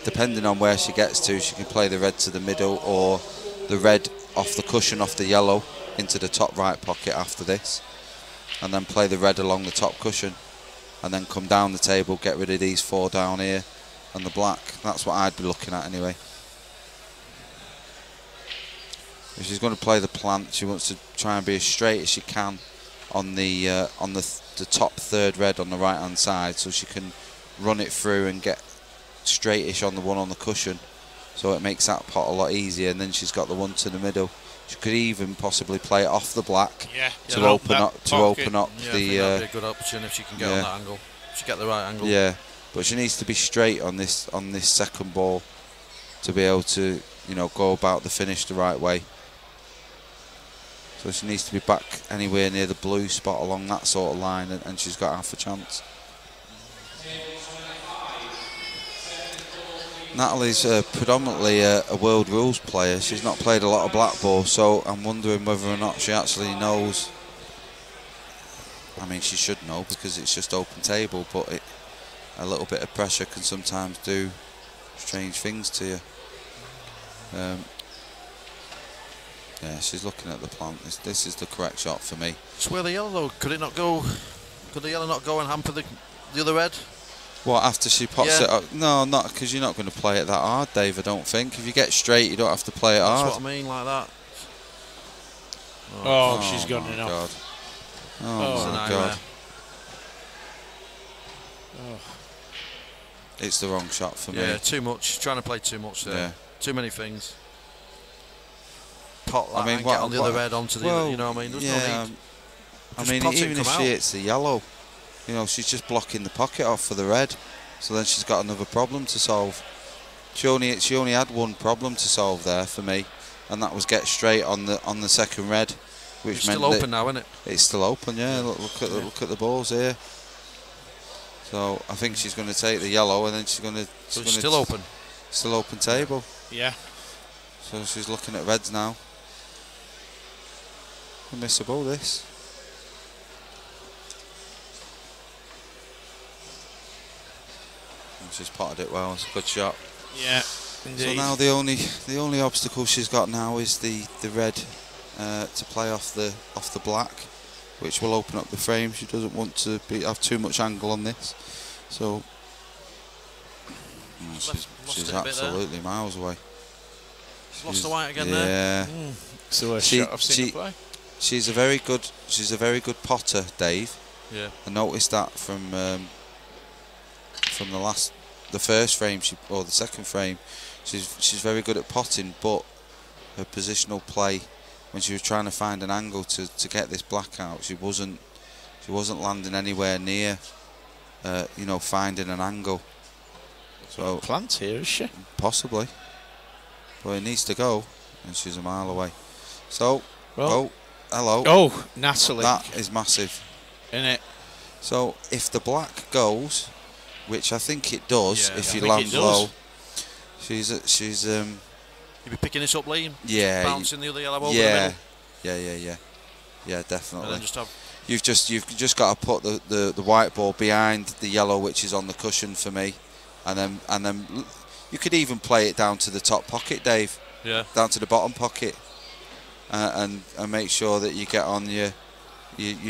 Depending on where she gets to, she can play the red to the middle or the red off the cushion off the yellow into the top right pocket after this, and then play the red along the top cushion, and then come down the table, get rid of these 4 down here and the black. That's what I'd be looking at anyway. If she's going to play the plant, she wants to try and be as straight as she can on the top 3rd red on the right hand side, so she can run it through and get straightish on the one on the cushion, so it makes that pot a lot easier. And then she's got the one to the middle. She could even possibly play it off the black to open up the. I think that'd be a good option if she can get on that angle. If she get the right angle. Yeah, but she needs to be straight on this second ball to be able to, you know, go about the finish the right way. So she needs to be back anywhere near the blue spot along that sort of line, and she's got half a chance. Natalie's predominantly a world rules player. She's not played a lot of black ball, so I'm wondering whether or not she actually knows. I mean, she should know because it's just open table, but a little bit of pressure can sometimes do strange things to you. Yeah, she's looking at the plant. This is the correct shot for me. Swear the yellow though, could it not go? Could the yellow not go and hamper the other red? What, after she pops it up? No, not because you're not going to play it that hard, Dave, I don't think. If you get straight, you don't have to play it hard. That's what I mean, like that. Oh, she's gone enough. God. Oh, my God. Oh. It's the wrong shot for me. Yeah, too much. Trying to play too much there. Yeah. Too many things. Pot that and get on the other red onto the other, you know what I mean? There's no need. I mean, even if she hits the yellow, you know, she's just blocking the pocket off for the red, so then she's got another problem to solve. She only had one problem to solve there for me, and that was get straight on the second red, which it's meant still open now, isn't it? It's still open, yeah. Look at the balls here. So I think she's going to take the yellow, and then she's going to. So it's still open. Still open table. Yeah. So she's looking at reds now. Unmissable this. And she's potted it well. It's a good shot. Yeah. Indeed. So now the only obstacle she's got now is the red to play off the black, which will open up the frame. She doesn't want to have too much angle on this. So she's absolutely miles away. Lost the white again there. there. Yeah. It's the worst shot I've seen her play. She's a very good potter, Dave. Yeah. I noticed that from the first frame or the second frame. She's very good at potting, but her positional play, when she was trying to find an angle to get this black out, she wasn't landing anywhere near finding an angle. So Plant here, is she? Possibly. But it needs to go, and she's a mile away. So, well, hello. Oh, Natalie. That is massive. Isn't it? So, if the black goes, which I think it does, if you I land think it does. low, she's You'll be picking this up, Liam? Yeah. Bouncing the other yellow over the middle? Yeah, definitely. And then just have You've just got to put the white ball behind the yellow, which is on the cushion for me, and then you could even play it down to the top pocket, Dave. Yeah. Down to the bottom pocket, and make sure that you get on your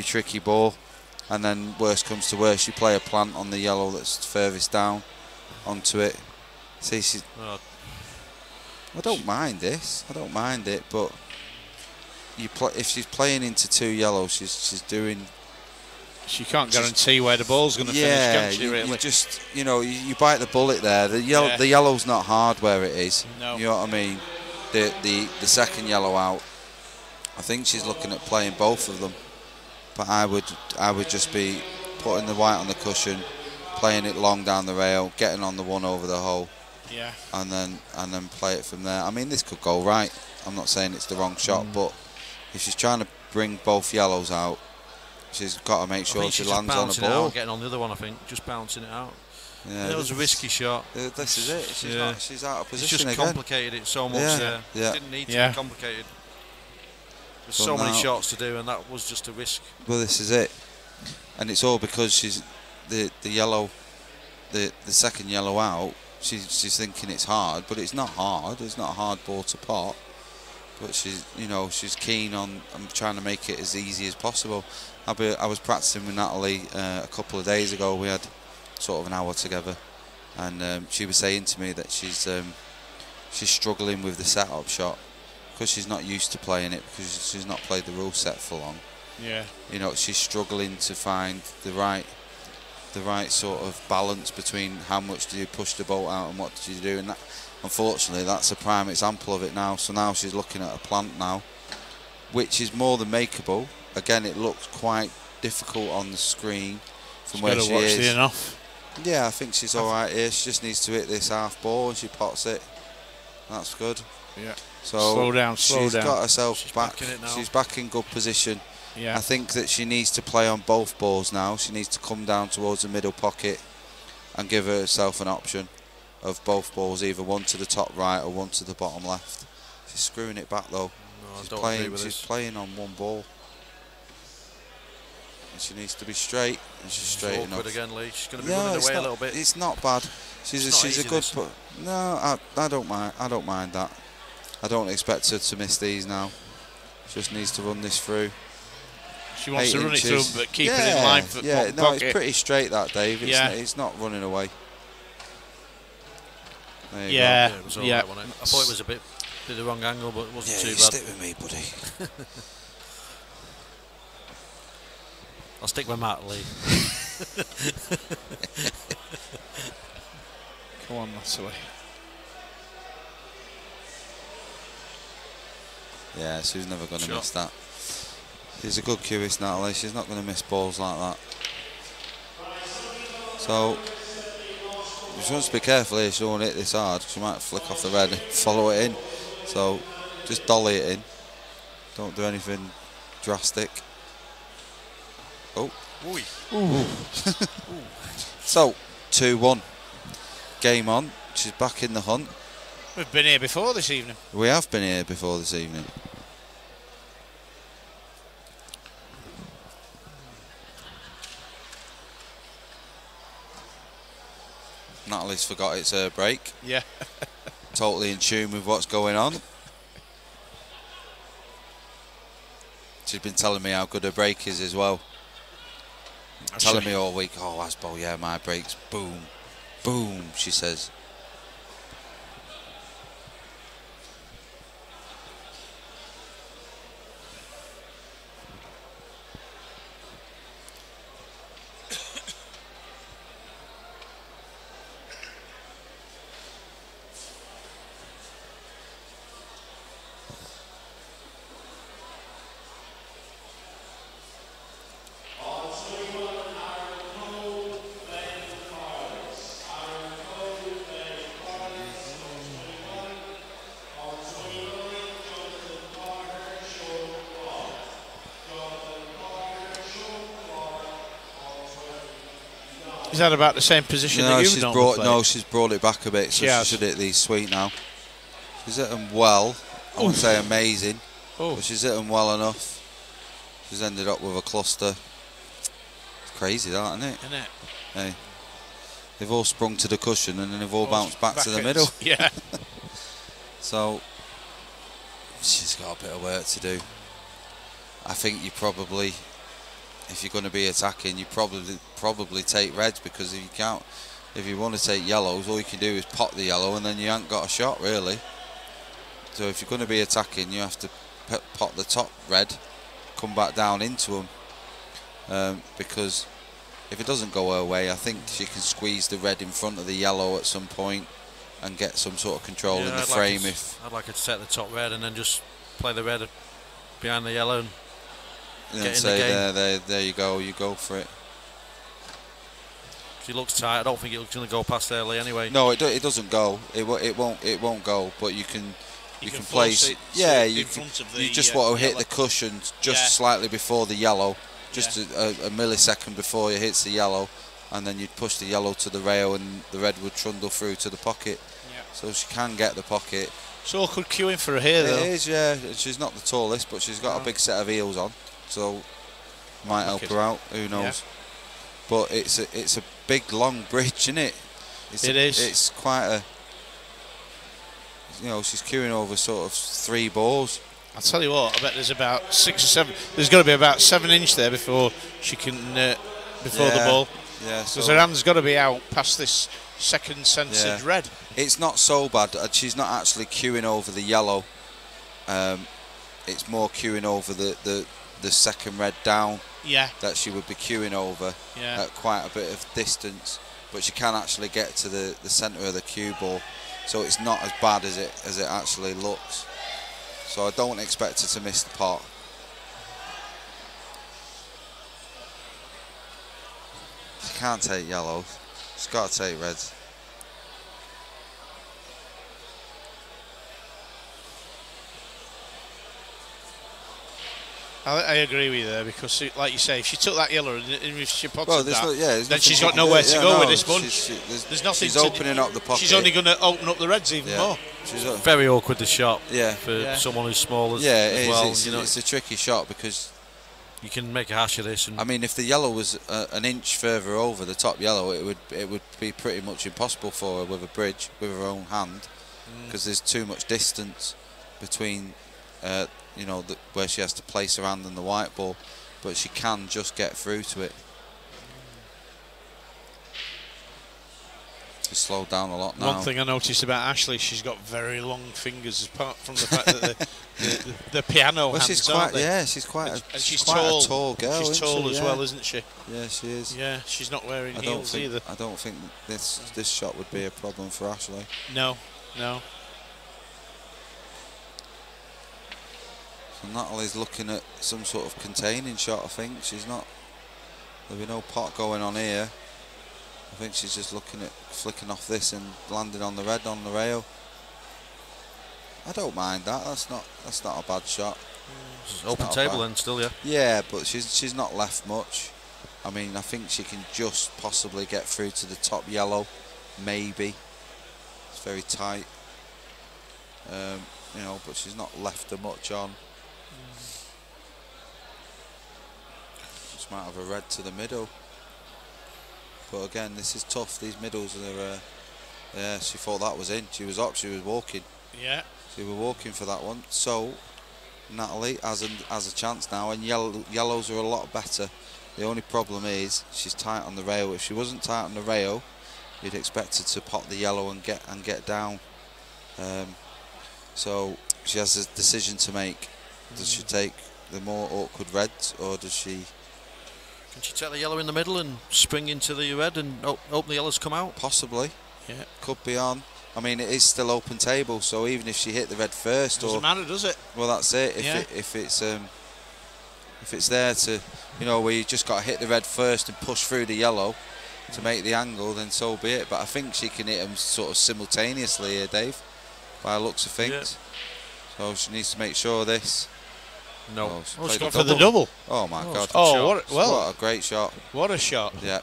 tricky ball, and then worst comes to worst, you play a plant on the yellow that's furthest down onto it. See, I don't mind this. I don't mind it, but if she's playing into two yellows, she's doing. She can't guarantee where the ball's going to finish, can she? Really? You just you bite the bullet there. The yellow's not hard where it is. No. You know what I mean? The second yellow out. I think she's looking at playing both of them, but I would just be putting the white on the cushion, playing it long down the rail, getting on the one over the hole. Yeah. And then play it from there. I mean, this could go right. I'm not saying it's the wrong shot, but if she's trying to bring both yellows out, she's got to make sure she lands on the ball. Getting on the other one, I think, just bouncing it out. Yeah, that was a risky shot. This is it. She's out of position again. It's just complicated it so much there. Yeah. It didn't need to be complicated. There's so many shots to do, and that was just a risk. Well, this is it, and it's all because she's the yellow, the second yellow out. She's thinking it's hard, but it's not hard. It's not a hard ball to pot. But she's keen on trying to make it as easy as possible. I was practicing with Natalie a couple of days ago. We had sort of an hour together, and she was saying to me that she's struggling with the setup shot because she's not used to playing it, because she's not played the rule set for long. Yeah. She's struggling to find the right sort of balance between how much do you push the bolt out and what do you do, and that, unfortunately, that's a prime example of it now. So now she's looking at a plant now, which is more than makeable. Again, it looks quite difficult on the screen from where she is. Enough. Yeah, I think she's all right here. She just needs to hit this half ball and she pots it. That's good. Yeah. So slow down. She's got herself back. She's back in good position. Yeah. I think that she needs to play on both balls now. She needs to come down towards the middle pocket and give herself an option of both balls, either one to the top right or one to the bottom left. She's screwing it back though. No, she's playing on one ball. And she needs to be straight, and she's straight enough. Again, Lee. She's going to be running away a little bit. It's not bad. She's a good. No, I don't mind. I don't mind that. I don't expect her to miss these now. She just needs to run this through. She wants to run it through, but keep it in line for it's pretty straight that, Dave. It's not running away. There you go. It was all right, wasn't it? I thought it was a bit the wrong angle, but it wasn't too bad. Stick with me, buddy. I'll stick with Matt, Lee. Come on, Natalie. Yeah, she's never going to miss that. She's a good cubist, Natalie. She's not going to miss balls like that. So she wants to be careful here. She won't hit this hard. She might flick off the red and follow it in. So just dolly it in. Don't do anything drastic. Oh. Ooh. So 2-1. Game on. She's back in the hunt. We've been here before this evening. We have been here before this evening. Natalie's forgot it's her break. Yeah. Totally in tune with what's going on. She's been telling me how good her break is as well. Telling me all week, oh, Asbo, yeah, my break's boom, boom, she says. Is that about the same position that you've normally played? No, she's brought it back a bit, so she should hit these sweet now. She's hit them well. I wouldn't say amazing, but she's hit them well enough. She's ended up with a cluster. It's crazy, that, isn't it? Isn't it? Hey, they've all sprung to the cushion and then they've all bounced back to the middle. Yeah. So she's got a bit of work to do. I think you probably, if you're going to be attacking, you probably take reds, because if you want to take yellows, all you can do is pot the yellow and then you ain't got a shot really. So if you're going to be attacking, you have to pot the top red, come back down into them, because if it doesn't go her way, I think she can squeeze the red in front of the yellow at some point and get some sort of control in the frame. I'd like her to set the top red and then just play the red behind the yellow and get in say the game. There you go, you go for it. She looks tight. I don't think it's going to go past early anyway. No, it doesn't go. It won't go. But you can place. Yeah, you just want to hit the cushion just slightly before the yellow, just a millisecond before it hits the yellow, and then you'd push the yellow to the rail and the red would trundle through to the pocket. Yeah. So she can get the pocket. It's awkward queuing for her here, though. It is, yeah. She's not the tallest, but she's got a big set of heels on, so might help her out. Who knows? Yeah. But it's a big long bridge, isn't it? It is. It's quite a. You know, she's queuing over sort of 3 balls. I'll tell you what. I bet there's about 6 or 7. There's got to be about 7 inch there before she can before the ball. Yeah. Because her hand's got to be out past this second censored red. It's not so bad. She's not actually queuing over the yellow. It's more queuing over the second red down. Yeah. That she would be queuing over at quite a bit of distance, but she can actually get to the centre of the cue ball, so it's not as bad as it actually looks. So I don't expect her to miss the pot. She can't take yellows. She's got to take reds. I agree with you there, because, like you say, if she took that yellow and if she potted then she's got nowhere to go with this bunch. There's nothing. She's opening up the pocket. She's only going to open up the reds even more. She's very awkward, the shot. For someone who's small as well. It's a tricky shot, because you can make a hash of this. And I mean, if the yellow was an inch further over the top yellow, it would be pretty much impossible for her with a bridge with her own hand, because there's too much distance between. Where she has to place her hand and the white ball, but she can just get through to it. She's slowed down a lot now. One thing I noticed about Ashley, she's got very long fingers, apart from the fact that the piano hands, she's quite, she's quite a tall girl. She's tall as well, isn't she? Yeah, she is. Yeah, she's not wearing heels either. I don't think this shot would be a problem for Ashley. No. So Natalie's looking at some sort of containing shot, I think. She's not. There'll be no pot going on here. I think she's just looking at flicking off this and landing on the red on the rail. I don't mind that. That's not a bad shot. Open table then still, yeah. Yeah, but she's not left much. I mean, I think she can just possibly get through to the top yellow, maybe. very tight. You know, but she's not left her much on. Just might have a red to the middle. But again, this is tough. These middles are. Yeah, she thought that was in. She was up. She was walking. Yeah. She was walking for that one. So Natalie has a chance now, and yellows are a lot better. The only problem is she's tight on the rail. If she wasn't tight on the rail, you'd expect her to pot the yellow and get down. So she has a decision to make. Does she take the more awkward reds, or does she? Can she take the yellow in the middle and spring into the red and hope the yellows come out? Possibly. Yeah. Could be on. I mean, it is still open table, so even if she hit the red first, doesn't matter, does it? Well, that's it. If it's there to, you know, where you just got to hit the red first and push through the yellow to make the angle, then so be it. But I think she can hit them sort of simultaneously here, Dave, by the looks of things. Yeah. So she needs to make sure of this. No. She's gone for the double. Oh my God. Oh, what a great shot. What a shot. Yeah.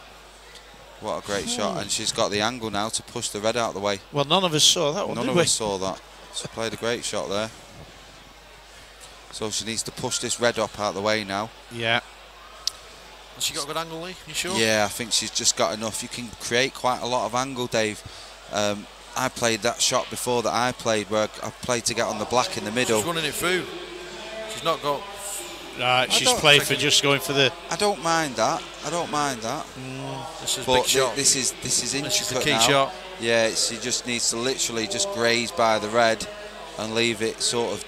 What a great shot. And she's got the angle now to push the red out of the way. Well, none of us saw that one, None did of we? us saw that. She played a great shot there. So she needs to push this red up out of the way now. Yeah. Has she got a good angle, Lee? You sure? Yeah, I think she's just got enough. You can create quite a lot of angle, Dave. I played that shot before that I played, where I played to get on the black in the middle. She's running it through. She's not got... Right, she's played for just going for the... I don't mind that. I don't mind that. This is but big shot. This is intricate This is the key now. shot. Yeah, she just needs to literally just graze by the red and leave it sort of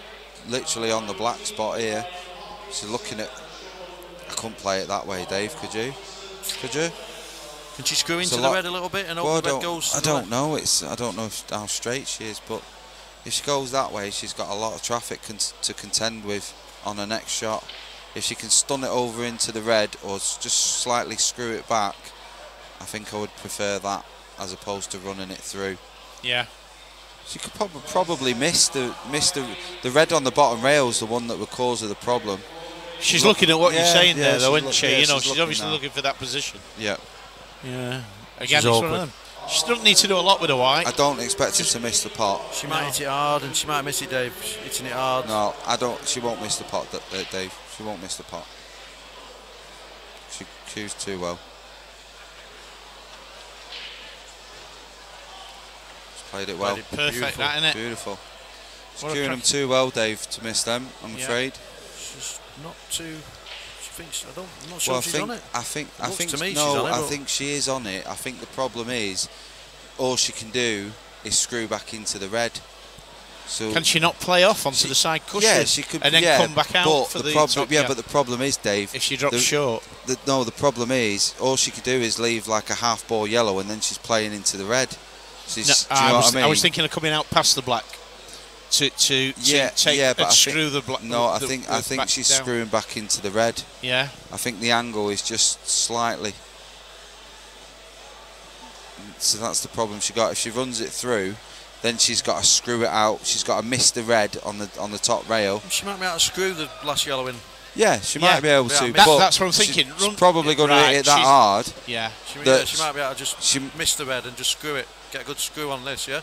literally on the black spot here. She's looking at... I couldn't play it that way, Dave, could you? Could you? Can she screw into the red a little bit and hope the red goes? I don't know. I don't know how straight she is, but if she goes that way, she's got a lot of traffic to contend with on her next shot. If she can stun it over into the red or just slightly screw it back, I think I would prefer that as opposed to running it through. Yeah. She could probably miss the red on the bottom rail is the one that would cause her the problem. She's looking at what you're saying there, though, isn't she? Yeah, you know, she's obviously now. looking for that position. Yeah. Yeah. Again, it's one of them. She doesn't need to do a lot with a white. I don't expect her to miss the pot. She might hit it hard and she might miss it, Dave. She's hitting it hard. No, I don't. She won't miss the pot, Dave. She won't miss the pot. She cues too well. She's played it well. Played it perfect, Beautiful. that, isn't it? Beautiful. She's What a cueing them too well, Dave, to miss them, I'm afraid. She's not too... She thinks... I'm not sure Well, if she's on it. I think to me no, she's on it, I but- think she is on it. I think the problem is all she can do is screw back into the red. So Can she not play off onto the side cushion? Yeah, she could. And then yeah, come back out but for the the problem. top Yeah, gap. but the problem is, Dave. If she drops short. The problem is all she could do is leave like a half ball yellow, and then she's playing into the red. She's, No, do you know what I mean? I was thinking of coming out past the black to take but and I screw think, the black. No, I the think back she's down. screwing back into the red. Yeah. I think the angle is just slightly. So that's the problem she got. If she runs it through, then she's got to screw it out. She's got to miss the red on the top rail. She might be able to screw the last yellow in. Yeah, she might be able to. That- but that's what I'm thinking. She's probably going to hit it that hard. Yeah. She might be able to just miss the red and just screw it. Get a good screw on this, yeah?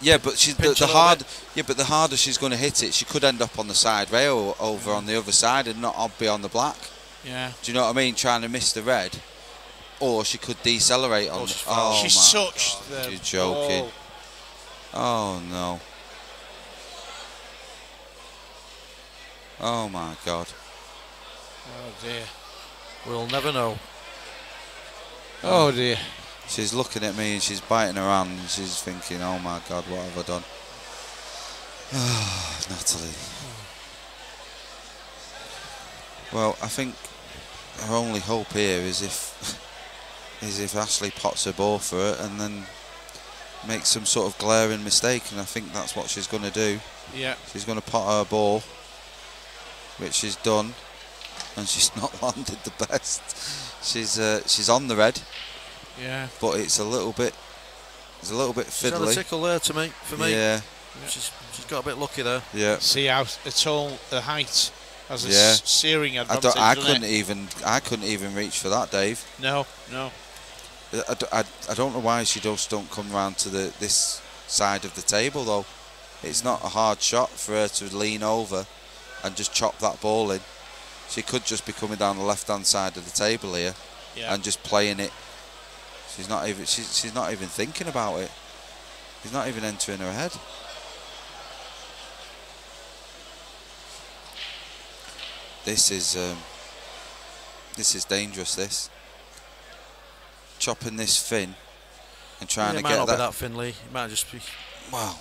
Yeah, but Pinch a little bit. but the harder she's going to hit it, she could end up on the side rail over on the other side and not be on the black. Yeah. Do you know what I mean? Trying to miss the red, or she could decelerate on. She's touched the You're joking. ball. Oh no. Oh my God. Oh dear. We'll never know. Oh dear. She's looking at me and she's biting her hand and she's thinking, oh my God, what have I done? Oh, Natalie. Well, I think her only hope here is if Ashley pots her ball for it and then makes some sort of glaring mistake, and I think that's what she's going to do. Yeah. She's going to pot her ball, which she's done, and she's not landed the best. She's on the red. Yeah. But it's a little bit fiddly. She's had a tickle there for me. Yeah. She's got a bit lucky there. Yeah. See how tall the height has a Yeah. searing advantage. I doesn't it? couldn't even reach for that, Dave. No. I don't know why she just don't come round to this side of the table though. It's not a hard shot for her to lean over and just chop that ball in. She could just be coming down the left-hand side of the table here and just playing it. She's not even thinking about it. It's not even entering her head. This is dangerous. This chopping this thin and trying to get that. It might not be that thin, Lee. It might just be. Wow,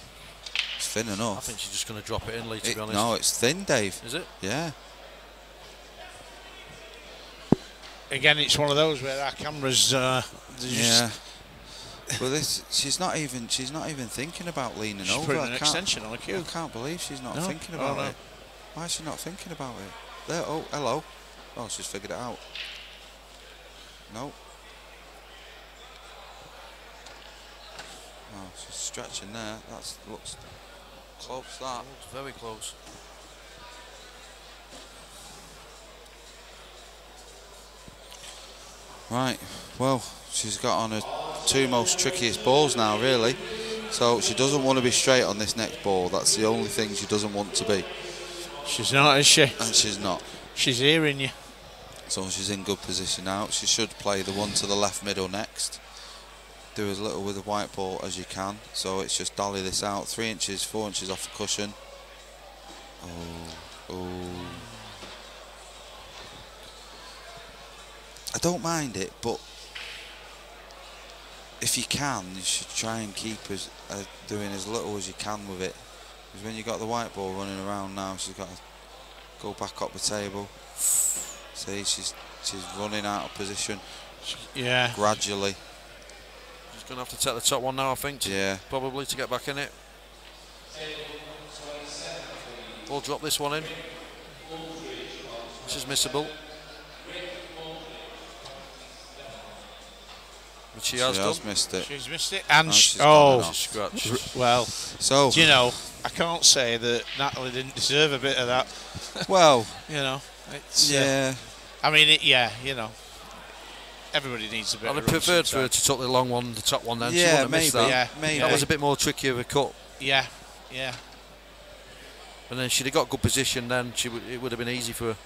it's thin enough. I think she's just going to drop it in, Lee. To be honest. No, it's thin, Dave. Is it? Yeah. Again, it's one of those where our cameras. Yeah. Well, she's not even thinking about leaning she's over. Putting an extension on a cue. I can't believe she's not thinking about it. Why is she not thinking about it? There. Oh, hello. Oh, she's figured it out. No. Oh, she's stretching there. That looks close. That looks very close. Right. Well, she's got on her two most trickiest balls now, really. So she doesn't want to be straight on this next ball. That's the only thing she doesn't want to be. She's not, is she? And she's not. She's hearing you. So she's in good position now. She should play the one to the left middle next. Do as little with the white ball as you can. So it's just dolly this out. 3 inches, 4 inches off the cushion. Oh. I don't mind it, but if you can, you should try and keep doing as little as you can with it. Because when you've got the white ball running around now, she's got to go back up the table. See, she's running out of position. Yeah. Gradually. She's going to have to take the top one now, I think. Yeah. Probably to get back in it. We'll drop this one in. This is missable. But she has missed it. She's missed it, and she's scratched. Well, so do you know, I can't say that Natalie didn't deserve a bit of that. Well, you know, it's I mean, you know, everybody needs a bit. I'd have preferred for her to tuck the long one, the top one. Then she wouldn't have missed that. Yeah, maybe. That was a bit more tricky of a cut. Yeah. And then she'd have got good position. Then it would have been easy for her.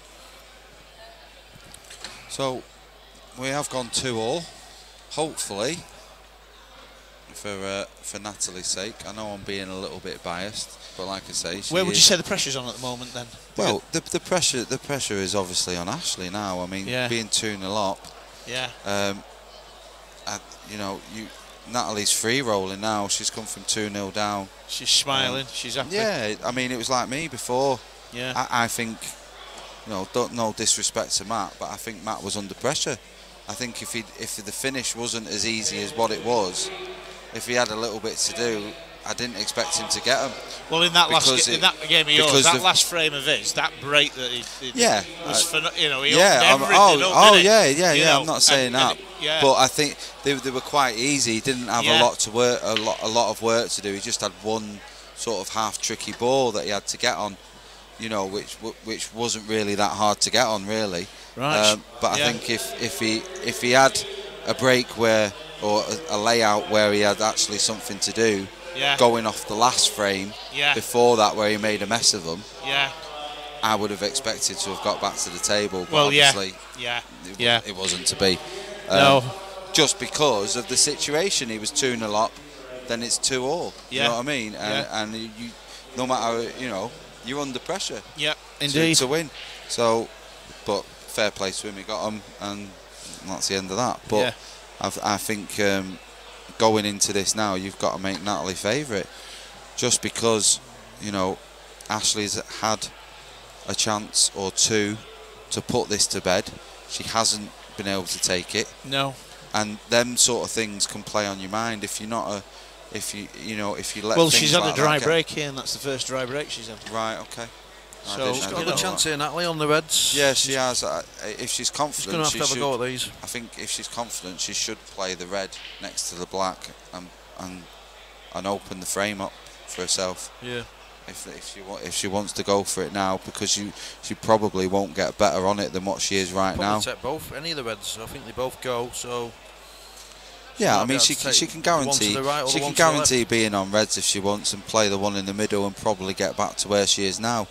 So we have gone 2-all. Hopefully, for Natalie's sake, I know I'm being a little bit biased, but like I say, where would you say the pressure's on at the moment then? Well, the pressure is obviously on Ashley now. I mean, being 2-0 up. Yeah. Natalie's free rolling now. She's come from 2-0 down. She's smiling. She's happy. Yeah. I mean, it was like me before. Yeah. I think, no disrespect to Matt, but I think Matt was under pressure. I think if the finish wasn't as easy as what it was, if he had a little bit to do, I didn't expect him to get them. Well, in that game of yours, that last frame of his, that break that he was he opened everything up, I'm not saying that, but I think they were quite easy. He didn't have a lot of work to do. He just had one sort of half tricky ball that he had to get on, which wasn't really that hard to get on, really. Right. But I think if he had a break or a layout where he had actually something to do, going off the last frame before that where he made a mess of them, I would have expected to have got back to the table. But obviously, it wasn't to be. No. Just because of the situation, he was 2-0 up, then it's 2-all. You know what I mean? And you, no matter, you're under pressure. Yeah, indeed. To win. So, but fair play to him, he got him, and that's the end of that. But I think going into this now, you've got to make Natalie favourite, just because Ashley's had a chance or two to put this to bed. She hasn't been able to take it. No. And them sort of things can play on your mind if you're not if you let. Well, she's had a dry break here, and that's the first dry break she's had. Right. Okay. So she's got a good chance here, Natalie, on the Reds. Yeah, she has. If she's confident, she's going to have a go at these. I think if she's confident, she should play the red next to the black and open the frame up for herself. Yeah. If she wants to go for it now, because she probably won't get better on it than what she is right now. Take both, any of the Reds. I think they both go. So Yeah, might I be mean, able she to she take can the one to guarantee the right or she the one can to the left. guarantee being on reds if she wants and play the one in the middle and probably get back to where she is now,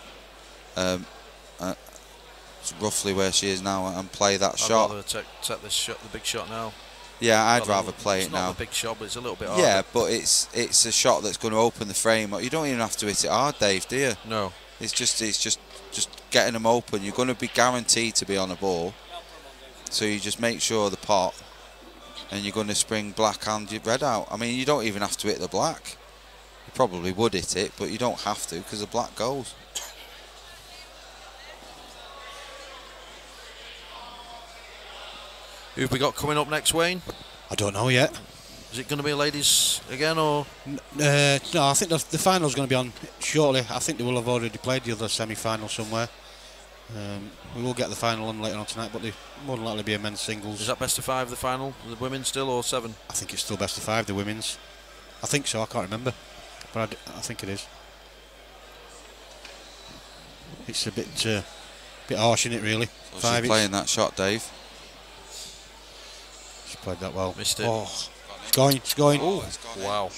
roughly where she is now, and play that shot. I'd rather take this shot, the big shot now. Yeah, I'd Well, rather play it's it not now. the big shot, but it's a little bit Yeah, harder. but it's a shot that's going to open the frame. You don't even have to hit it hard, Dave, do you? No. It's just getting them open. You're going to be guaranteed to be on a ball, so you just make sure the pot, and you're going to spring black and red out. I mean, you don't even have to hit the black. You probably would hit it, but you don't have to because the black goes. Who have we got coming up next, Wayne? I don't know yet. Is it going to be ladies again, or? No, I think the final's going to be on shortly. I think they will have already played the other semi-final somewhere. We will get the final on later on tonight, but they more than likely be a men's singles. Is that best of 5 the final? The women still, or 7? I think it's still best of 5, the women's. I think so, I can't remember. But I think it is. It's a bit harsh, isn't it, really? So 5, she's playing that shot, Dave. She's played that well. Missed it. Oh, it's going, it's going. Oh, It's gone in. wow.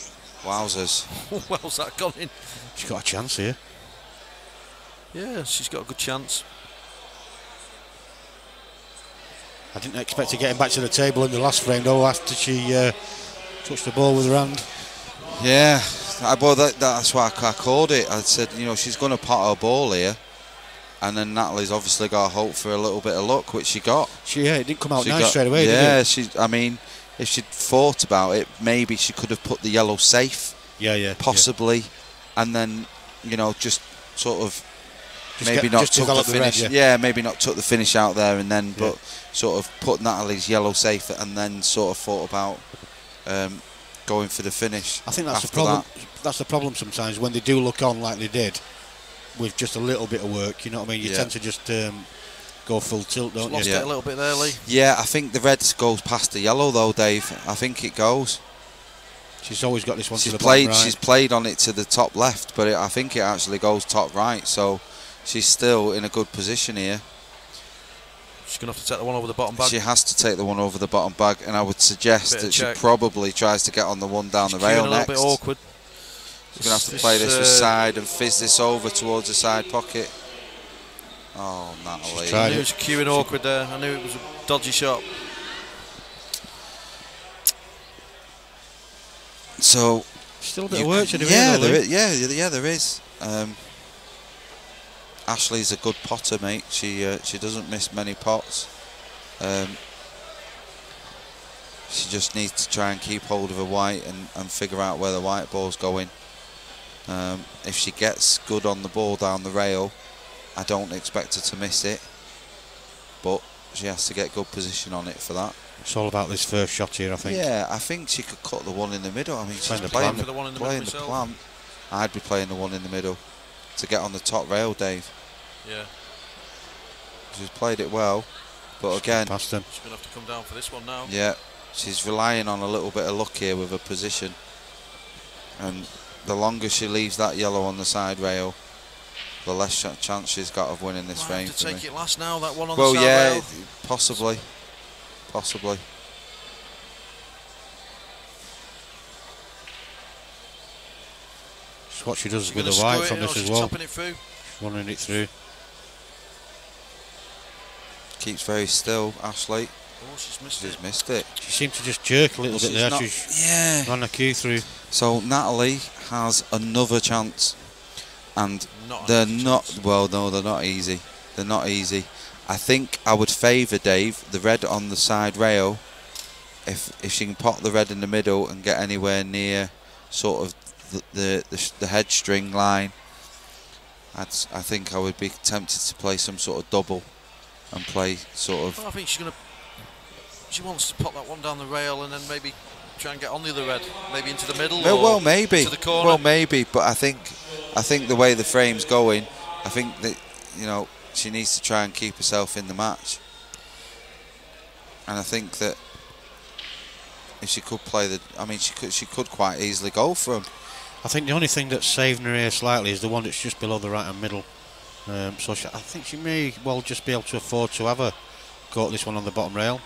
Wowzers. Well's that gone in? She's got a chance here. Yeah, she's got a good chance. I didn't expect her getting back to the table in the last frame, though, after she touched the ball with her hand. Yeah, that's why I called it. I said, you know, she's going to pot her ball here, and then Natalie's obviously got to hope for a little bit of luck, which she got. It didn't come out She nice got- straight away, Yeah, did it? I mean, if she'd thought about it, maybe she could have put the yellow safe, Yeah. possibly, and then, you know, just sort of Just maybe get- not just took the develop the red, finish. yeah. Maybe not took the finish out there, and then but sort of put Natalie's yellow safe, and then sort of thought about going for the finish. I think that's the after problem. that. That's the problem sometimes when they do look on like they did, with just a little bit of work. You know what I mean? You Yeah. tend to just go full tilt, don't Lost you? it a little bit there, Lee. Yeah, I think the red goes past the yellow though, Dave. I think it goes. She's always got this one to She's the played. bottom right. She's played on it to the top left, but I think it actually goes top right. So she's still in a good position here. She's going to have to take the one over the bottom bag. She has to take the one over the bottom bag, and I would suggest Bit of that she check. probably tries to get on the one down She's the rail queuing a little next. bit awkward. She's going to have to play this with side and fizz this over towards the side pocket. Oh, Natalie. tried I knew it it. was queuing awkward there. I knew it was a dodgy shot. So Still a bit of work to do yeah, here, though, there Lee. is. Yeah, there is. Ashley's a good potter, mate. She doesn't miss many pots. She just needs to try and keep hold of her white and figure out where the white ball's going. If she gets good on the ball down the rail, I don't expect her to miss it, but she has to get good position on it for that. It's all about this first shot here, I think. Yeah, I think she could cut the one in the middle. I mean, she's Playing the playing plan. the, For the one in the playing middle the myself. plan. I'd be playing the one in the middle to get on the top rail, Dave. Yeah. She's played it well, but again, Past them. She's going to have to come down for this one now. yeah, she's relying on a little bit of luck here with her position. And the longer she leaves that yellow on the side rail, the less chance she's got of winning this Might frame have to for take me. it last now, that one on Well, the side yeah, rail. possibly. It's what she does She's with gonna the white screw it from in, or this as she's well. topping it through. Running it through. Keeps very still, Ashley. Oh, she's missed She's it. missed it. She seemed to just jerk a little bit She's there. not- She's Yeah. ran a cue through. So Natalie has another chance, and Not they're an easy not. chance. Well, no, they're not easy. They're not easy. I think I would favour Dave the red on the side rail. If she can pot the red in the middle and get anywhere near sort of the head string line, I think I would be tempted to play some sort of double and play sort of. Well, I think she's going to. She wants to pop that one down the rail and then maybe try and get on the other red, maybe into the middle. Well, or maybe. to the corner. Well, maybe. But I think the way the frame's going, I think that she needs to try and keep herself in the match. And I think that if she could play she could quite easily go for him. I think the only thing that's saving her here slightly is the one that's just below the right hand middle. So I think she may well just be able to afford to have her caught this one on the bottom rail.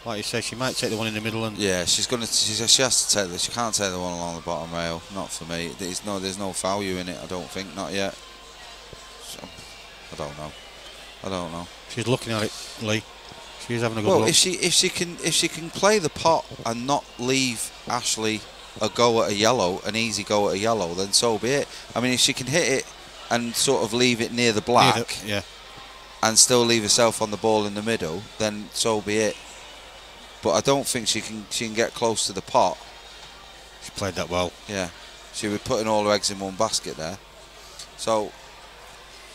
like you say, she might take the one in the middle and Yeah, she has to take this. She can't take the one along the bottom rail. Not for me. There's no value in it. I don't think. Not yet. So, I don't know. she's looking at it, Lee. She's having a good Well, look. if she can play the pot and not leave Ashley a go at a yellow, an easy go at a yellow, then so be it. I mean, if she can hit it and sort of leave it near the black, yeah. and still leave herself on the ball in the middle, then so be it. But I don't think she can get close to the pot. She played that well. Yeah, she was putting all her eggs in one basket there. So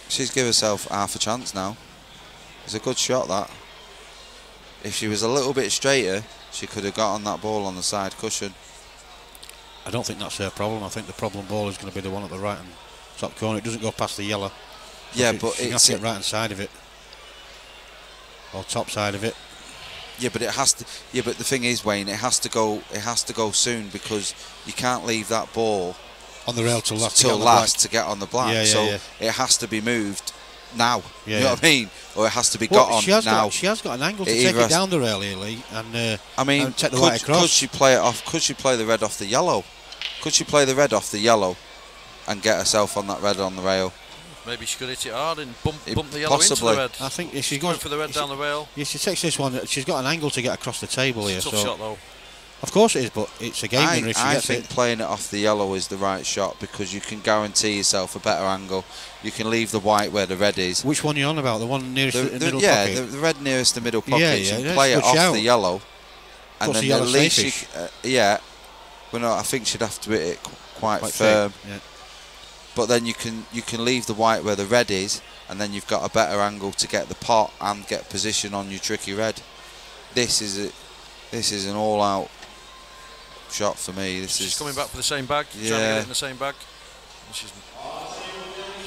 she's given herself half a chance now. It's a good shot, that. If she was a little bit straighter, she could have got on that ball on the side cushion. I don't think that's her problem. I think the problem ball is going to be the one at the right and top corner. It doesn't go past the yellow. Yeah, but but you have to get right hand side of it, or top side of it. Yeah, but it has to. Yeah, but the thing is, Wayne, it has to go. It has to go soon, because you can't leave that ball On the rail till last. to get on the black. So it has to be moved now. Yeah, you know what I mean? Or it has to be got on now. She has got an angle to take it down the rail here, Lee, and I mean, and take the white across. Could she play it off? Could she play the red off the yellow? Could she play the red off the yellow and get herself on that red on the rail? Maybe she could hit it hard and bump the yellow possibly. into the red. I think if she's going for the red down the rail. Yeah, she takes this one. She's got an angle to get across the table here. It's a tough shot though. Of course it is, but it's a game winner if she I gets think it. playing it off the yellow is the right shot, because you can guarantee yourself a better angle. You can leave the white where the red is. Which one are you on about? The one nearest the middle yeah, pocket? the red nearest the middle pocket. Yeah, you yeah, can play it off the yellow, and Puts then the yellow at least safe-ish. yeah. Well, no, I think she'd have to hit it quite firm. Yeah. But then you can leave the white where the red is, and then you've got a better angle to get the pot and get position on your tricky red. This is an all-out shot for me. She's coming back for the same bag. Yeah. Trying to get it in the same bag. She's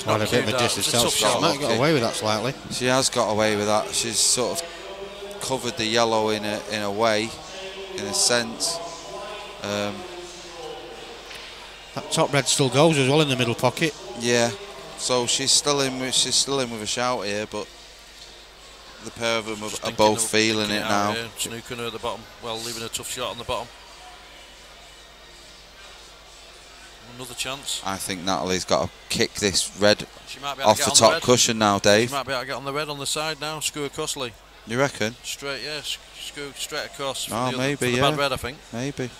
Quite a bit of a distance. She might have got away with that slightly. She has got away with that. She's sort of covered the yellow in a way, in a sense. That top red still goes as well in the middle pocket. Yeah. So she's still in with a shout here, but the pair of them are both feeling it now. Snooking her at the bottom, well, leaving a tough shot on the bottom. Another chance. I think Natalie's got to kick this red off the top cushion now, Dave. She might be able to get on the red on the side now. Screw across, Lee. You reckon? Straight, yeah. Screw straight across. Oh, maybe, for the yeah. bad red, I think. Maybe.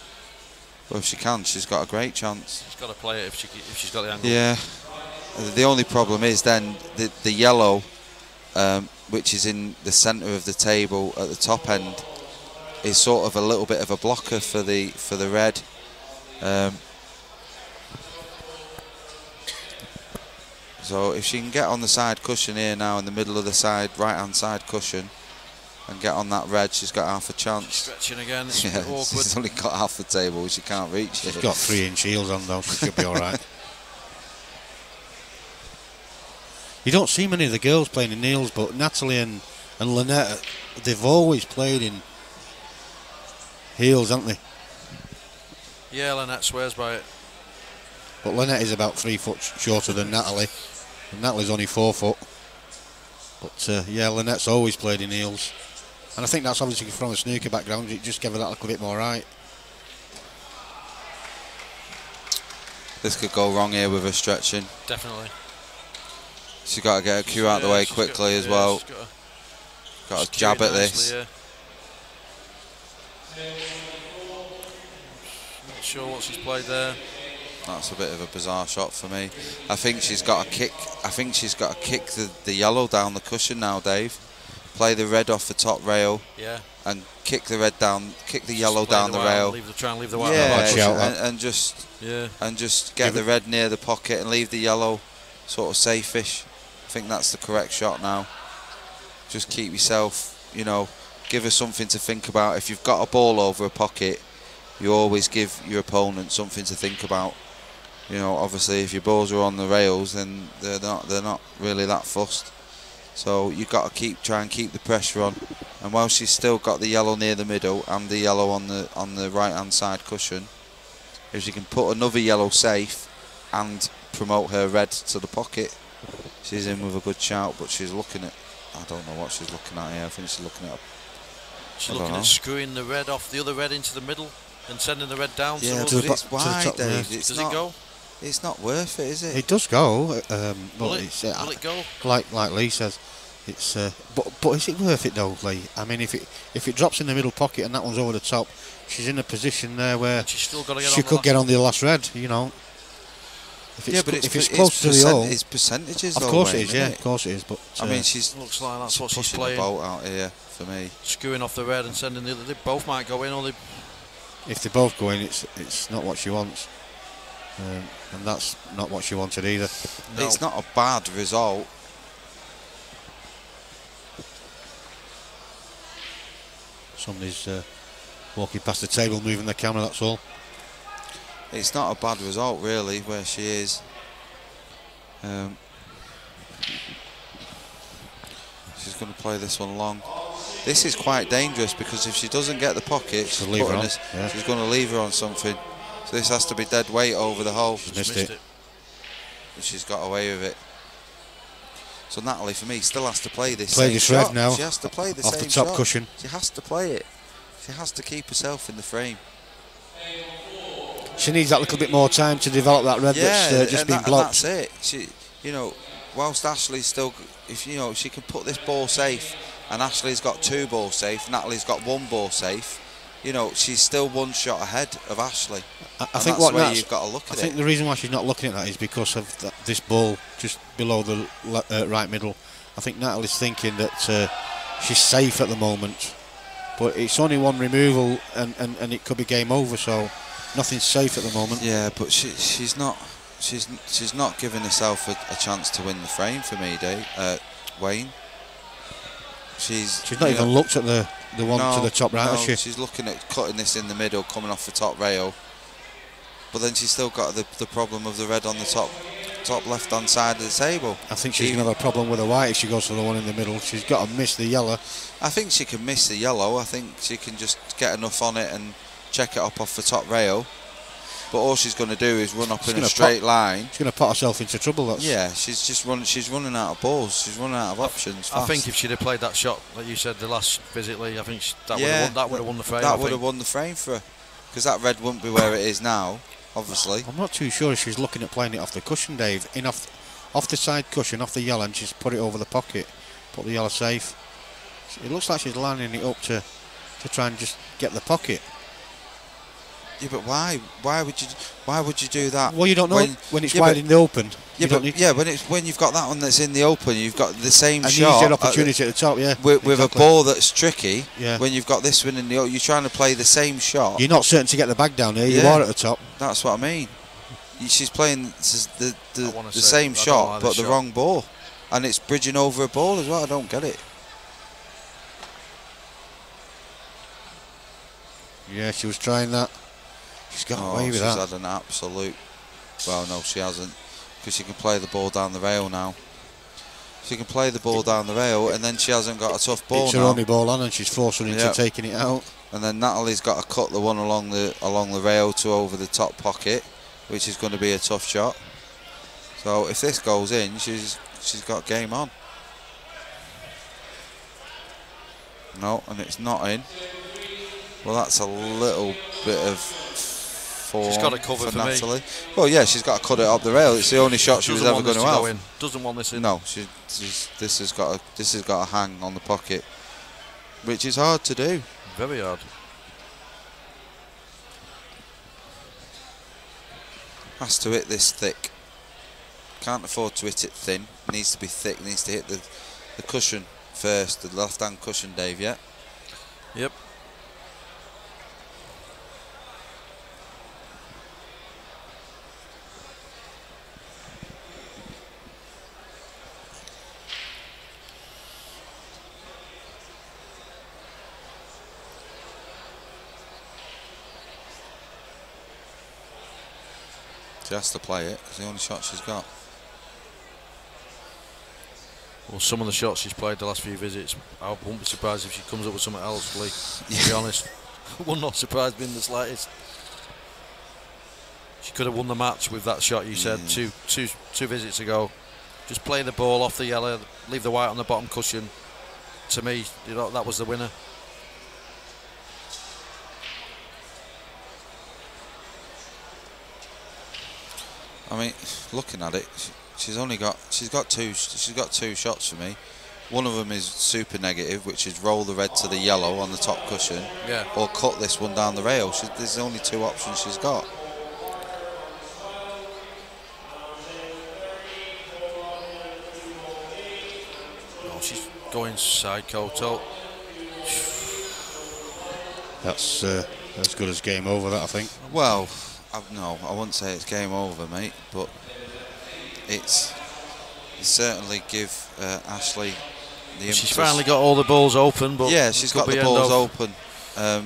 Well, if she can, she's got a great chance. She's got to play it if she's got the angle. Yeah. The only problem is then the yellow, which is in the centre of the table at the top end, is sort of a little bit of a blocker for the red. So if she can get on the side cushion here now, in the middle of the side, right-hand side cushion, and get on that red, she's got half a chance. Stretching again, it's Yeah, awkward. she's only got half the table, she can't reach it. She's got 3-inch heels on though, so she'll be alright. You don't see many of the girls playing in heels, but Natalie and Lynette, they've always played in heels, haven't they? Yeah, Lynette swears by it. But Lynette is about 3 foot shorter than Natalie, and Natalie's only 4 foot. But yeah, Lynette's always played in heels, and I think that's obviously from a snooker background. It just gave her that little bit more right. This could go wrong here with her stretching. Definitely. She's got to get her cue out of the way quickly as well. Got to jab at this. Yeah. Not sure what she's played there. That's a bit of a bizarre shot for me. I think she's got to kick. I think she's got to kick the yellow down the cushion now, Dave. Play the red off the top rail. Yeah. And kick the red down. Kick the yellow down the rail. Try and leave the white. Yeah. And just get the red near the pocket and leave the yellow sort of safe-ish. I think that's the correct shot now. Just keep yourself, give her something to think about. If you've got a ball over a pocket, you always give your opponent something to think about. Obviously, if your balls are on the rails, then they're not really that fussed. So you've got to try and keep the pressure on. And while she's still got the yellow near the middle and the yellow on the right-hand side cushion, if she can put another yellow safe and promote her red to the pocket, she's in with a good shout. But she's looking at, I don't know what she's looking at here. I think she's looking at She's looking at screwing the red off the other red into the middle and sending the red down. Yeah, So but it's wide, Dave. Does it go? It's not worth it, is it? It does go. Will it go? Like Lee says, it's. But is it worth it though, Lee? I mean, if it drops in the middle pocket and that one's over the top, she's in a position there where she's still got to get she could get on the last red. You know. If it's close to the hole, it's percentages. Of course it is. Yeah, of course it is. But I mean, looks like that's what she's pushing playing. the boat out here for me. Screwing off the red and sending the other. They both might go in, or they. If they both go in, it's not what she wants, and that's not what she wanted either. No. It's not a bad result. Somebody's walking past the table, moving the camera. That's all. It's not a bad result, really, where she is. She's going to play this one long. This is quite dangerous because if she doesn't get the pocket, she's going to leave her on something. So this has to be dead weight over the hole. She's missed it. But she's got away with it. So Natalie, for me, still has to play this. Play this red now. She has to play the off same the top shot. cushion. She has to play it. She has to keep herself in the frame. She needs that little bit more time to develop that red that's just been blocked. And that's it. She, whilst Ashley's still, if she can put this ball safe, and Ashley's got 2 balls safe, Natalie's got 1 ball safe. She's still 1 shot ahead of Ashley. I think that's the way you've got to look at it. I think the reason why she's not looking at that is because of this ball just below the right middle. I think Natalie's thinking that she's safe at the moment, but it's only 1 removal, and it could be game over. So nothing's safe at the moment. Yeah, but she's not giving herself a chance to win the frame for me, Dave. Wayne. She's not even looked at the one to the top right, has she? She's looking at cutting this in the middle, coming off the top rail. But then she's still got the problem of the red on the top left hand side of the table. I think she's going to have a problem with the white if she goes for the one in the middle. She's got to miss the yellow. I think she can miss the yellow. I think she can just get enough on it and check it up off the top rail. But all she's going to do is run up in a straight line. She's going to put herself into trouble. She's running out of balls. She's running out of options. I think if she'd have played that shot, like you said, the last visit, Lee, I think that would have won the frame. That would have won the frame for her, because that red wouldn't be where it is now. Obviously, I'm not too sure if she's looking at playing it off the cushion, Dave. Off the side cushion, off the yellow, and she's put it over the pocket, put the yellow safe. It looks like she's lining it up to try and just get the pocket. Yeah, but why? Why would you do that? Well, you don't know when it's wide in the open. When you've got that one that's in the open, you've got the same and shot. You get opportunity at the top, with exactly. A ball that's tricky. Yeah. When you've got this one in the open, you're trying to play the same shot. You're not certain to get the bag down there. You are at the top. That's what I mean. She's playing the same shot, but the wrong ball, and it's bridging over a ball as well. I don't get it. Yeah, she was trying that. She's got away with that. She's had an absolute. Well, no, she hasn't, because she can play the ball down the rail now. She can play the ball down the rail, and then she hasn't got a tough ball. It's her only ball on, and she's forced her into taking it out. And then Natalie's got to cut the one along the rail to over the top pocket, which is going to be a tough shot. So if this goes in, she's got game on. No, and it's not in. Well, that's a little bit of form. She's got to cover for Natalie. Me. Well, yeah, she's got to cut it up the rail. It's the only shot she was ever going to have. Doesn't want this in. No, this has got to hang on the pocket, which is hard to do. Very hard. Has to hit this thick. Can't afford to hit it thin. Needs to be thick. Needs to hit the cushion first, the left-hand cushion, Dave. Yeah. Yep. She has to play it. It's the only shot she's got. Well, some of the shots she's played the last few visits, I won't be surprised if she comes up with something else, Lee. To be honest, would not surprise me in the slightest. She could have won the match with that shot you said two visits ago. Just play the ball off the yellow, leave the white on the bottom cushion. To me, that was the winner. I mean, looking at it, she's got two shots for me. One of them is super negative, which is roll the red to the yellow on the top cushion, or cut this one down the rail. There's only two options she's got. Oh, she's going side koto. That's as good as game over, that, I think. Well, no, I wouldn't say it's game over, mate, but it certainly give Ashley the impetus. She's finally got all the balls open, but yeah, she's got the balls open. The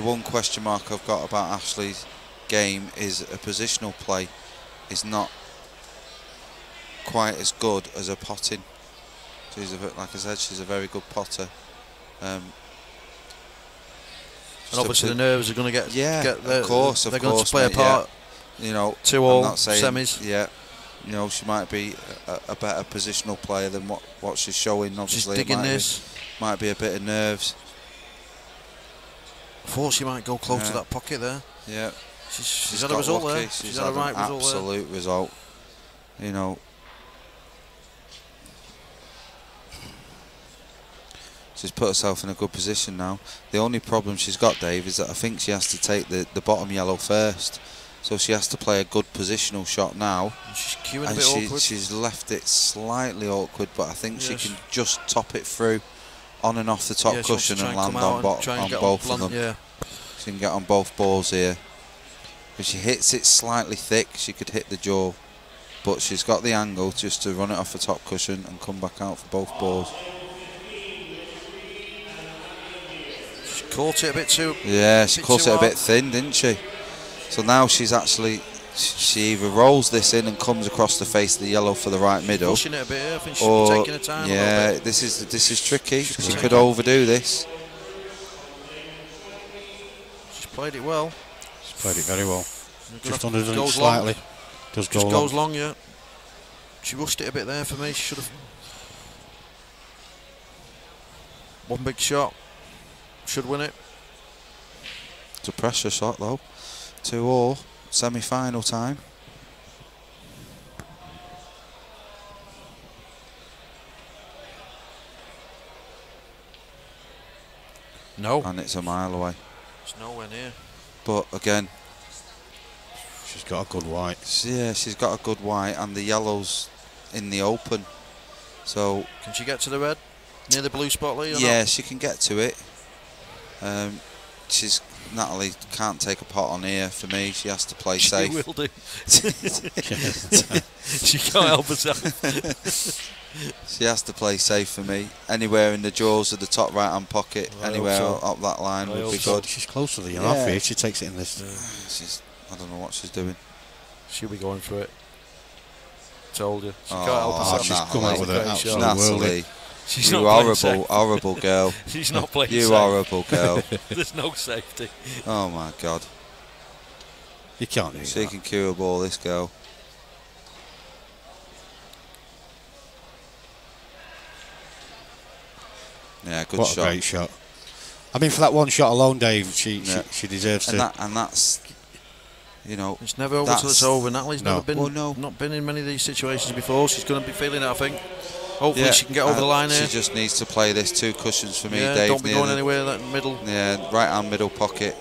one question mark I've got about Ashley's game is a positional play is not quite as good as her potting. Like I said, she's a very good potter. And obviously the nerves are going to get of course, they're going to play a part. Yeah. You know, 2-all semis. Yeah, you know, she might be a better positional player than what she's showing. Obviously, she's digging this. Might be a bit of nerves. I thought she might go close to that pocket there. Yeah, she's had a result there. She's had a right result. Absolute result. You know. She's put herself in a good position now. The only problem she's got, Dave, is that I think she has to take the bottom yellow first. So she has to play a good positional shot now. She's queuing a bit awkward. She's left it slightly awkward, but I think she can just top it through on and off the top cushion and land on both of them. Yeah. She can get on both balls here. If she hits it slightly thick, she could hit the jaw. But she's got the angle just to run it off the top cushion and come back out for both balls. Caught it a bit too. Yeah, she caught it a bit thin, didn't she? So now she's actually, she either rolls this in and comes across the face of the yellow for the right middle. Pushing it a bit. I think she's taking her time. Yeah, a little bit. this is tricky. She could overdo this. She's played it well. She's played it very well. Just underdone it slightly. Just goes long, yeah. She rushed it a bit there for me. She should have. One big shot. Should win it. It's a pressure shot though. 2-all, semi-final time. No. And it's a mile away. It's nowhere near. But again, she's got a good white. Yeah, she's got a good white, and the yellow's in the open. So can she get to the red near the blue spot, Lee? Yeah, not? She can get to it. Natalie can't take a pot on here for me. She has to play safe. She will do. She can't help herself. She has to play safe for me. Anywhere in the jaws of the top right hand pocket, anywhere up that line would be good. She's close to the half here. She takes it in this. I don't know what she's doing. She'll be going for it. Told you. She can't help herself. She's come out with an absolute Natalie. She's you horrible girl. She's not playing You safe. horrible girl. There's no safety. Oh my God. You can't do She can cue a ball, this girl. Yeah, good shot. What a great shot. I mean, for that one shot alone, Dave, she deserves to. And that's, you know, it's never over till it's over. Natalie's No. never been, not been in many of these situations before. She's going to be feeling it, I think. Hopefully she can get over the line here. She just needs to play this 2 cushions for me, Dave. Don't be going anywhere that middle. Yeah, right hand middle pocket.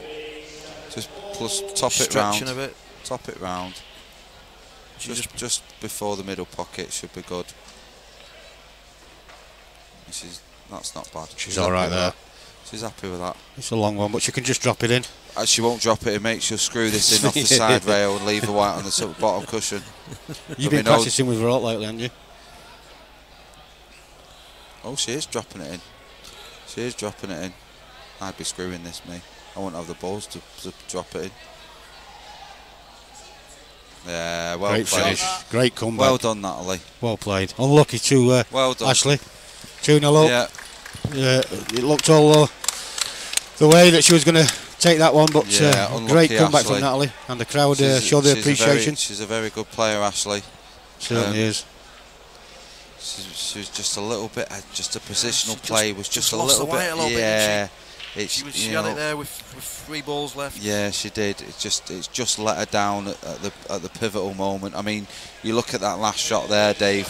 Just plus top it round. A bit. Top it round. Just before the middle pocket should be good. That's not bad. She's all right there. She's happy with that. It's a long one, but she can just drop it in. She won't drop it in, mate. She'll screw this in off the side rail and leave the white on the bottom cushion. You've been practicing with Rock lately, haven't you? Oh, she is dropping it in. She is dropping it in. I'd be screwing this, me. I won't have the balls to drop it in. Yeah, well Great played. finish. Great comeback. Well done, Natalie. Well played. Unlucky to well done. Ashley. 2-0 up. Yeah. It looked all the way that she was going to take that one, but great comeback Ashley. from Natalie. And the crowd showed their appreciation. She's a very good player, Ashley. Certainly is. She was just a little bit, just a positional play was just a little bit. It's She had it there with 3 balls left. Yeah, she did. It's just let her down at the pivotal moment. I mean, you look at that last shot there, Dave,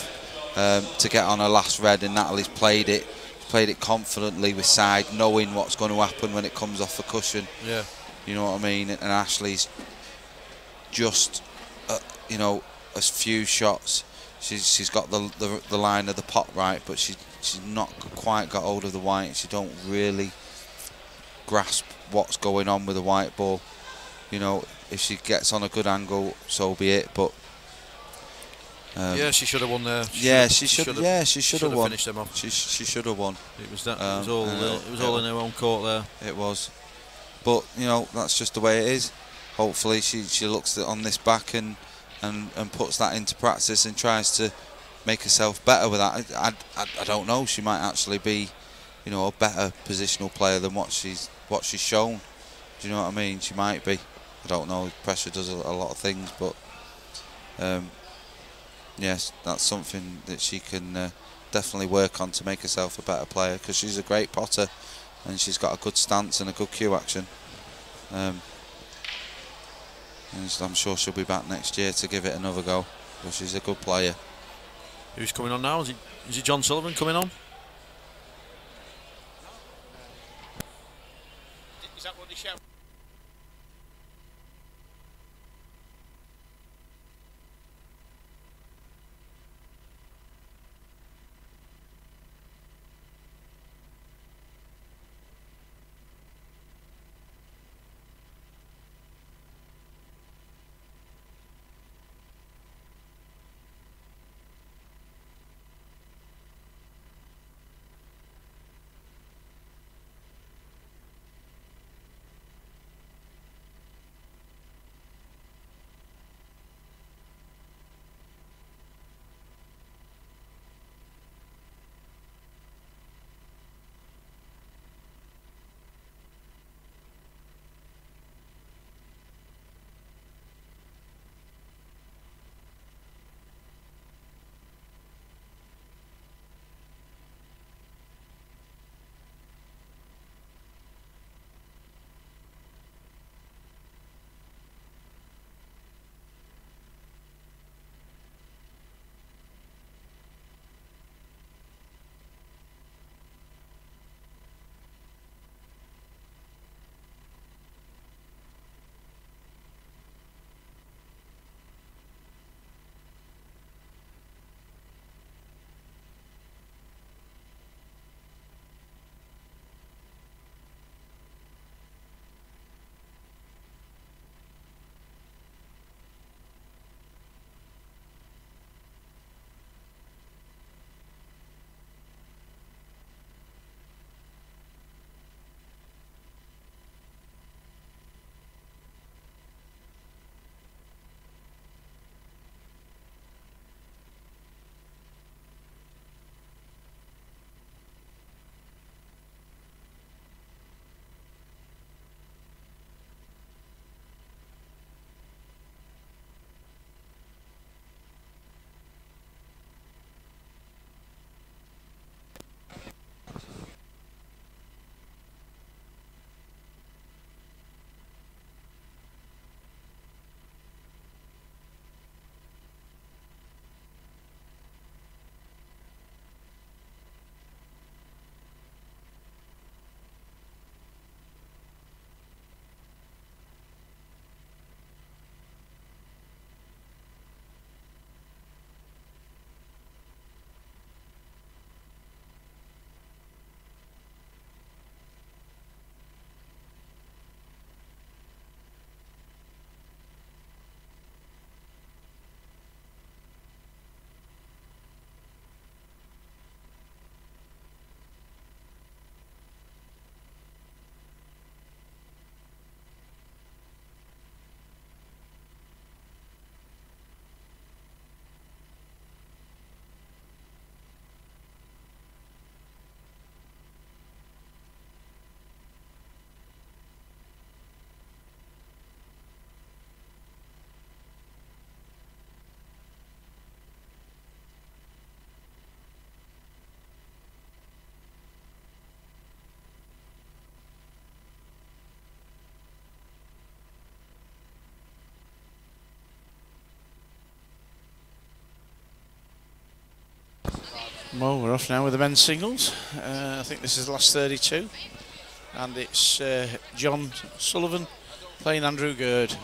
to get on her last red, and Natalie's played it confidently with side, knowing what's going to happen when it comes off the cushion. Yeah. You know what I mean? And Ashley's just, a few shots. She's got the line of the pot right, but she's not quite got hold of the white. She don't really grasp what's going on with the white ball. If she gets on a good angle, so be it. But yeah, she should have won there. She should have won. Finished them off. She should have won. It was all in her own court there. It was. But that's just the way it is. Hopefully she looks on this back and puts that into practice and tries to make herself better with that. I don't know. She might actually be, a better positional player than what she's shown. Do you know what I mean? She might be. I don't know. Pressure does a lot of things, but yes, that's something that she can definitely work on to make herself a better player, because she's a great potter and she's got a good stance and a good cue action. And I'm sure she'll be back next year to give it another go, but she's a good player. Who's coming on now? Is it John Sullivan coming on? Is that what they shout? Well, we're off now with the men's singles. I think this is the last 32. And it's John Sullivan playing Andrew Gerd.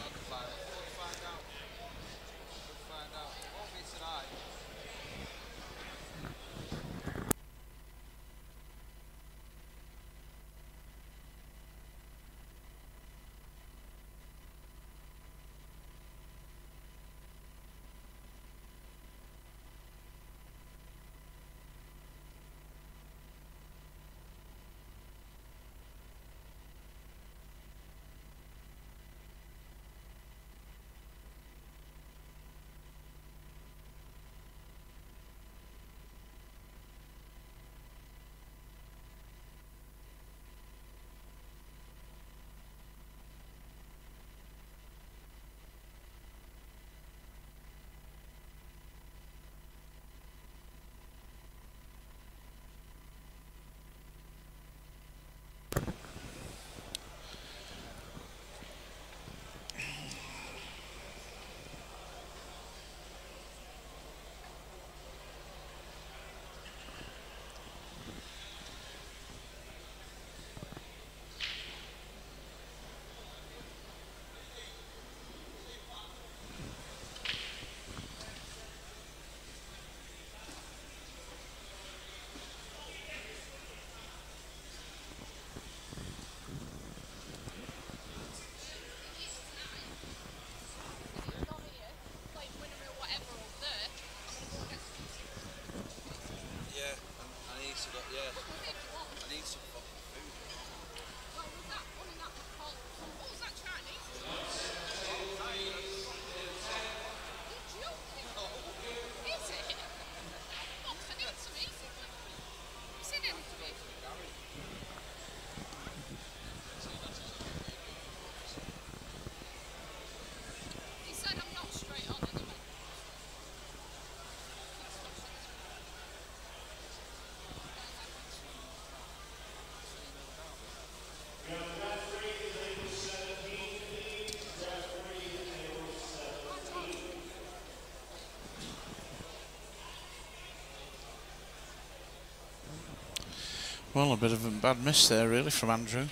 Well, a bit of a bad miss there, really, from Andrew.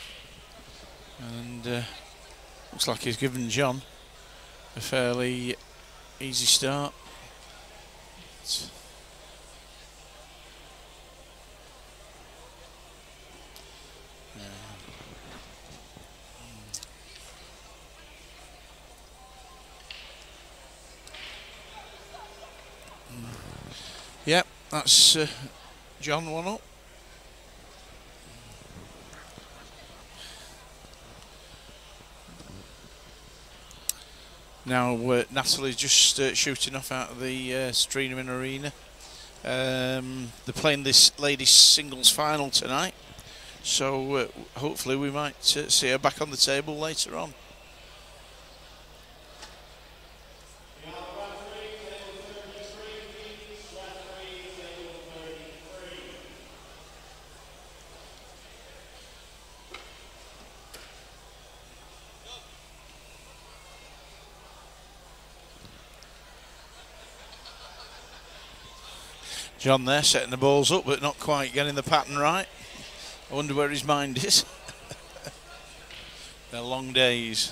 And looks like he's given John a fairly easy start. Yep, that's John 1 up. Now Natalie's just shooting off out of the Streatham Arena. They're playing this ladies singles final tonight, so hopefully we might see her back on the table later on. John there setting the balls up but not quite getting the pattern right. I wonder where his mind is. They're long days.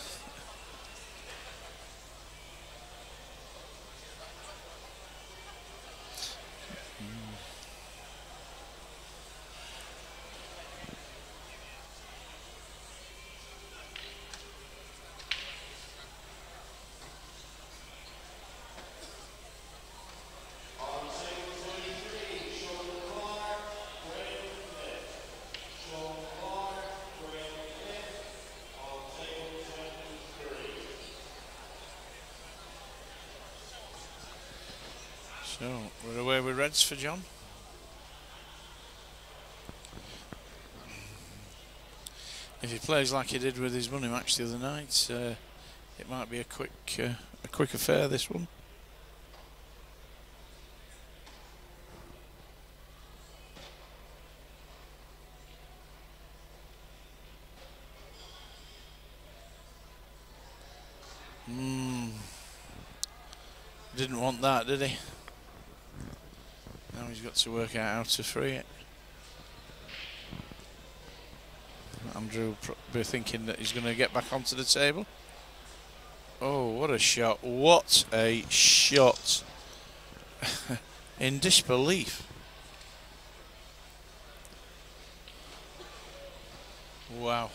So we're away with reds for John. If he plays like he did with his money match the other night, it might be a quick affair, this one. Didn't want that, did he? Now he's got to work out how to free it. Andrew will be thinking that he's going to get back onto the table. Oh, what a shot. What a shot. In disbelief. Wow.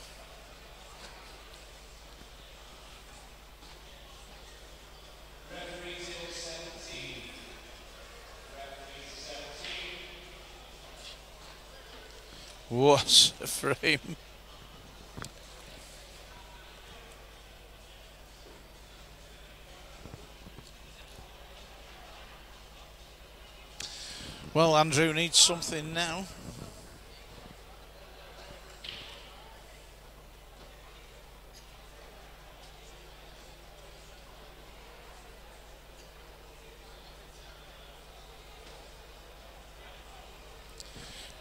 What a frame. Well, Andrew needs something now.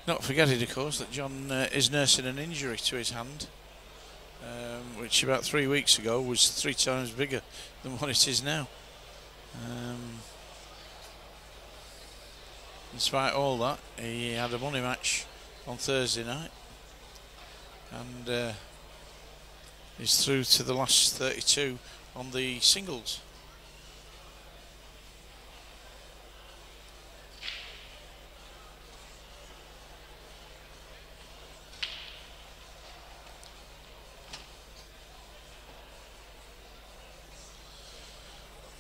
Not forgetting, of course, that John is nursing an injury to his hand, which about 3 weeks ago was 3 times bigger than what it is now. Despite all that, he had a money match on Thursday night, and he's through to the last 32 on the singles.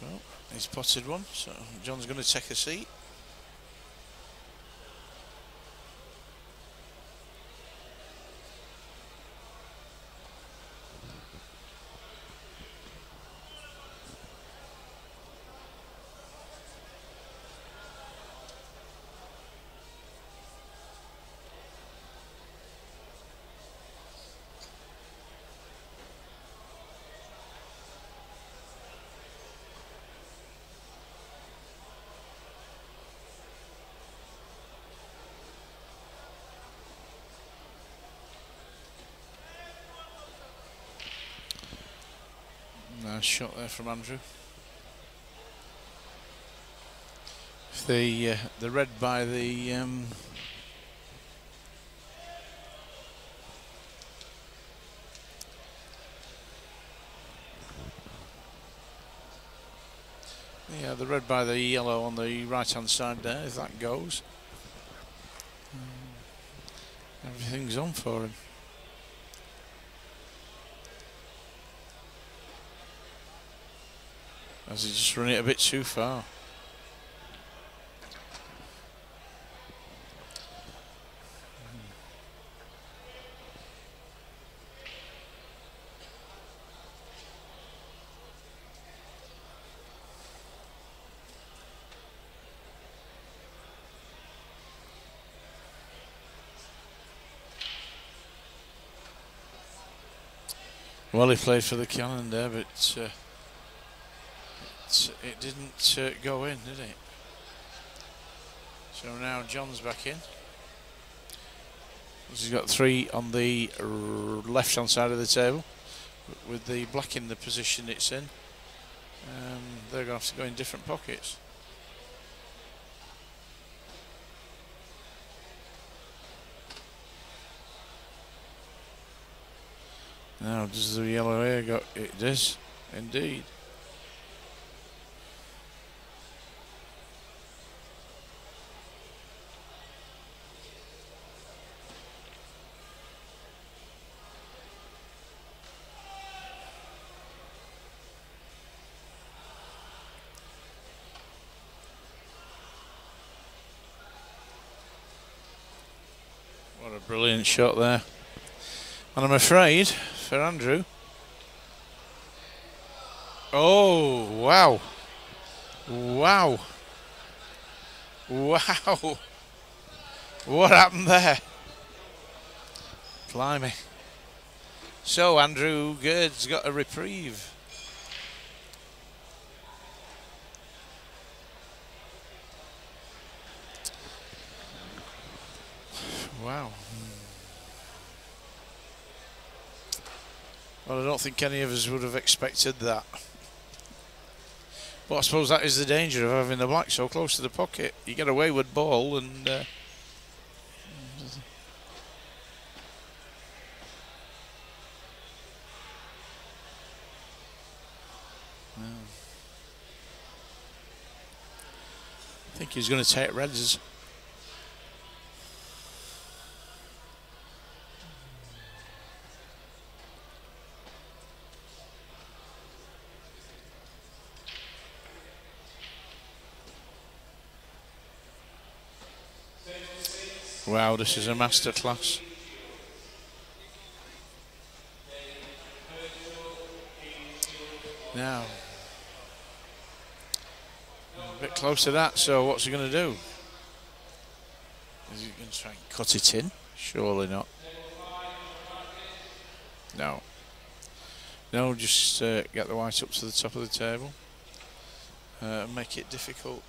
Well, he's potted one, so John's going to take a seat. Nice shot there from Andrew. If the red by the yeah, the red by the yellow on the right hand side there, if that goes, everything's on for him. Has he just run it a bit too far? Well, he played for the cannon there, but it didn't go in, did it? So now John's back in. He's got 3 on the left hand side of the table, with the black in the position it's in. They're going to have to go in different pockets. Now, does the yellow here go? It does, indeed. What a brilliant shot there. And I'm afraid for Andrew. Oh, wow. Wow. Wow. What happened there? Blimey. So Andrew Gird's got a reprieve. Wow. Well, I don't think any of us would have expected that. But I suppose that is the danger of having the black so close to the pocket. You get a wayward ball and I think he's going to take Reds. Wow, this is a masterclass. Now, a bit close to that, so what's he going to do? Is he going to try and cut it in? Surely not. No. No, just get the white up to the top of the table. And make it difficult.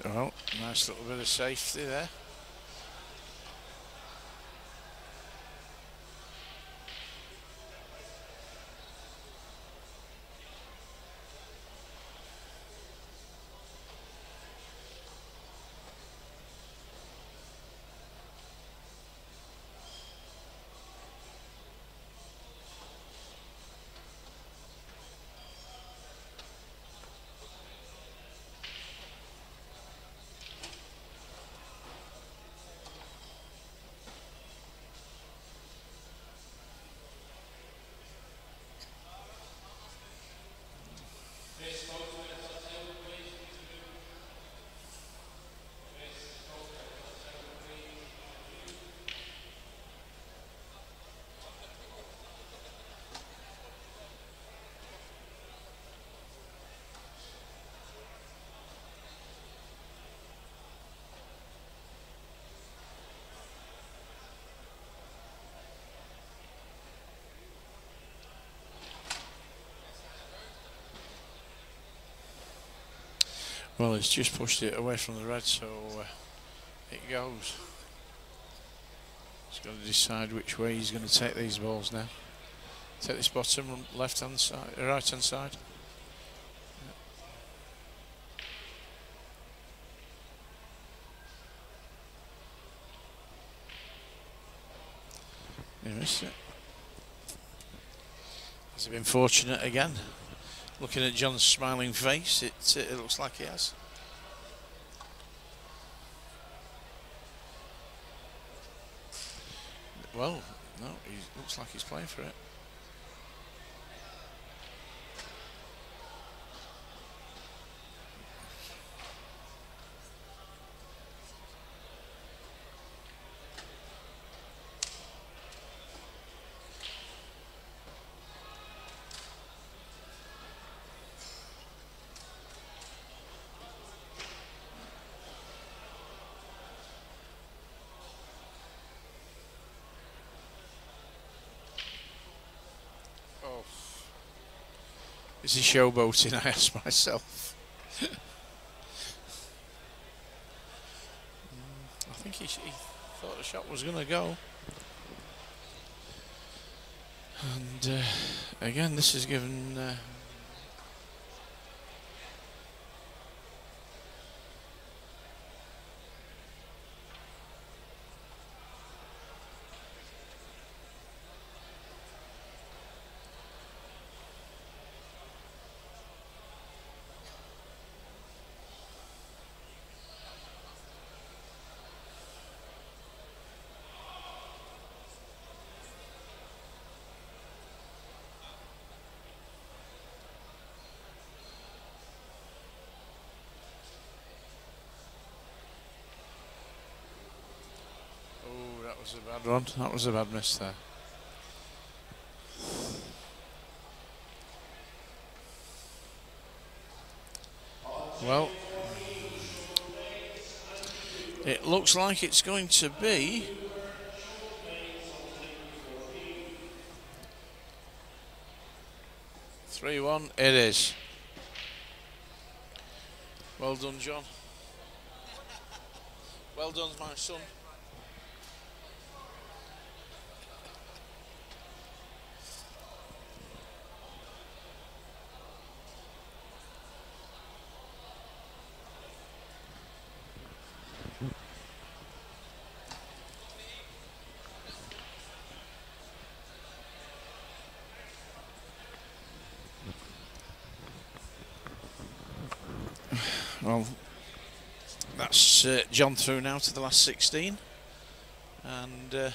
Well, nice little bit of safety there. Well, he's just pushed it away from the red, so it goes. He's got to decide which way he's going to take these balls now. Take this bottom left-hand side, right-hand side. He missed it. Has he been fortunate again? Looking at John's smiling face, it looks like he has. Well, no, he looks like he's playing for it. Is he showboating? I ask myself. I think he thought the shot was going to go. And again, this is given... that was a bad one. That was a bad miss there. Well, it looks like it's going to be (3-1). It is. Well done, John. Well done, my son. Well, that's John through now to the last 16, and